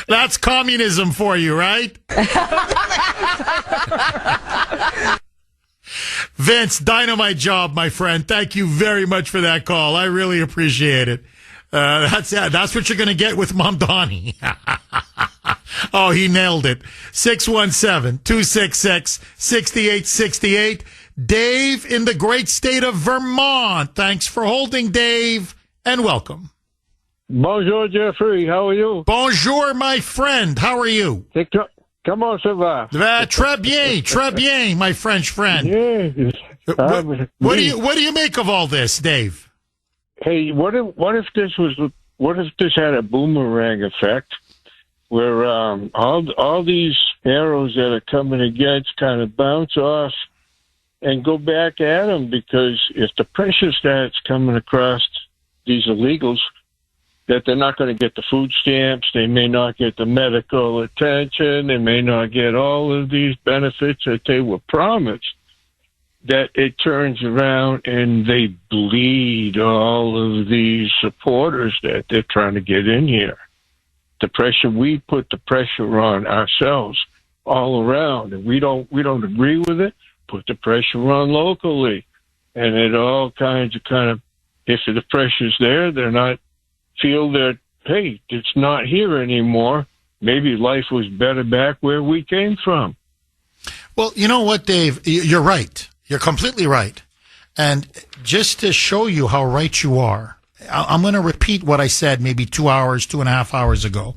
That's communism for you, right? Vince, dynamite job, my friend. Thank you very much for that call. I really appreciate it. That's what you're going to get with Mamdani. Oh, he nailed it. 617-266-6868. Dave in the great state of Vermont. Thanks for holding, Dave, and welcome. Bonjour, Jeffrey. How are you? Bonjour, my friend. How are you? Comment ça va? Très bien, my French friend. Yes. What do you make of all this, Dave? Hey, what if this had a boomerang effect, where all these arrows that are coming against kind of bounce off and go back at them? Because if the pressure starts coming across these illegals, that they're not going to get the food stamps, they may not get the medical attention, they may not get all of these benefits that they were promised, that it turns around and they bleed all of these supporters that they're trying to get in here. We put the pressure on ourselves all around, and we don't agree with it, put the pressure on locally. And it all kind of, if the pressure's there, they're not feel that, hey, it's not here anymore. Maybe life was better back where we came from. Well, you know what, Dave? You're right. You're completely right. And just to show you how right you are, I'm going to repeat what I said maybe 2.5 hours ago.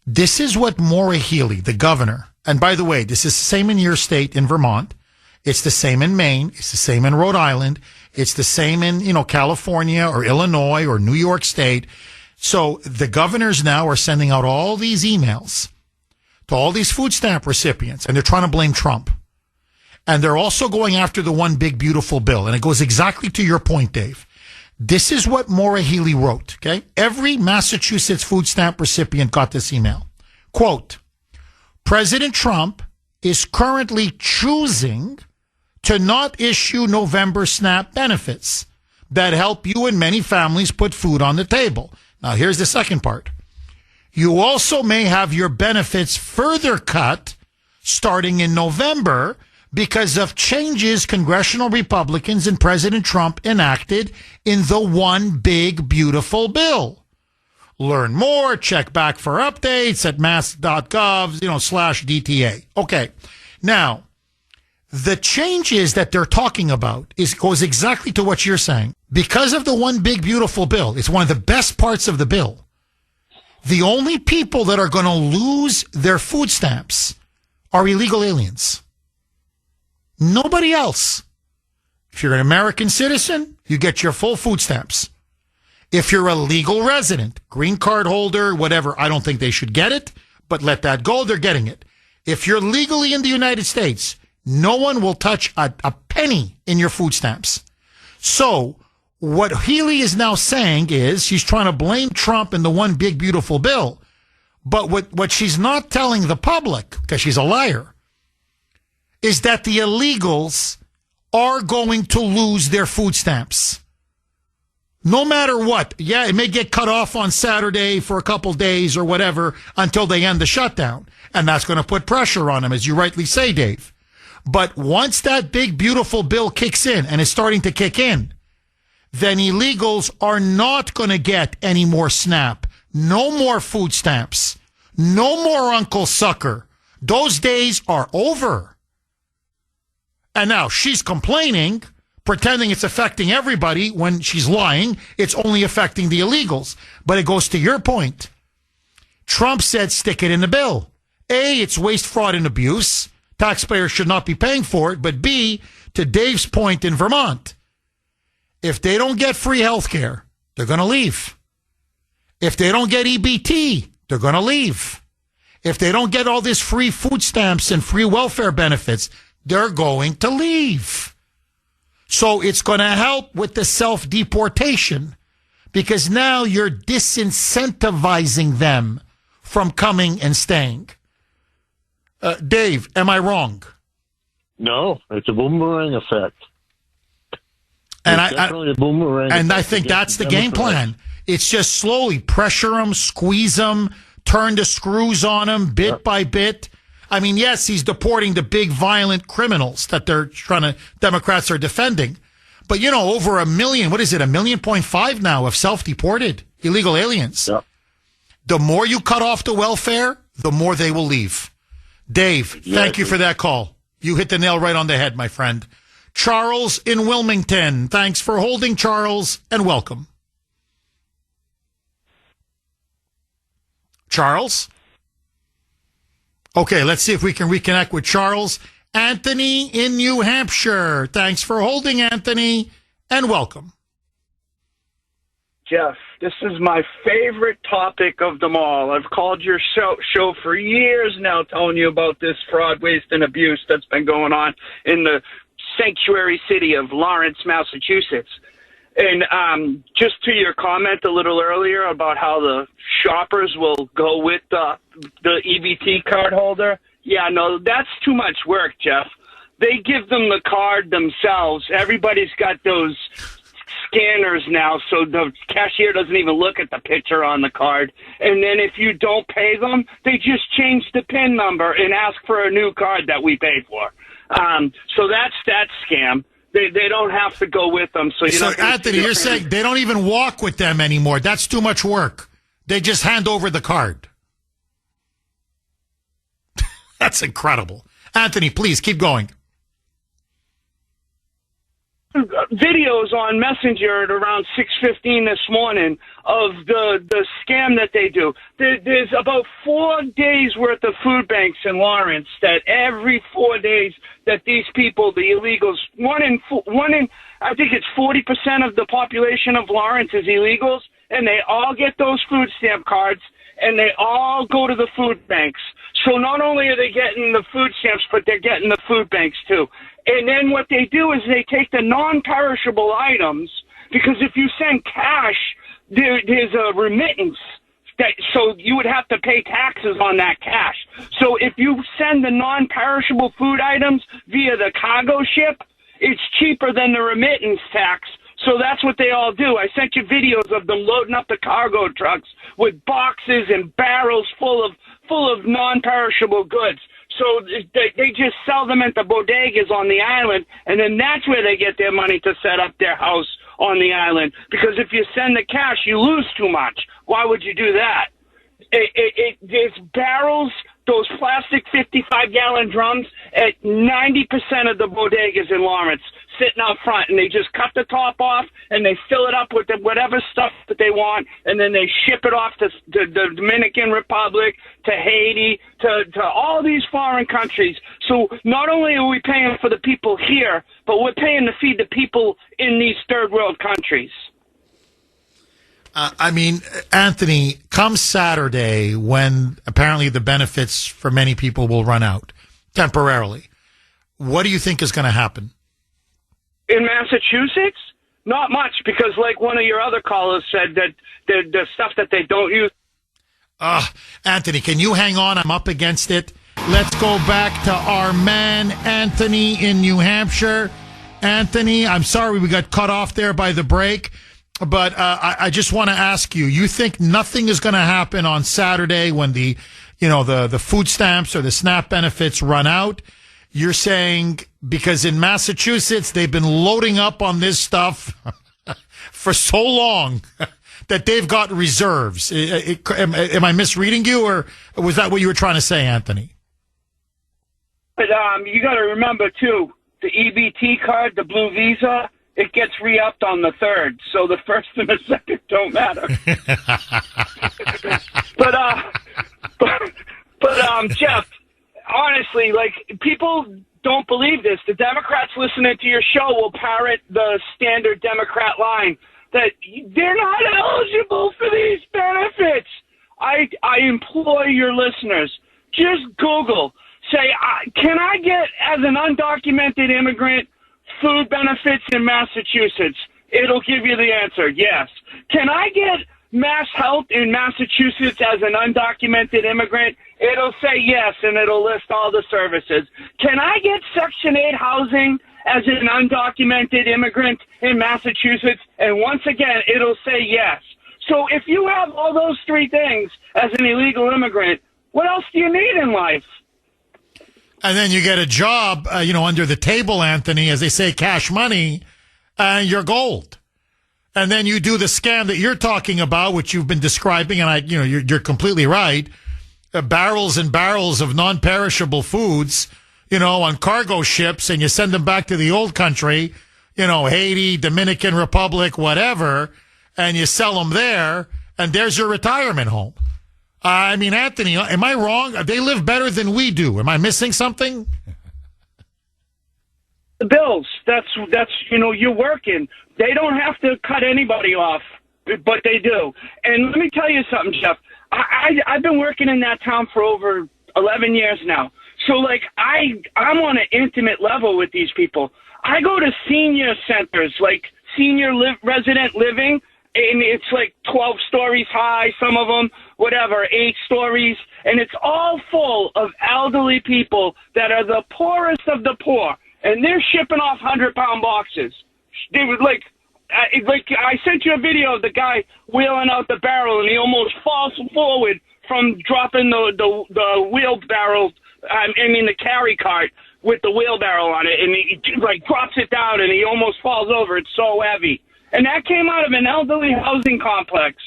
This is what Maura Healey, the governor, and by the way, this is the same in your state, in Vermont. It's the same in Maine. It's the same in Rhode Island. It's the same in, California or Illinois or New York State. So the governors now are sending out all these emails to all these food stamp recipients, and they're trying to blame Trump. And they're also going after the one big, beautiful bill. And it goes exactly to your point, Dave. This is what Maura Healey wrote, okay? Every Massachusetts food stamp recipient got this email. Quote, President Trump is currently choosing to not issue November SNAP benefits that help you and many families put food on the table. Now, here's the second part. You also may have your benefits further cut starting in November because of changes congressional Republicans and President Trump enacted in the One Big Beautiful Bill. Learn more, check back for updates at mass.gov, /DTA. Okay. Now, the changes that they're talking about goes exactly to what you're saying. Because of the One Big Beautiful Bill, it's one of the best parts of the bill. The only people that are going to lose their food stamps are illegal aliens. Nobody else. If you're an American citizen, you get your full food stamps. If you're a legal resident, green card holder, whatever, I don't think they should get it, but let that go, they're getting it. If you're legally in the United States, no one will touch a penny in your food stamps. So what Healy is now saying is she's trying to blame Trump and the One Big Beautiful Bill. But what she's not telling the public, because she's a liar, is that the illegals are going to lose their food stamps. No matter what. Yeah, it may get cut off on Saturday for a couple days or whatever until they end the shutdown. And that's going to put pressure on them, as you rightly say, Dave. But once that big, beautiful bill kicks in, and is starting to kick in, then illegals are not going to get any more SNAP. No more food stamps. No more Uncle Sucker. Those days are over. And now she's complaining, pretending it's affecting everybody when she's lying. It's only affecting the illegals. But it goes to your point. Trump said stick it in the bill. A, it's waste, fraud, and abuse. Taxpayers should not be paying for it. But B, to Dave's point in Vermont, if they don't get free health care, they're going to leave. If they don't get EBT, they're going to leave. If they don't get all this free food stamps and free welfare benefits, they're going to leave. So it's going to help with the self-deportation because now you're disincentivizing them from coming and staying. Dave, am I wrong? No, it's a boomerang effect. And I think that's the game plan. It's just slowly pressure them, squeeze them, turn the screws on them bit by bit. I mean, yes, he's deporting the big violent criminals that Democrats are defending. But, over 1 million, what is it, 1.5 million now of self-deported illegal aliens. Yep. The more you cut off the welfare, the more they will leave. Dave, thank you for that call. You hit the nail right on the head, my friend. Charles in Wilmington. Thanks for holding, Charles, and welcome. Charles? Okay, let's see if we can reconnect with Charles. Anthony in New Hampshire. Thanks for holding, Anthony, and welcome. Jeff, this is my favorite topic of them all. I've called your show for years now telling you about this fraud, waste, and abuse that's been going on in the sanctuary city of Lawrence, Massachusetts. And just to your comment a little earlier about how the shoppers will go with the EBT card holder, yeah, no, that's too much work, Jeff. They give them the card themselves. Everybody's got those scanners now, so the cashier doesn't even look at the picture on the card. And then if you don't pay them, they just change the PIN number and ask for a new card that we paid for. So that's that scam. They don't have to go with them. So Anthony, you're saying they don't even walk with them anymore. That's too much work. They just hand over the card. That's incredible. Anthony, please keep going. Videos on Messenger at around 6:15 this morning of the scam that they do. There's about 4 days worth of food banks in Lawrence that every 4 days that these people, the illegals, one in I think it's 40% of the population of Lawrence is illegals, and they all get those food stamp cards and they all go to the food banks. So not only are they getting the food stamps, but they're getting the food banks too. And then what they do is they take the non-perishable items, because if you send cash, there's a remittance So you would have to pay taxes on that cash. So if you send the non-perishable food items via the cargo ship, it's cheaper than the remittance tax. So that's what they all do. I sent you videos of them loading up the cargo trucks with boxes and barrels full of non-perishable goods. So they just sell them at the bodegas on the island, and then that's where they get their money to set up their house on the island. Because if you send the cash, you lose too much. Why would you do that? There's barrels, those plastic 55-gallon drums at 90% of the bodegas in Lawrence sitting out front, and they just cut the top off and they fill it up with whatever stuff that they want, and then they ship it off to the Dominican Republic, to Haiti, to all these foreign countries. So not only are we paying for the people here, but we're paying to feed the people in these third world countries. I mean, Anthony, come Saturday, when apparently the benefits for many people will run out temporarily, what do you think is going to happen? In Massachusetts, not much, because like one of your other callers said, that the stuff that they don't use. Anthony, can you hang on? I'm up against it. Let's go back to our man, Anthony, in New Hampshire. Anthony, I'm sorry we got cut off there by the break, but I just want to ask you, you think nothing is going to happen on Saturday when the food stamps or the SNAP benefits run out? You're saying because in Massachusetts, they've been loading up on this stuff for so long that they've got reserves. Am I misreading you, or was that what you were trying to say, Anthony? But you got to remember, too, the EBT card, the Blue Visa, it gets re-upped on the 3rd. So the 1st and the 2nd don't matter. but Jeff, honestly, like, people don't believe this. The Democrats listening to your show will parrot the standard Democrat line that they're not eligible for these benefits. I implore your listeners, just Google, say, can I get, as an undocumented immigrant, food benefits in Massachusetts? It'll give you the answer, yes. Can I get Mass Health in Massachusetts as an undocumented immigrant? It'll say yes, and it'll list all the services. Can I get Section 8 housing as an undocumented immigrant in Massachusetts? And once again, it'll say yes. So if you have all those three things as an illegal immigrant, what else do you need in life? And then you get a job, under the table, Anthony, as they say, cash money, and you're gold. And then you do the scam that you're talking about, which you've been describing, and you're completely right. Barrels and barrels of non-perishable foods, on cargo ships, and you send them back to the old country, Haiti, Dominican Republic, whatever, and you sell them there, and there's your retirement home. I mean, Anthony, am I wrong? They live better than we do. Am I missing something? The bills. That's you're working. They don't have to cut anybody off, but they do. And let me tell you something, Jeff. I've been working in that town for over 11 years now. So, I'm on an intimate level with these people. I go to senior centers, like senior resident living, and it's like 12 stories high, some of them, 8 stories, and it's all full of elderly people that are the poorest of the poor, and they're shipping off 100-pound boxes. They would I sent you a video of the guy wheeling out the barrel, and he almost falls forward from dropping the wheelbarrow, the carry cart with the wheelbarrow on it, and he drops it down, and he almost falls over. It's so heavy. And that came out of an elderly housing complex.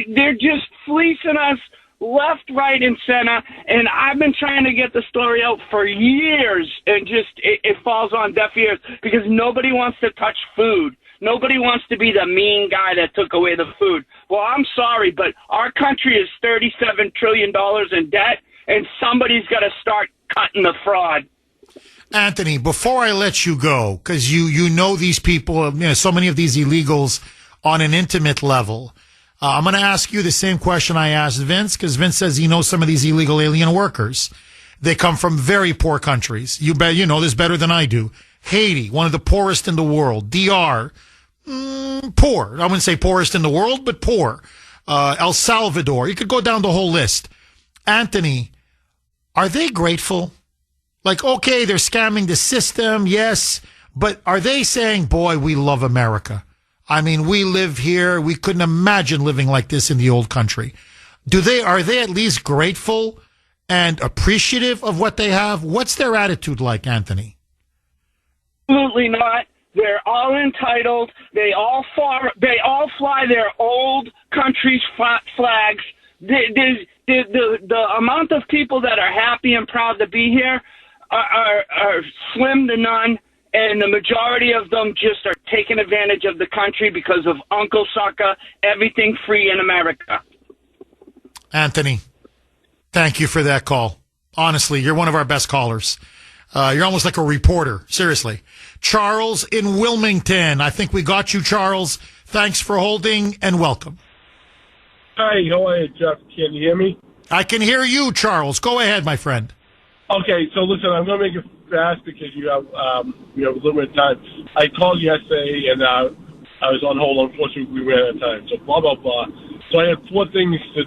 They're just fleecing us left, right, and center. And I've been trying to get the story out for years, and it falls on deaf ears because nobody wants to touch food. Nobody wants to be the mean guy that took away the food. Well, I'm sorry, but our country is $37 trillion in debt, and somebody's got to start cutting the fraud. Anthony, before I let you go, because you know these people, so many of these illegals on an intimate level, I'm going to ask you the same question I asked Vince, because Vince says he knows some of these illegal alien workers. They come from very poor countries. You bet you know this better than I do. Haiti, one of the poorest in the world. DR, poor. I wouldn't say poorest in the world, but poor. El Salvador. You could go down the whole list. Anthony, are they grateful? Like, okay, they're scamming the system, yes, but are they saying, boy, we love America? I mean, we live here. We couldn't imagine living like this in the old country. Are they at least grateful and appreciative of what they have? What's their attitude like, Anthony? Absolutely not. They're all entitled. They all fly their old country's flags. The amount of people that are happy and proud to be here are slim to none, and the majority of them just are taking advantage of the country because of Uncle Sucker, everything free in America. Anthony, thank you for that call. Honestly, you're one of our best callers. You're almost like a reporter. Seriously. Charles in Wilmington. I think we got you, Charles. Thanks for holding and welcome. Hi, how are you, Jeff? Can you hear me? I can hear you, Charles. Go ahead, my friend. Okay, so listen, I'm going to make it fast because you have limited time. I called yesterday and I was on hold. Unfortunately, we ran out of time. So blah, blah, blah. So I had 4 things to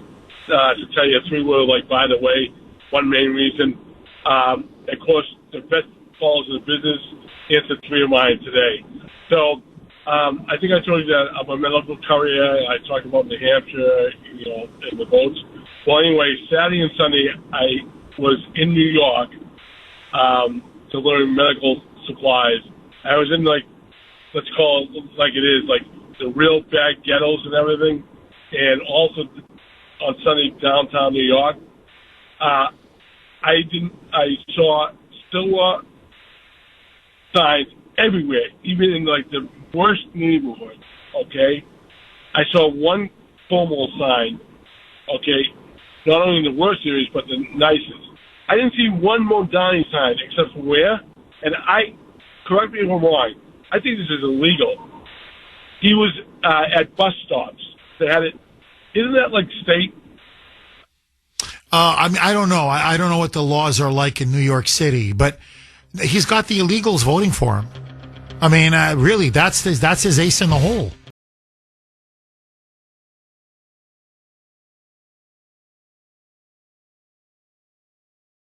tell you. 3 were like, by the way, one main reason. Of course, the best calls in the business answered 3 of mine today. So I think I told you that I'm a medical courier. I talked about New Hampshire, and the votes. Well, anyway, Saturday and Sunday, I was in New York to learn medical supplies. I was in, like, let's call it like it is, like the real bad ghettos and everything. And also on Sunday, downtown New York. I saw still signs everywhere, even in like the worst neighborhoods. Okay, I saw one Cuomo sign. Okay, not only in the worst areas but the nicest. I didn't see one Mondani sign except for where. And correct me if I'm wrong. I think this is illegal. He was at bus stops. They had it. Isn't that like state? I don't know. I don't know what the laws are like in New York City, but he's got the illegals voting for him. I mean, really, that's his ace in the hole.